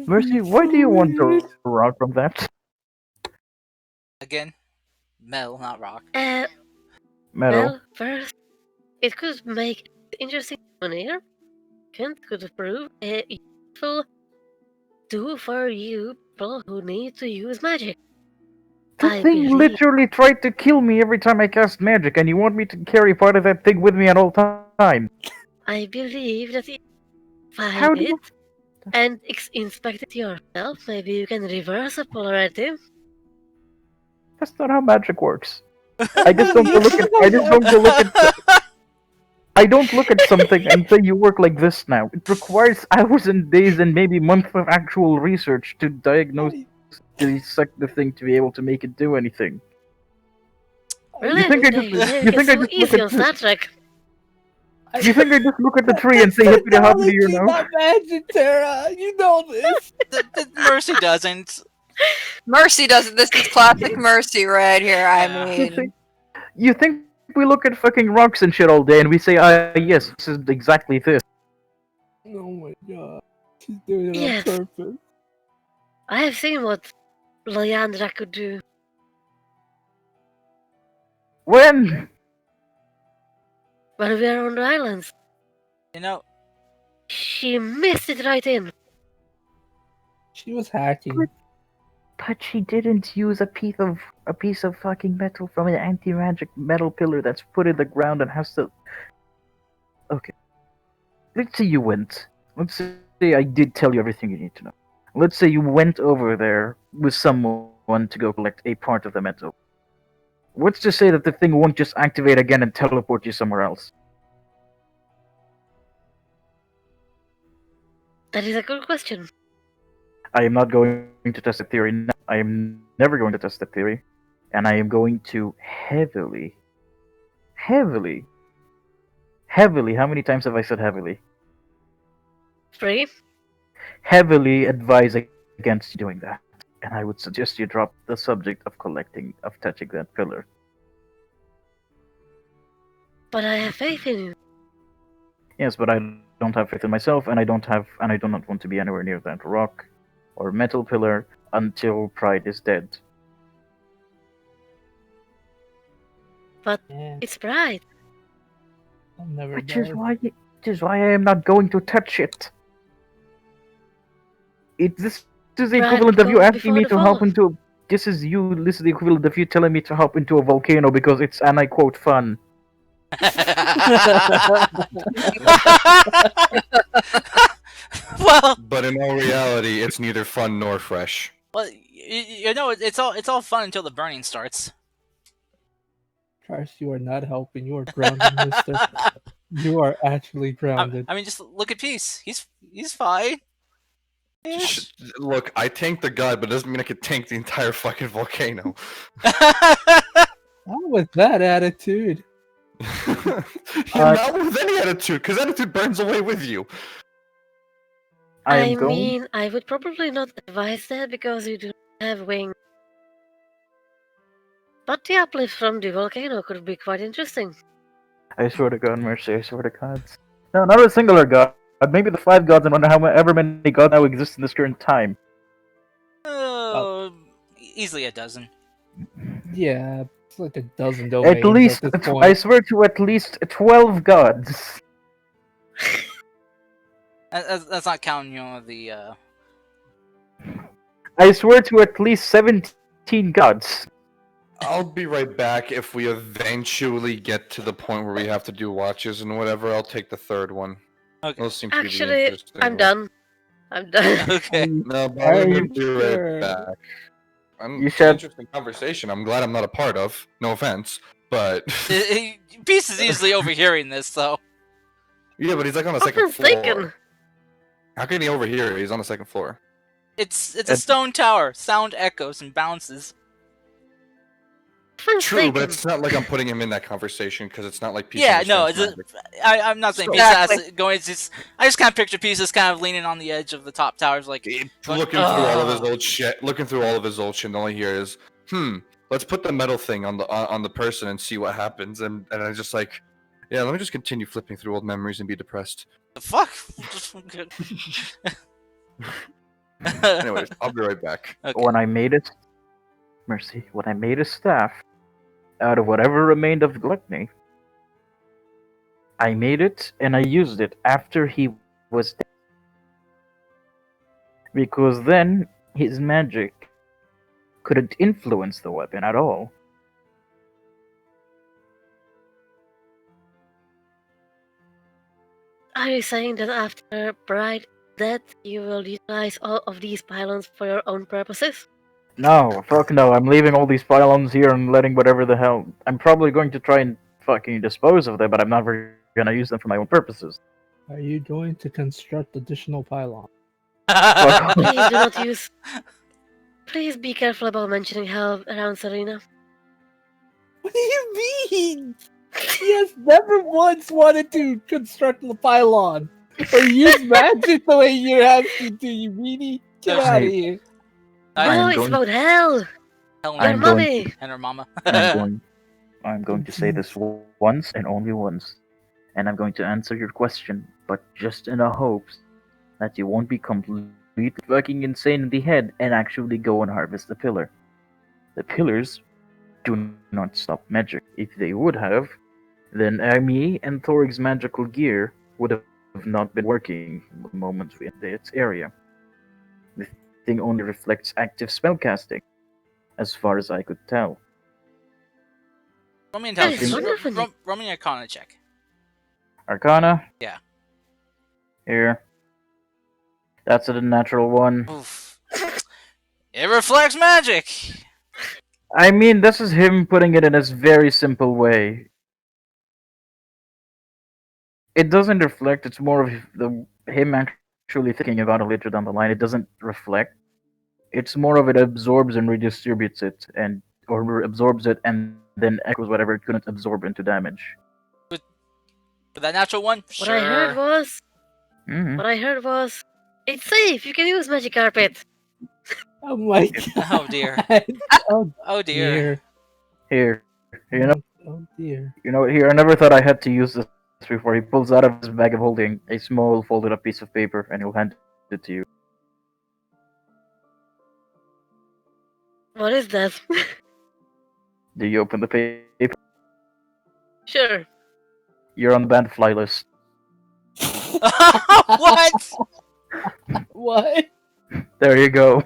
[SPEAKER 3] Mercy, why do you want a rock from that?
[SPEAKER 1] Again, metal, not rock.
[SPEAKER 3] Metal.
[SPEAKER 7] Well, first, it could make interesting souvenir. Could prove a useful tool for you people who need to use magic.
[SPEAKER 3] The
[SPEAKER 7] I
[SPEAKER 3] thing
[SPEAKER 7] believe-
[SPEAKER 3] literally tried to kill me every time I cast magic, and you want me to carry part of that thing with me at all times.
[SPEAKER 7] I believe that if you
[SPEAKER 3] How
[SPEAKER 7] find
[SPEAKER 3] do you...
[SPEAKER 7] it and inspect it yourself, maybe you can reverse a polarity.
[SPEAKER 3] That's not how magic works. I just don't go look at... I just don't go look at... I don't look at something and say you work like this now. It requires hours and days and maybe months of actual research to diagnose, dissect the thing to be able to make it do anything.
[SPEAKER 7] Really?
[SPEAKER 3] think I
[SPEAKER 7] They
[SPEAKER 3] just-
[SPEAKER 7] make
[SPEAKER 3] you
[SPEAKER 7] it
[SPEAKER 3] think I
[SPEAKER 7] so
[SPEAKER 3] just look
[SPEAKER 7] easy
[SPEAKER 3] at
[SPEAKER 7] on Star Trek.
[SPEAKER 3] You think I just look at the tree and say hippity hoppity, you know?
[SPEAKER 5] Not magic, Tara. You know this.
[SPEAKER 1] Mercy doesn't.
[SPEAKER 6] Mercy doesn't. This is classic Mercy right here. I
[SPEAKER 1] Yeah.
[SPEAKER 6] mean,
[SPEAKER 3] You think we look at fucking rocks and shit all day and we say, yes, this is exactly this.
[SPEAKER 5] Oh my god. She's doing it
[SPEAKER 7] Yes.
[SPEAKER 5] on purpose.
[SPEAKER 7] I have seen what Leandra could do.
[SPEAKER 3] When?
[SPEAKER 7] when we are on the islands.
[SPEAKER 1] You know,
[SPEAKER 7] She missed it right in.
[SPEAKER 5] She was hacking.
[SPEAKER 3] But she didn't use a piece of fucking metal from an anti-magic metal pillar that's put in the ground and has to. Okay. Let's say you went. Let's say I did tell you everything you need to know. Let's say you went over there with someone to go collect a part of the metal. What's to say that the thing won't just activate again and teleport you somewhere else?
[SPEAKER 7] That is a good question.
[SPEAKER 3] I am not going to test the theory now. I am never going to test the theory. And I am going to heavily, how many times have I said heavily?
[SPEAKER 7] 3.
[SPEAKER 3] Heavily advise against doing that. And I would suggest you drop the subject of touching that pillar.
[SPEAKER 7] But I have faith in you.
[SPEAKER 3] Yes, but I don't have faith in myself, and I do not want to be anywhere near that rock or metal pillar until Pride is dead.
[SPEAKER 5] Yeah,
[SPEAKER 7] It's bright.
[SPEAKER 5] I'll never
[SPEAKER 3] Which
[SPEAKER 5] die.
[SPEAKER 3] is why I am not going to touch it. This is the
[SPEAKER 7] Pride
[SPEAKER 3] equivalent of you
[SPEAKER 7] goes
[SPEAKER 3] asking me
[SPEAKER 7] before
[SPEAKER 3] to
[SPEAKER 7] the
[SPEAKER 3] hop
[SPEAKER 7] fall.
[SPEAKER 3] into. This is the equivalent of you telling me to hop into a volcano because it's, and I quote, fun.
[SPEAKER 1] well,
[SPEAKER 2] But in all reality, it's neither fun nor fresh.
[SPEAKER 1] you know, it's all fun until the burning starts.
[SPEAKER 5] Charles, you are not helping. You are grounded, mister. You are actually grounded.
[SPEAKER 1] I mean, just look at Peace. He's fine.
[SPEAKER 2] Sh- Look, I tanked the god, but it doesn't mean I could tank the entire fucking volcano.
[SPEAKER 5] Not with that attitude.
[SPEAKER 2] Not with any attitude, because attitude burns away with you.
[SPEAKER 7] I mean, I would probably not advise that because you do not have wings. But the uplift from the volcano could be quite interesting.
[SPEAKER 3] I swear to God, Mercy, I swear to God. No, not a singular god. Maybe the 5 gods and wonder however many gods now exist in this current time.
[SPEAKER 1] Easily a dozen.
[SPEAKER 5] Yeah, it's like a dozen domains
[SPEAKER 3] At least,
[SPEAKER 5] at this point.
[SPEAKER 3] I swear to at least 12 gods.
[SPEAKER 1] That's not counting, you know, the.
[SPEAKER 3] I swear to at least 17 gods.
[SPEAKER 2] I'll be right back if we eventually get to the point where we have to do watches and whatever. I'll take the third one.
[SPEAKER 1] Okay.
[SPEAKER 2] Those seem to be the
[SPEAKER 7] Actually,
[SPEAKER 2] interesting
[SPEAKER 7] I'm
[SPEAKER 2] ones.
[SPEAKER 7] done. I'm done.
[SPEAKER 1] Okay.
[SPEAKER 2] No, but
[SPEAKER 5] Are
[SPEAKER 2] I'm
[SPEAKER 5] you
[SPEAKER 2] gonna be
[SPEAKER 5] sure?
[SPEAKER 2] right back.
[SPEAKER 3] You
[SPEAKER 2] It's an
[SPEAKER 3] should-
[SPEAKER 2] interesting conversation. I'm glad I'm not a part of. No offense, but
[SPEAKER 1] Peace is easily overhearing this, though.
[SPEAKER 2] yeah, but he's like on the
[SPEAKER 7] What
[SPEAKER 2] second
[SPEAKER 7] was
[SPEAKER 2] floor.
[SPEAKER 7] thinking?
[SPEAKER 2] How can he overhear? He's on the second floor.
[SPEAKER 1] It's a stone tower. Sound echoes and bounces.
[SPEAKER 7] Fun
[SPEAKER 2] True, but
[SPEAKER 7] thinking.
[SPEAKER 2] it's not like I'm putting him in that conversation because it's not like Peace
[SPEAKER 1] Yeah, no,
[SPEAKER 2] understands
[SPEAKER 1] it's
[SPEAKER 2] magic.
[SPEAKER 1] I'm not saying
[SPEAKER 2] So-
[SPEAKER 1] Peace has
[SPEAKER 6] Exactly.
[SPEAKER 1] to going. It's just, I just kind of picture Peace as kind of leaning on the edge of the top towers, like
[SPEAKER 2] Looking through all of his old shit. Looking through all of his old shit, and all I hear is, let's put the metal thing on the person and see what happens. And I'm just like, yeah, let me just continue flipping through old memories and be depressed.
[SPEAKER 1] the fuck.
[SPEAKER 2] Anyways, I'll be right back.
[SPEAKER 1] Okay.
[SPEAKER 3] When I made it, Mercy, when I made a staff out of whatever remained of Gluttony, I made it and I used it after he was dead. Because then his magic couldn't influence the weapon at all.
[SPEAKER 7] Are you saying that after Bride death, you will utilize all of these pylons for your own purposes?
[SPEAKER 3] No, fuck no, I'm leaving all these pylons here and letting whatever the hell. I'm probably going to try and fucking dispose of them, but I'm never gonna use them for my own purposes.
[SPEAKER 5] Are you going to construct additional pylons?
[SPEAKER 7] Please do not use. Please be careful about mentioning hell around Serena.
[SPEAKER 5] What do you mean? He has never once wanted to construct the pylon or use magic the way you're asking to. You really get
[SPEAKER 1] Okay.
[SPEAKER 5] out of here.
[SPEAKER 7] No,
[SPEAKER 3] I'm
[SPEAKER 7] it's
[SPEAKER 3] going-
[SPEAKER 7] about hell.
[SPEAKER 1] Hell
[SPEAKER 7] Your
[SPEAKER 3] I'm going
[SPEAKER 7] mommy.
[SPEAKER 1] and her mama.
[SPEAKER 3] I'm going to say this once and only once, and I'm going to answer your question, but just in a hopes that you won't be completely fucking insane in the head and actually go and harvest the pillar. The pillars do not stop magic. If they would have, then Amy and Thorig's magical gear would have not been working the moment we entered its area. The thing only reflects active spellcasting, as far as I could tell.
[SPEAKER 1] Roll me
[SPEAKER 7] That is
[SPEAKER 1] intelligence.
[SPEAKER 7] wonderful.
[SPEAKER 1] Roll me an Arcana check.
[SPEAKER 3] Arcana?
[SPEAKER 1] Yeah.
[SPEAKER 3] Here. That's a natural one.
[SPEAKER 1] Oof. It reflects magic.
[SPEAKER 3] I mean, this is him putting it in a very simple way. It doesn't reflect, it's more of him actually thinking about it later down the line. It doesn't reflect. It's more of it absorbs and redistributes it, or absorbs it and then echoes whatever it couldn't absorb into damage.
[SPEAKER 1] With that natural one,
[SPEAKER 7] What
[SPEAKER 1] sure.
[SPEAKER 7] I heard was.
[SPEAKER 3] Mm-hmm.
[SPEAKER 7] What I heard was. It's safe. You can use magic carpet.
[SPEAKER 5] Oh my god.
[SPEAKER 1] Oh dear.
[SPEAKER 5] Oh
[SPEAKER 1] Oh dear.
[SPEAKER 5] dear.
[SPEAKER 3] Here, you know,
[SPEAKER 5] Oh dear.
[SPEAKER 3] here. I never thought I had to use this before. He pulls out of his bag of holding a small folded up piece of paper, and he'll hand it to you.
[SPEAKER 7] What is that?
[SPEAKER 3] Do you open the paper?
[SPEAKER 7] Sure.
[SPEAKER 3] You're on the banned fly list.
[SPEAKER 1] What?
[SPEAKER 5] What?
[SPEAKER 3] There you go.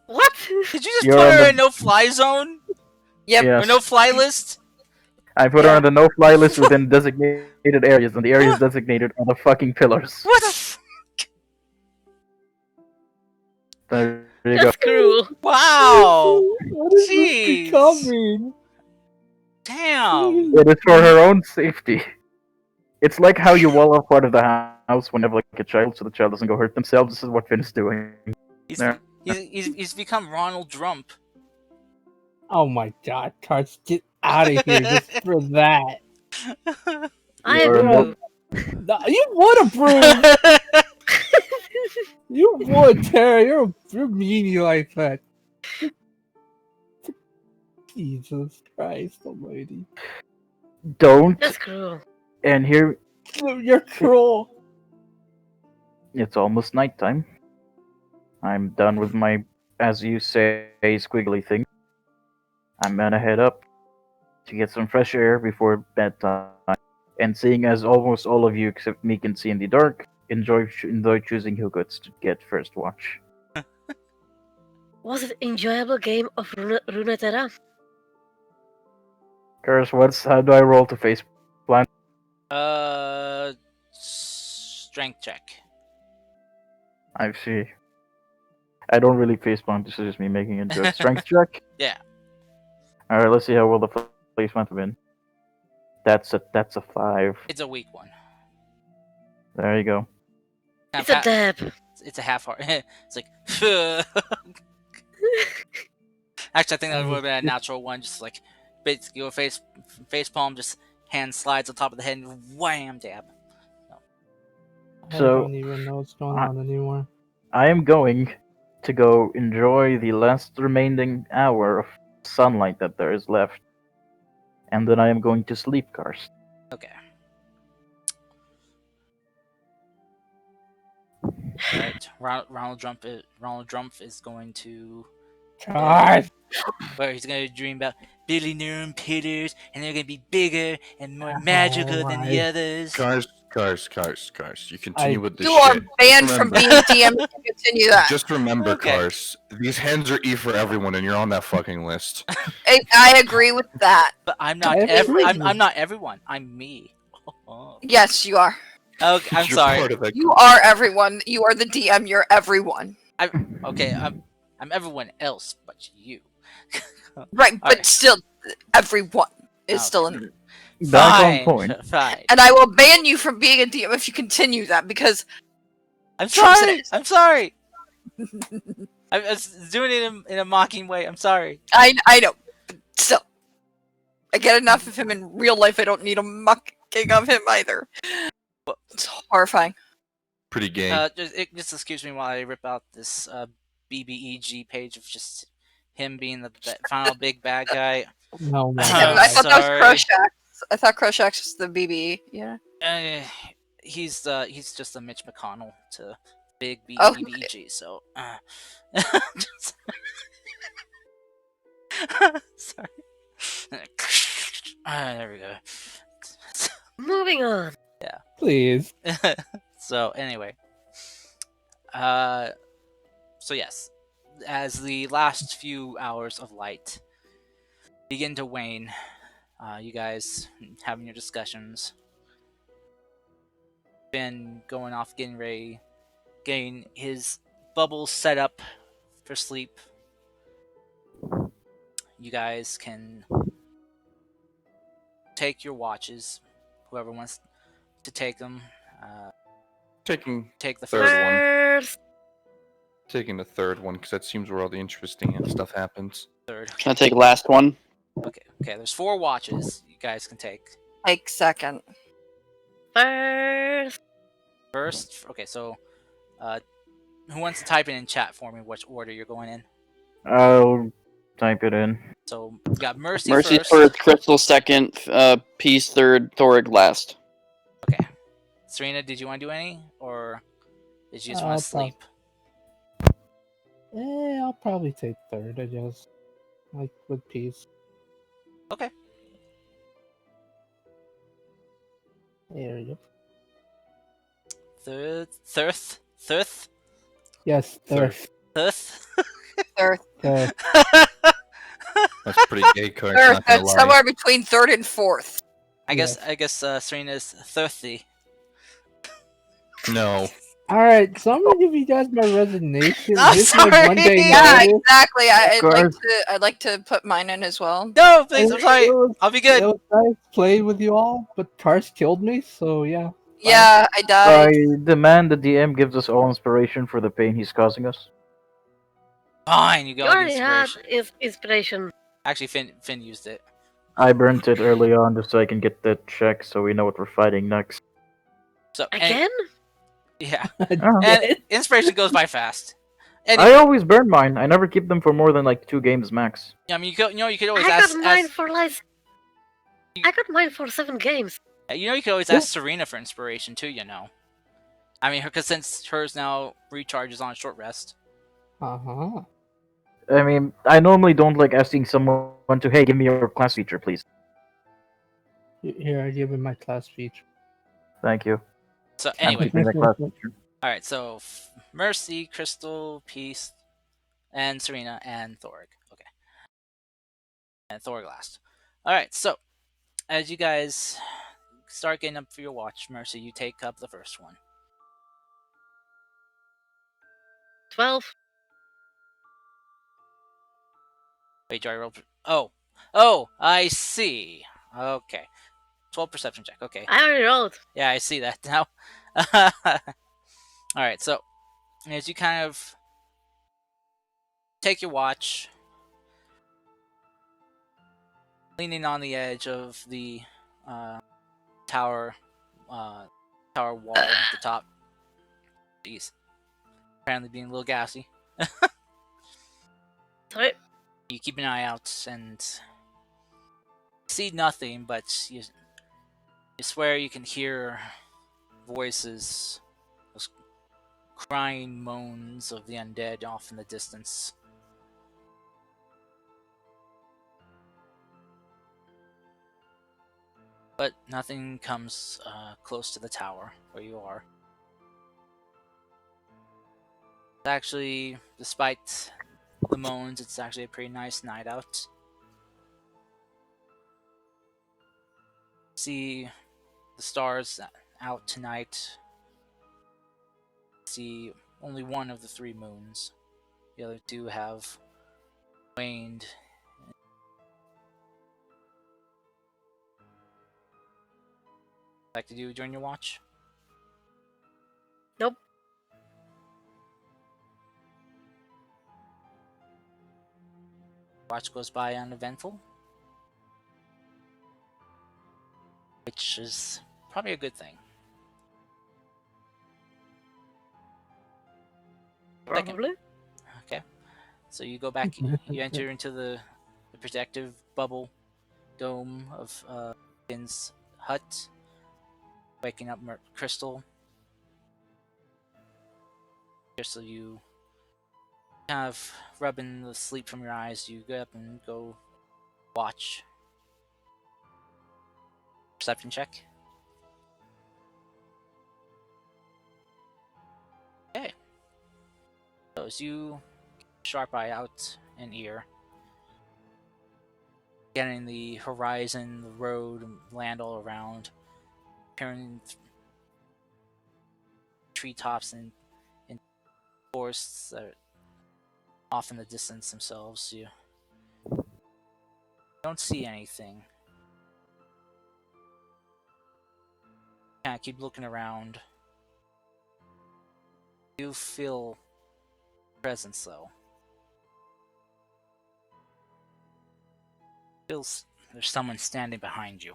[SPEAKER 7] What?
[SPEAKER 1] Did you just
[SPEAKER 3] You're
[SPEAKER 1] put
[SPEAKER 3] on
[SPEAKER 1] her
[SPEAKER 3] the-
[SPEAKER 1] in no-fly zone
[SPEAKER 6] Yep.
[SPEAKER 3] Yes.
[SPEAKER 1] or no-fly list?
[SPEAKER 3] I put her on the no-fly list within designated areas, and the areas designated are the fucking pillars.
[SPEAKER 1] What the?
[SPEAKER 3] There you go.
[SPEAKER 7] That's cruel.
[SPEAKER 1] Wow.
[SPEAKER 5] What is
[SPEAKER 1] Jeez.
[SPEAKER 5] this becoming?
[SPEAKER 1] Damn.
[SPEAKER 3] It is for her own safety. It's like how you wall off part of the house whenever like a child, so the child doesn't go hurt themselves. This is what Finn is doing.
[SPEAKER 1] He's,
[SPEAKER 3] There.
[SPEAKER 1] he's become Ronald Trump.
[SPEAKER 5] Oh my god, Tarts, get out of here just for that.
[SPEAKER 7] I
[SPEAKER 3] You're
[SPEAKER 7] approve.
[SPEAKER 5] No, you would approve. You would, Tara. You're meanie like that. Jesus Christ Almighty!
[SPEAKER 3] Don't.
[SPEAKER 7] That's cruel.
[SPEAKER 3] And here,
[SPEAKER 5] You're cruel.
[SPEAKER 3] it's almost nighttime. I'm done with my, as you say, squiggly thing. I'm gonna head up to get some fresh air before bedtime. And seeing as almost all of you except me can see in the dark, enjoy choosing who gets to get first watch.
[SPEAKER 7] Was it enjoyable game of Runeterra?
[SPEAKER 3] Curse, how do I roll to face plant?
[SPEAKER 1] Strength check.
[SPEAKER 3] I see. I don't really face plant. This is just me making a joke. Strength check.
[SPEAKER 1] Yeah.
[SPEAKER 3] All right, let's see how well the face plant have been. That's a 5.
[SPEAKER 1] It's a weak one.
[SPEAKER 3] There you go.
[SPEAKER 7] It's a dab.
[SPEAKER 1] It's a half heart. It's like. Actually, I think that would have been a natural one. Just like, basically, go face palm, just hand slides on top of the head, and wham, dab.
[SPEAKER 5] I
[SPEAKER 3] So,
[SPEAKER 5] don't even know what's going on anymore.
[SPEAKER 3] I am going to go enjoy the last remaining hour of sunlight that there is left, and then I am going to sleep, Karst.
[SPEAKER 1] Okay. Alright, Ronald Trump is going to
[SPEAKER 5] God.
[SPEAKER 1] where he's gonna dream about building their own pillars, and they're gonna be bigger and more magical than the
[SPEAKER 5] my-
[SPEAKER 1] others.
[SPEAKER 2] Cars. You continue with this
[SPEAKER 6] You are
[SPEAKER 2] shit.
[SPEAKER 6] banned from
[SPEAKER 2] Remember.
[SPEAKER 6] being DM if you continue that.
[SPEAKER 2] Just remember,
[SPEAKER 1] Okay.
[SPEAKER 2] Cars, these hens are E for everyone, and you're on that fucking list.
[SPEAKER 6] I agree with that.
[SPEAKER 1] But I'm not I'm not everyone. I'm me. Oh.
[SPEAKER 6] Yes, you are.
[SPEAKER 1] Okay, I'm
[SPEAKER 2] You're
[SPEAKER 1] sorry.
[SPEAKER 2] part of that
[SPEAKER 6] You are everyone. You are the DM. You're everyone.
[SPEAKER 1] Okay, I'm everyone else but you.
[SPEAKER 6] Right, but
[SPEAKER 1] Alright.
[SPEAKER 6] still, everyone is
[SPEAKER 1] Okay.
[SPEAKER 6] still in.
[SPEAKER 3] Back
[SPEAKER 1] Fine.
[SPEAKER 3] on point.
[SPEAKER 1] Fine.
[SPEAKER 6] And I will ban you from being a DM if you continue that because
[SPEAKER 1] I'm
[SPEAKER 6] Trump
[SPEAKER 1] sorry.
[SPEAKER 6] says.
[SPEAKER 1] I'm sorry. I was doing it in a mocking way. I'm sorry.
[SPEAKER 6] I know. But still, I get enough of him in real life. I don't need a mucking of him either. It's horrifying.
[SPEAKER 2] pretty gay.
[SPEAKER 1] Just excuse me while I rip out this BBEG page of just him being the final big bad guy.
[SPEAKER 5] No, my
[SPEAKER 6] I thought that
[SPEAKER 1] sorry.
[SPEAKER 6] was Croshax. I thought Croshax was the BBE. Yeah.
[SPEAKER 1] He's just a Mitch McConnell to big
[SPEAKER 6] Oh.
[SPEAKER 1] BBEG. So sorry. There we go.
[SPEAKER 5] Please.
[SPEAKER 1] So anyway, so yes, as the last few hours of light begin to wane, you guys having your discussions, been going off, getting ready, getting his bubbles set up for sleep. You guys can take your watches, whoever wants to take them.
[SPEAKER 2] Taking
[SPEAKER 1] Take the
[SPEAKER 2] third
[SPEAKER 1] first
[SPEAKER 2] one.
[SPEAKER 7] First.
[SPEAKER 2] Taking the third one because that seems where all the interesting stuff happens.
[SPEAKER 1] third.
[SPEAKER 4] Can I take last one?
[SPEAKER 1] Okay. There's 4 watches you guys can take.
[SPEAKER 6] Take second.
[SPEAKER 7] First.
[SPEAKER 1] First, okay. So, who wants to type it in chat for me? Which order you're going in?
[SPEAKER 3] I'll type it in.
[SPEAKER 1] So we got Mercy,
[SPEAKER 4] Mercy
[SPEAKER 1] first.
[SPEAKER 4] Crystal second, Peace third, Thorig last.
[SPEAKER 1] Okay. Serena, did you want to do any, or did you just want
[SPEAKER 5] I'll
[SPEAKER 1] to sleep?
[SPEAKER 5] I'll probably take third. I guess, like with peace.
[SPEAKER 1] Okay.
[SPEAKER 5] There you go.
[SPEAKER 1] Thirth.
[SPEAKER 5] Yes,
[SPEAKER 2] Third.
[SPEAKER 1] Thirth.
[SPEAKER 6] Third.
[SPEAKER 5] Third.
[SPEAKER 2] That's pretty gay, Kurt.
[SPEAKER 6] Third.
[SPEAKER 2] Not gonna
[SPEAKER 6] That's
[SPEAKER 2] lie.
[SPEAKER 6] somewhere between third and fourth.
[SPEAKER 1] I guess
[SPEAKER 5] Yes.
[SPEAKER 1] Serena's thirsty.
[SPEAKER 2] No.
[SPEAKER 5] All right, so I'm gonna give you guys my resignation.
[SPEAKER 1] I'm
[SPEAKER 5] Here's my
[SPEAKER 1] sorry.
[SPEAKER 5] one-day
[SPEAKER 6] Yeah,
[SPEAKER 5] notice.
[SPEAKER 6] exactly.
[SPEAKER 3] course.
[SPEAKER 6] I'd like to put mine in as well.
[SPEAKER 1] No, please. I'm
[SPEAKER 5] It
[SPEAKER 1] sorry.
[SPEAKER 5] was-
[SPEAKER 1] I'll be
[SPEAKER 5] It
[SPEAKER 1] good.
[SPEAKER 5] was nice playing with you all, but Tars killed me, so yeah.
[SPEAKER 6] Yeah, I
[SPEAKER 3] I
[SPEAKER 6] died.
[SPEAKER 3] demand the DM gives us all inspiration for the pain he's causing us.
[SPEAKER 1] Fine, you
[SPEAKER 7] You
[SPEAKER 1] got the
[SPEAKER 7] already had
[SPEAKER 1] inspiration.
[SPEAKER 7] inspiration.
[SPEAKER 1] Actually, Finn used it.
[SPEAKER 3] I burnt it early on just so I can get the check so we know what we're fighting next.
[SPEAKER 1] So
[SPEAKER 7] Again?
[SPEAKER 1] yeah,
[SPEAKER 3] Oh.
[SPEAKER 1] and inspiration goes by fast. Anyway,
[SPEAKER 3] I always burn mine. I never keep them for more than like 2 games max.
[SPEAKER 1] I mean, you could always
[SPEAKER 7] I
[SPEAKER 1] ask.
[SPEAKER 7] got mine for like. I got mine for 7 games.
[SPEAKER 1] You could always ask Serena for inspiration too. I mean, because since hers now recharges on a short rest.
[SPEAKER 5] Uh-huh.
[SPEAKER 3] I mean, I normally don't like asking someone to, hey, give me your class feature, please.
[SPEAKER 5] Here, I give him my class feature.
[SPEAKER 3] Thank you.
[SPEAKER 1] So
[SPEAKER 3] I'm
[SPEAKER 1] anyway,
[SPEAKER 3] keeping the class feature.
[SPEAKER 1] all right. So Mercy, Crystal, Peace, and Serena and Thorig. Okay, and Thorig last. All right. So as you guys start getting up for your watch, Mercy, you take up the first one.
[SPEAKER 7] 12.
[SPEAKER 1] Wait, do I roll? Oh, I see. Okay, 12 perception check. Okay,
[SPEAKER 7] I already rolled.
[SPEAKER 1] yeah, I see that now. All right, so as you kind of take your watch, leaning on the edge of the tower, tower wall at the top. Jeez, apparently being a little gassy.
[SPEAKER 7] Sorry.
[SPEAKER 1] You keep an eye out and see nothing, but you swear you can hear voices, those crying moans of the undead off in the distance. But nothing comes close to the tower where you are. Actually, despite the moans, it's actually a pretty nice night out. See the stars out tonight. See only one of the 3 moons. The other 2 have waned. Like to do during your watch?
[SPEAKER 7] Nope.
[SPEAKER 1] Watch goes by uneventful, which is probably a good thing.
[SPEAKER 7] Probably.
[SPEAKER 1] Okay, so you go back, you enter into the protective bubble dome of Finn's hut, waking up Crystal. So you kind of rubbing the sleep from your eyes, you get up and go watch. Perception check. As you sharp eye out an ear, getting the horizon, the road, and land all around, peering treetops and forests that are off in the distance themselves. You don't see anything. Kind of keep looking around. You feel presence though. Feels there's someone standing behind you.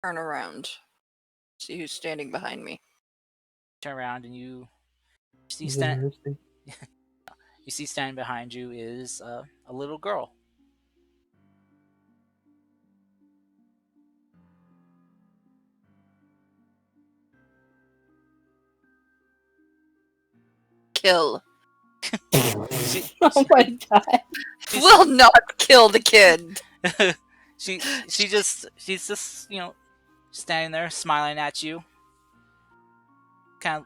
[SPEAKER 6] Turn around. See who's standing behind me.
[SPEAKER 1] Turn around and you see
[SPEAKER 5] Is it Mercy?
[SPEAKER 1] you see standing behind you is a little girl.
[SPEAKER 6] Kill.
[SPEAKER 1] She,
[SPEAKER 8] Oh my god.
[SPEAKER 1] she's-
[SPEAKER 6] Will not kill the kid.
[SPEAKER 1] she's just standing there smiling at you, kind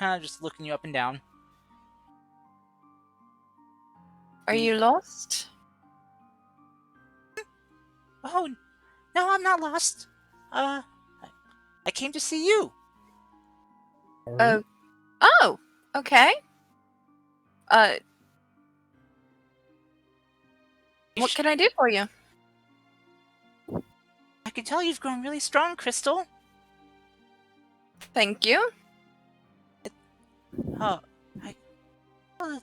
[SPEAKER 1] of just looking you up and down.
[SPEAKER 6] Are you lost?
[SPEAKER 1] Oh no, I'm not lost. I came to see you.
[SPEAKER 6] Oh. Oh. Okay. Uh. What can I do for you?
[SPEAKER 1] I can tell you've grown really strong, Crystal.
[SPEAKER 6] Thank you.
[SPEAKER 1] Oh,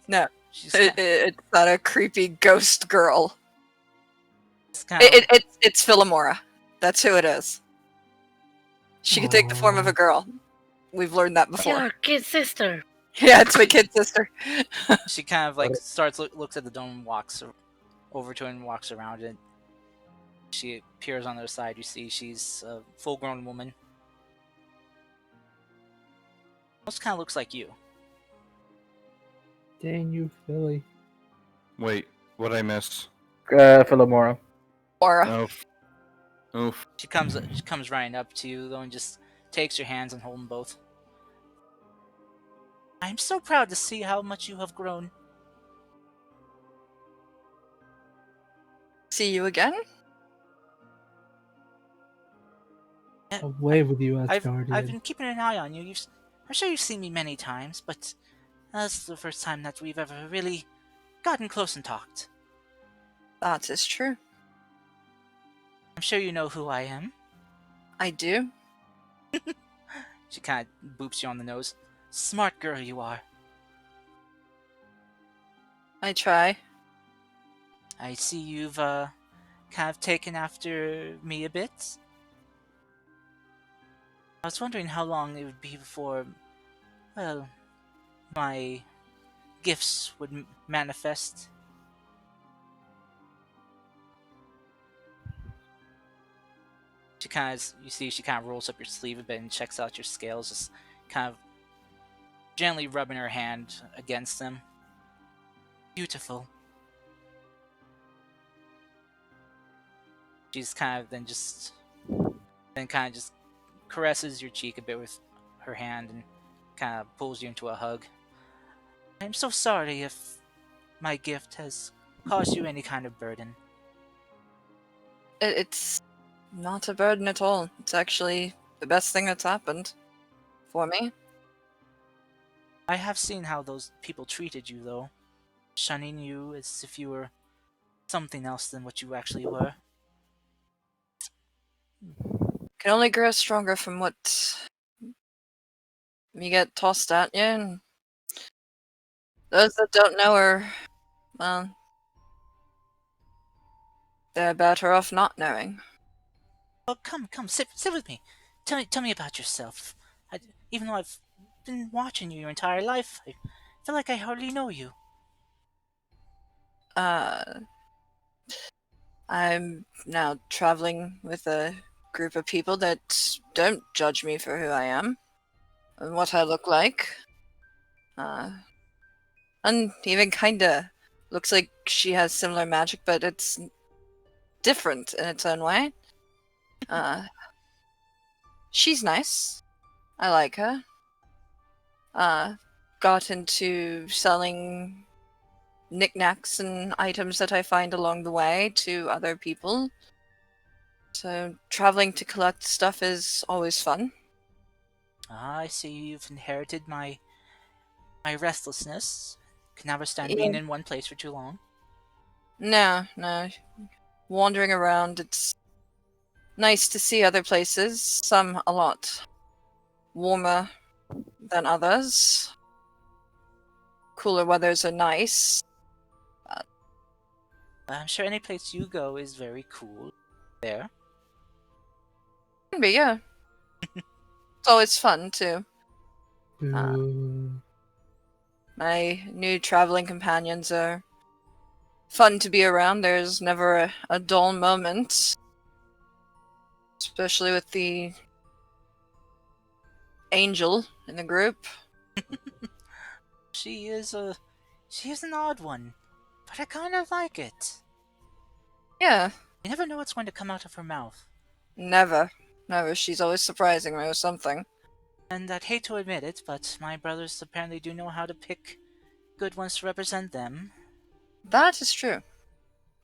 [SPEAKER 6] No.
[SPEAKER 1] she's
[SPEAKER 6] It's not a creepy ghost girl.
[SPEAKER 1] kind of
[SPEAKER 6] It's Philomora. That's who it is. She can take the form of a girl. We've learned that before.
[SPEAKER 7] Your kid sister.
[SPEAKER 6] Yeah, it's my kid sister.
[SPEAKER 1] she kind of like starts looks at the dome, and walks over to it, and walks around it. She appears on the other side. You see, she's a full-grown woman. Almost kind of looks like you.
[SPEAKER 5] Dang you, Philly.
[SPEAKER 2] Wait, what'd I miss?
[SPEAKER 3] Philomora.
[SPEAKER 6] Aura.
[SPEAKER 2] Oof. Oof.
[SPEAKER 1] She comes running up to you though, and just takes your hands and hold them both. I'm so proud to see how much you have grown.
[SPEAKER 6] See you again?
[SPEAKER 5] Away with you,
[SPEAKER 1] I've
[SPEAKER 5] Asgardian.
[SPEAKER 1] been keeping an eye on you. I'm sure you've seen me many times, but that's the first time that we've ever really gotten close and talked.
[SPEAKER 6] That is true.
[SPEAKER 1] I'm sure you know who I am.
[SPEAKER 6] I do.
[SPEAKER 1] She kind of boops you on the nose. Smart girl you are.
[SPEAKER 6] I try.
[SPEAKER 1] I see you've kind of taken after me a bit. I was wondering how long it would be before, well, my gifts would manifest. She kind of rolls up your sleeve a bit and checks out your scales, just kind of gently rubbing her hand against them. Beautiful. She's kind of just caresses your cheek a bit with her hand and kind of pulls you into a hug. I'm so sorry if my gift has caused you any kind of burden.
[SPEAKER 6] It's not a burden at all. It's actually the best thing that's happened for me.
[SPEAKER 1] I have seen how those people treated you, though, shunning you as if you were something else than what you actually were.
[SPEAKER 6] Can only grow stronger from what you get tossed at you. And those that don't know her, well, they're better off not knowing.
[SPEAKER 1] Oh, come, sit with me. Tell me about yourself. Even though I've been watching you your entire life, I feel like I hardly know you.
[SPEAKER 6] I'm now traveling with a group of people that don't judge me for who I am and what I look like. And even kinda looks like she has similar magic, but it's different in its own way. She's nice. I like her. got into selling knickknacks and items that I find along the way to other people. So traveling to collect stuff is always fun.
[SPEAKER 1] I see you've inherited my restlessness. Can never stand
[SPEAKER 6] Yeah.
[SPEAKER 1] being in one place for too long.
[SPEAKER 6] No. Wandering around, it's nice to see other places. Some a lot warmer than others. Cooler weathers are nice.
[SPEAKER 1] I'm sure any place you go is very cool. There.
[SPEAKER 6] Can be, yeah. It's always fun too.
[SPEAKER 5] Boo.
[SPEAKER 6] My new traveling companions are fun to be around. There's never a dull moment. Especially with the angel in the group.
[SPEAKER 1] She is an odd one, but I kind of like it.
[SPEAKER 6] Yeah,
[SPEAKER 1] You never know what's going to come out of her mouth.
[SPEAKER 6] never. Never. She's always surprising me with something.
[SPEAKER 1] And I'd hate to admit it, but my brothers apparently do know how to pick good ones to represent them.
[SPEAKER 6] That is true.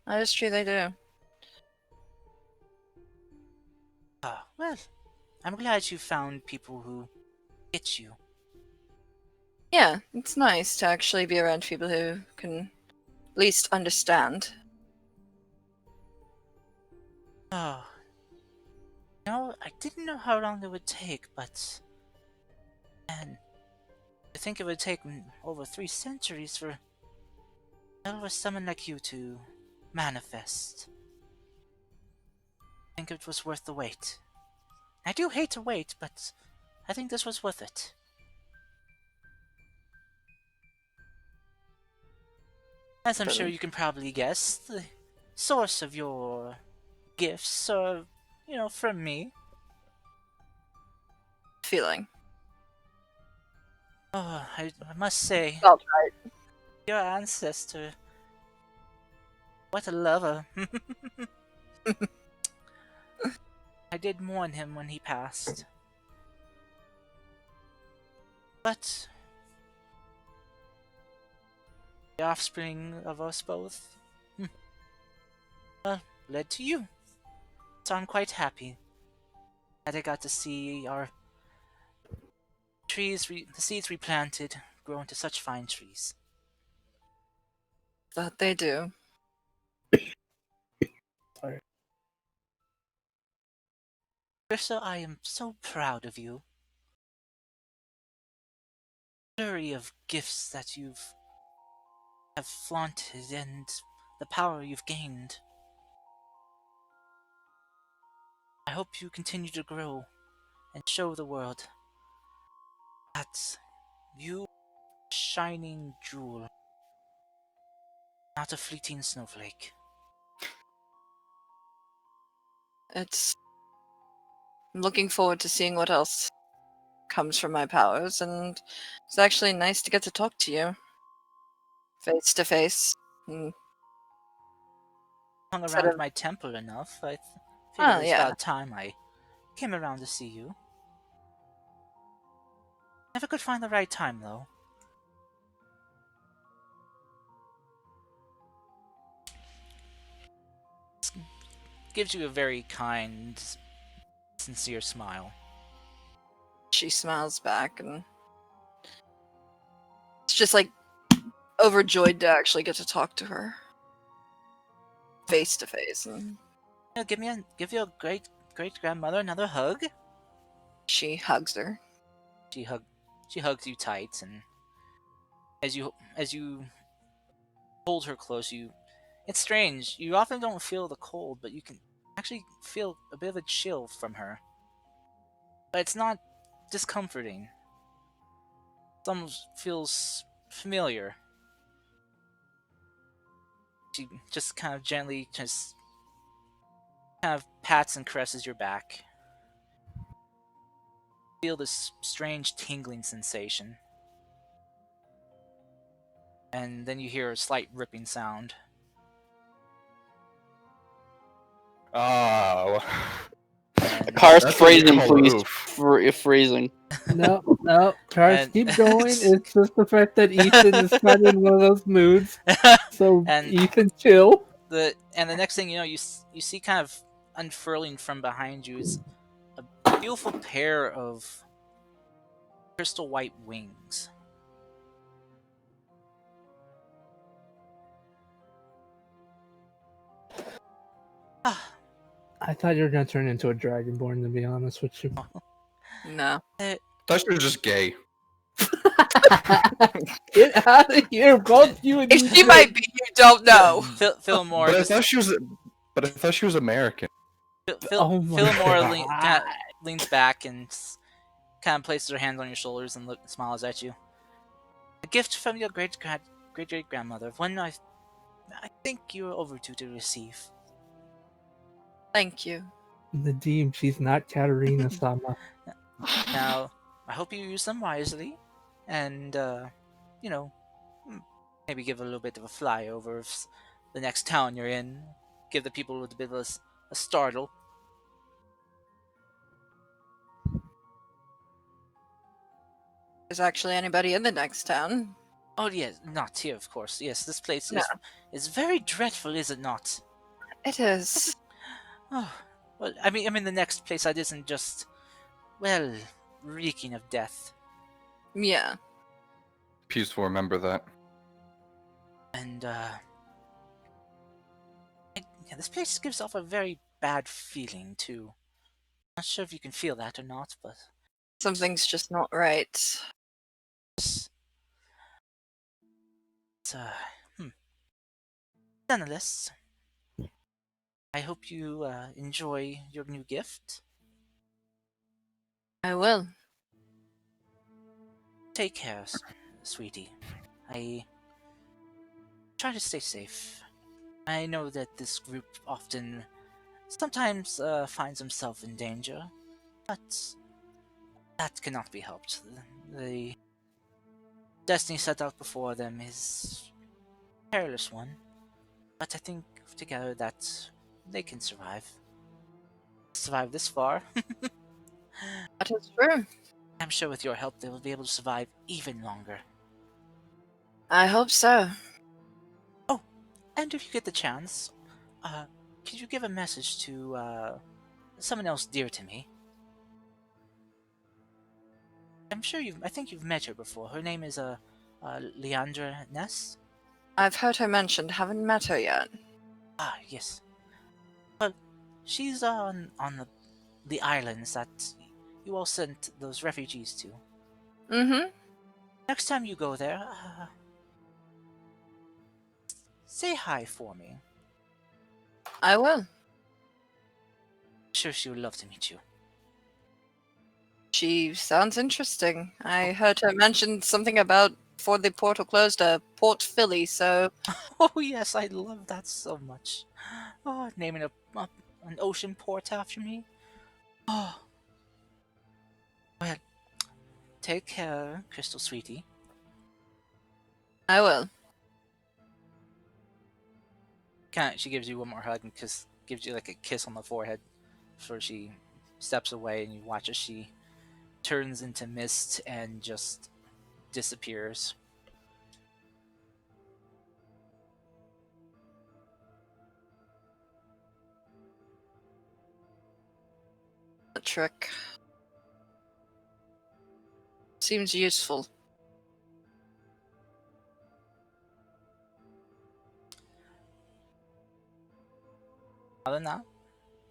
[SPEAKER 6] That is true, they do.
[SPEAKER 1] Well, I'm glad you found people who get you.
[SPEAKER 6] Yeah, it's nice to actually be around people who can at least understand.
[SPEAKER 1] Oh. No, I didn't know how long it would take, but... Man, I think it would take over 3 centuries for someone like you to manifest. I think it was worth the wait. I do hate to wait, but I think this was worth it. As I'm sure you can probably guess, the source of your gifts are, from me.
[SPEAKER 6] Feeling.
[SPEAKER 1] Oh, I must say,
[SPEAKER 6] Felt right.
[SPEAKER 1] your ancestor, what a lover. I did mourn him when he passed. But the offspring of us both led to you. So I'm quite happy that I got to see our trees, the seeds we planted, grow into such fine trees.
[SPEAKER 6] That they do.
[SPEAKER 5] Sorry.
[SPEAKER 1] Krista, I am so proud of you. Flurry of gifts that you've have flaunted and the power you've gained. I hope you continue to grow and show the world that you are a shining jewel, not a fleeting snowflake.
[SPEAKER 6] I'm looking forward to seeing what else comes from my powers, and it's actually nice to get to talk to you. Face to face.
[SPEAKER 1] Hung
[SPEAKER 6] Instead
[SPEAKER 1] around
[SPEAKER 6] of-
[SPEAKER 1] my temple enough, I figured
[SPEAKER 6] Oh,
[SPEAKER 1] it was
[SPEAKER 6] yeah.
[SPEAKER 1] about time I came around to see you. Never could find the right time, though. Gives you a very kind, sincere smile.
[SPEAKER 6] She smiles back, and it's just like overjoyed to actually get to talk to her face to face. And
[SPEAKER 1] Give your great grandmother another hug.
[SPEAKER 6] she hugs her.
[SPEAKER 1] She hugs you tight, and as you hold her close, it's strange. You often don't feel the cold, but you can actually feel a bit of a chill from her. But it's not discomforting. It almost feels familiar. She just kind of gently kind of pats and caresses your back. Feel this strange tingling sensation. And then you hear a slight ripping sound.
[SPEAKER 2] Oh.
[SPEAKER 1] And
[SPEAKER 4] Karst,
[SPEAKER 2] That's what you
[SPEAKER 4] phrasing,
[SPEAKER 2] call a
[SPEAKER 4] please.
[SPEAKER 2] oof.
[SPEAKER 4] Phrasing.
[SPEAKER 5] No, no, Charles,
[SPEAKER 1] And-
[SPEAKER 5] keep going. It's just the fact that Ethan is kind of in one of those moods. So
[SPEAKER 1] And
[SPEAKER 5] Ethan, chill.
[SPEAKER 1] the next thing you know, you see kind of unfurling from behind you is a beautiful pair of crystal white wings. Ah,
[SPEAKER 5] I thought you were gonna turn into a dragonborn, to be honest with you.
[SPEAKER 6] No.
[SPEAKER 2] Thought she was just gay.
[SPEAKER 5] Get out of here, both you and
[SPEAKER 6] If she
[SPEAKER 5] Ethan.
[SPEAKER 6] might be, you don't know.
[SPEAKER 1] Philmore
[SPEAKER 2] But I
[SPEAKER 1] just
[SPEAKER 2] thought she was. But I thought she was American.
[SPEAKER 5] Oh my
[SPEAKER 1] Philmore
[SPEAKER 5] God.
[SPEAKER 1] kind of leans back and kind of places her hands on your shoulders and smiles at you. A gift from your great great grandmother, one I think you're overdue to receive.
[SPEAKER 6] Thank you.
[SPEAKER 5] Nadim, she's not Katarina Sama.
[SPEAKER 1] Now, I hope you use them wisely, and you know, maybe give a little bit of a flyover of the next town you're in. Give the people a little bit of a startle.
[SPEAKER 6] There's actually anybody in the next town.
[SPEAKER 1] Oh yes, not here, of course. Yes, this place
[SPEAKER 6] No.
[SPEAKER 1] is very dreadful, is it not?
[SPEAKER 6] It is.
[SPEAKER 1] Oh, well, I mean, the next place that isn't just, well, reeking of death.
[SPEAKER 6] Yeah.
[SPEAKER 2] Peace will remember that.
[SPEAKER 1] And yeah, this place gives off a very bad feeling too. Not sure if you can feel that or not, but
[SPEAKER 6] Something's just not right.
[SPEAKER 1] it's, hmm. Nonetheless, I hope you enjoy your new gift.
[SPEAKER 6] I will.
[SPEAKER 1] Take care, sweetie. I try to stay safe. I know that this group often, sometimes finds himself in danger, but that cannot be helped. The destiny set out before them is a perilous one, but I think together that they can survive. Survive this far.
[SPEAKER 6] That is true.
[SPEAKER 1] I'm sure with your help they will be able to survive even longer.
[SPEAKER 6] I hope so.
[SPEAKER 1] Oh, and if you get the chance, could you give a message to someone else dear to me? I think you've met her before. Her name is Leandra Ness.
[SPEAKER 6] I've heard her mentioned, haven't met her yet.
[SPEAKER 1] Ah, yes. Well, she's on the islands that you all sent those refugees to.
[SPEAKER 6] Mm-hmm.
[SPEAKER 1] Next time you go there, say hi for me.
[SPEAKER 6] I will.
[SPEAKER 1] I'm sure she would love to meet you.
[SPEAKER 6] She sounds interesting. I heard her mention something about before the portal closed, Port Philly, so
[SPEAKER 1] Oh yes, I love that so much. Oh, naming an ocean port after me. Oh, well, take care, Crystal Sweetie.
[SPEAKER 6] I will.
[SPEAKER 1] She gives you one more hug and gives you like a kiss on the forehead before she steps away, and you watch as she turns into mist and just disappears.
[SPEAKER 6] A trick. Seems useful.
[SPEAKER 1] Other than that,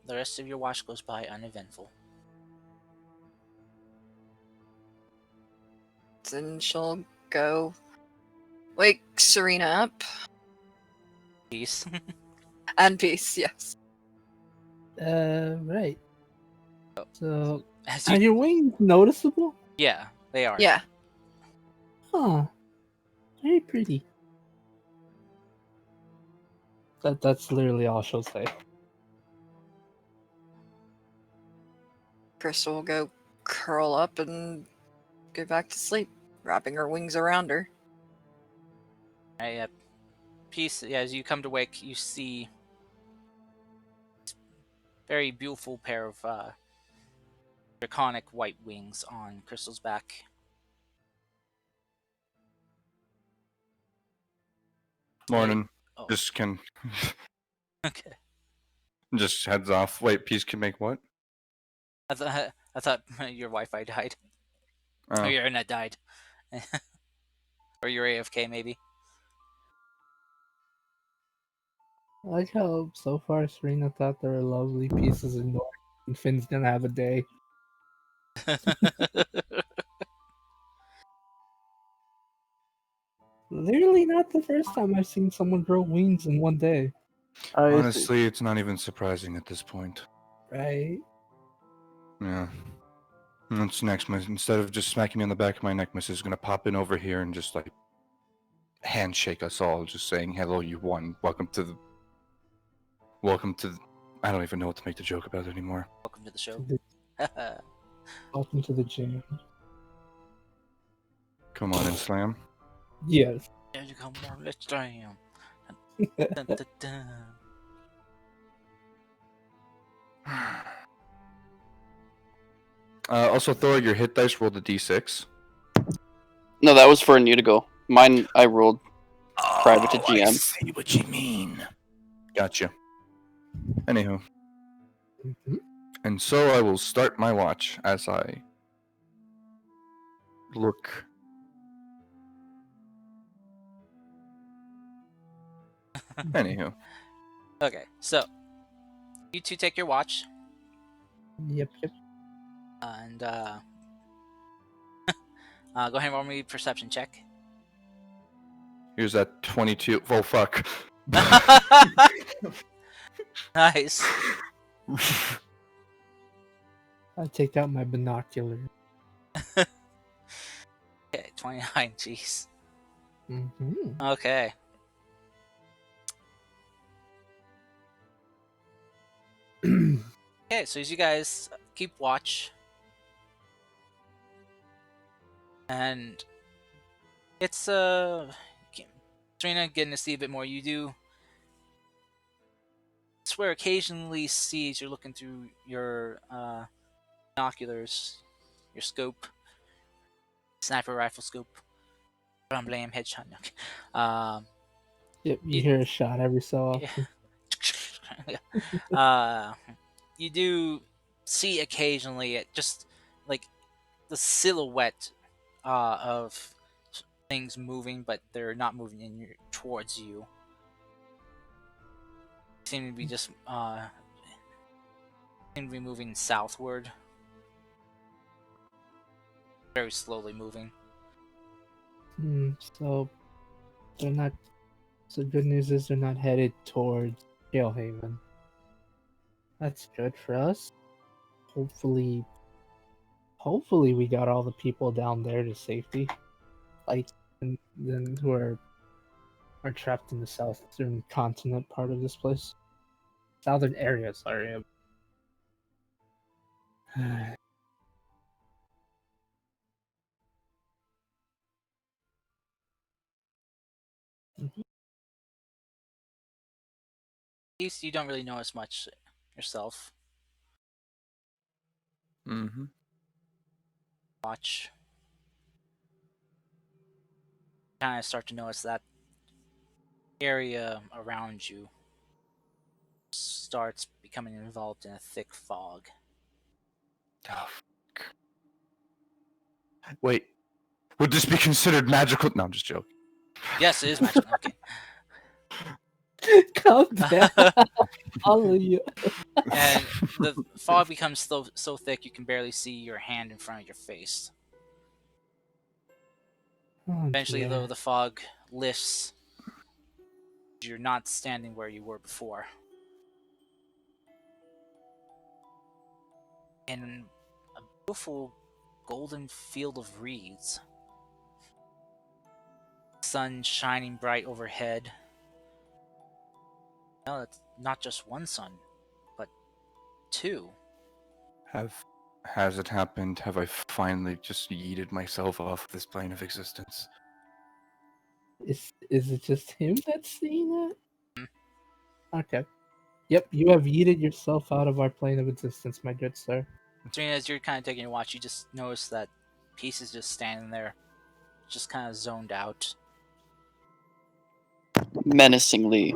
[SPEAKER 1] the rest of your watch goes by uneventful.
[SPEAKER 6] Then she'll go wake Serena up.
[SPEAKER 1] Peace.
[SPEAKER 6] And peace, yes.
[SPEAKER 5] Right. So,
[SPEAKER 1] As
[SPEAKER 5] are
[SPEAKER 1] you,
[SPEAKER 5] your wings noticeable?
[SPEAKER 1] yeah, they are.
[SPEAKER 6] Yeah.
[SPEAKER 5] Huh. Very pretty. That's literally all she'll say.
[SPEAKER 6] Crystal will go curl up and go back to sleep, wrapping her wings around her.
[SPEAKER 1] Peace. Yeah, as you come to wake, you see very beautiful pair of draconic white wings on Crystal's back.
[SPEAKER 2] Morning.
[SPEAKER 1] Oh.
[SPEAKER 2] Just can
[SPEAKER 1] Okay.
[SPEAKER 2] just heads off. Wait, peace can make what?
[SPEAKER 1] I thought your Wi-Fi died, or
[SPEAKER 2] Oh,
[SPEAKER 1] your internet died, or your AFK maybe.
[SPEAKER 5] I like how so far Serena thought they were lovely pieces of North, and Finn's gonna have a day. Literally not the first time I've seen someone grow wings in one day,
[SPEAKER 3] I see.
[SPEAKER 2] honestly, it's not even surprising at this point.
[SPEAKER 5] right?
[SPEAKER 2] Yeah. What's next? Instead of just smacking me on the back of my neck, Miss is gonna pop in over here and just like handshake us all, just saying, "Hello, you won. Welcome to the. I don't even know what to make the joke about anymore.
[SPEAKER 1] Welcome to the show.
[SPEAKER 5] Welcome to the gym.
[SPEAKER 2] Come on and slam."
[SPEAKER 5] Yes.
[SPEAKER 1] There you come on, let's jam. Dun, dun, dun.
[SPEAKER 2] Also, Thor, your hit dice rolled a d6.
[SPEAKER 4] No, that was for a new to go. Mine, I rolled private to
[SPEAKER 2] I
[SPEAKER 4] GM.
[SPEAKER 2] see what you mean. Gotcha. Anywho,
[SPEAKER 5] Mhm.
[SPEAKER 2] and so I will start my watch as I look. Anywho,
[SPEAKER 1] Okay, so you two take your watch,
[SPEAKER 5] Yep.
[SPEAKER 1] and go ahead and roll me a perception check.
[SPEAKER 2] here's that 22. Oh fuck.
[SPEAKER 1] Nice.
[SPEAKER 5] I take out my binocular.
[SPEAKER 1] Okay, 29. Jeez.
[SPEAKER 5] Mm-hmm.
[SPEAKER 1] Okay. Okay, so as you guys keep watch, and it's Serena getting to see a bit more. You do swear occasionally see as you're looking through your binoculars, your scope, sniper rifle scope. But I'm blame headshot. No.
[SPEAKER 5] Yep, you hear a shot every so often.
[SPEAKER 1] uh, you do see occasionally it just like the silhouette of things moving, but they're not moving towards you. Seem to be just seem to be moving southward, very slowly moving.
[SPEAKER 5] So they're not. So good news is they're not headed towards Haven. That's good for us. Hopefully we got all the people down there to safety. Like, and then who are trapped in the southern continent part of this place. Southern area, sorry.
[SPEAKER 1] At least you don't really notice much yourself.
[SPEAKER 2] Mm-hmm.
[SPEAKER 1] Watch. Kind of start to notice that area around you starts becoming involved in a thick fog.
[SPEAKER 2] Oh, fuck. Wait, would this be considered magical? No, I'm just joking.
[SPEAKER 1] Yes, it is magical. Okay.
[SPEAKER 5] Calm down, all of you.
[SPEAKER 1] And the fog becomes so thick you can barely see your hand in front of your face.
[SPEAKER 5] Oh,
[SPEAKER 1] Eventually,
[SPEAKER 5] dear.
[SPEAKER 1] though, the fog lifts. You're not standing where you were before. In a beautiful golden field of reeds. Sun shining bright overhead. No, that's not just one sun, but two.
[SPEAKER 2] Has it happened? Have I finally just yeeted myself off this plane of existence?
[SPEAKER 5] Is it just him that's seeing it?
[SPEAKER 1] Hmm.
[SPEAKER 5] Okay. Yep, you have yeeted yourself out of our plane of existence, my good sir.
[SPEAKER 1] Serena, as you're kind of taking a watch, you just notice that Peace is just standing there, just kind of zoned out.
[SPEAKER 4] Menacingly.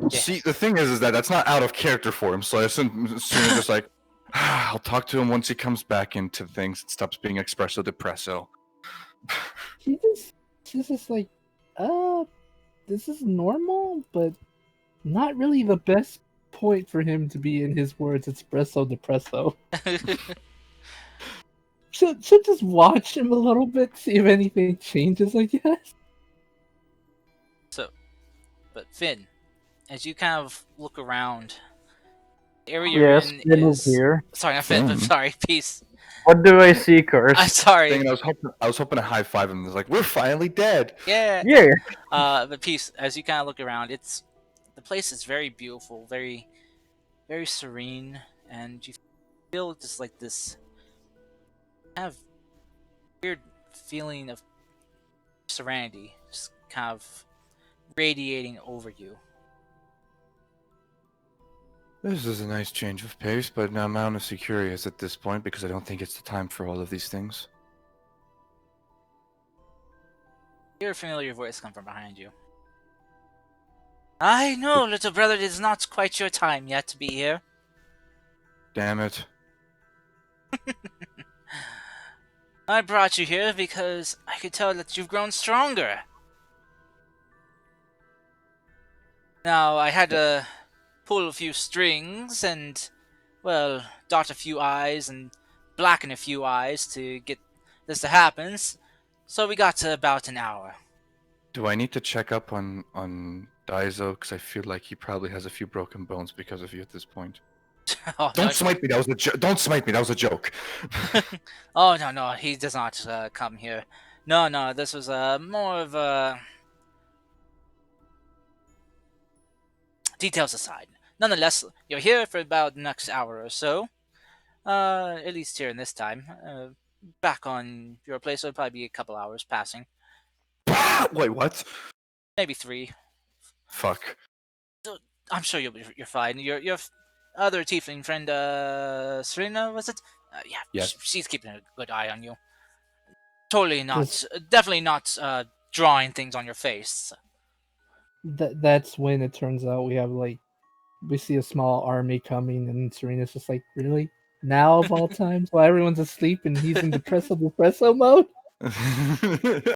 [SPEAKER 1] Yeah.
[SPEAKER 2] See, the thing is that that's not out of character for him. So I assume Serena's just like, I'll talk to him once he comes back into things and stops being espresso depresso.
[SPEAKER 5] She's just like, this is normal, but not really the best point for him to be, in his words, espresso depresso. She'll just watch him a little bit, see if anything changes, I guess.
[SPEAKER 1] But Finn, as you kind of look around, the area you're
[SPEAKER 3] Yes,
[SPEAKER 1] in
[SPEAKER 3] Finn is
[SPEAKER 1] is.
[SPEAKER 3] here.
[SPEAKER 1] Sorry, not Finn, but
[SPEAKER 2] Finn?
[SPEAKER 1] sorry, Peace.
[SPEAKER 3] What do I see, Curse?
[SPEAKER 1] I'm sorry.
[SPEAKER 2] Thing, and I was hoping to high five him. It's like, we're finally dead.
[SPEAKER 1] Yeah.
[SPEAKER 3] Yeah.
[SPEAKER 1] But Peace, as you kind of look around, the place is very beautiful, very, very serene, and you feel just like this kind of weird feeling of serenity, just kind of radiating over you.
[SPEAKER 2] This is a nice change of pace, but I'm honestly curious at this point because I don't think it's the time for all of these things.
[SPEAKER 1] You hear a familiar voice come from behind you. I know, little brother, it is not quite your time yet to be here.
[SPEAKER 2] Damn it.
[SPEAKER 1] I brought you here because I could tell that you've grown stronger. Now, I had to pull a few strings and, well, dot a few I's and blacken a few I's to get this to happen. So we got to about an hour.
[SPEAKER 2] Do I need to check up on Daizo? Because I feel like he probably has a few broken bones because of you at this point.
[SPEAKER 1] Oh,
[SPEAKER 2] Don't
[SPEAKER 1] no.
[SPEAKER 2] smite me. That was a don't smite me. That was a joke.
[SPEAKER 1] Oh, no, he does not come here. No, this was more of a... Details aside. Nonetheless, you're here for about the next hour or so. At least here in this time. Back on your place, it'll probably be a couple hours passing.
[SPEAKER 2] Wait, what?
[SPEAKER 1] Maybe 3.
[SPEAKER 2] Fuck.
[SPEAKER 1] I'm sure you're fine. Your other tiefling friend, Serena, was it? Yeah,
[SPEAKER 2] Yes.
[SPEAKER 1] she's keeping a good eye on you. Totally not, definitely not drawing things on your face.
[SPEAKER 5] That's when it turns out we see a small army coming, and Serena's just like, really? Now of all times, while everyone's asleep and he's in depresso mode?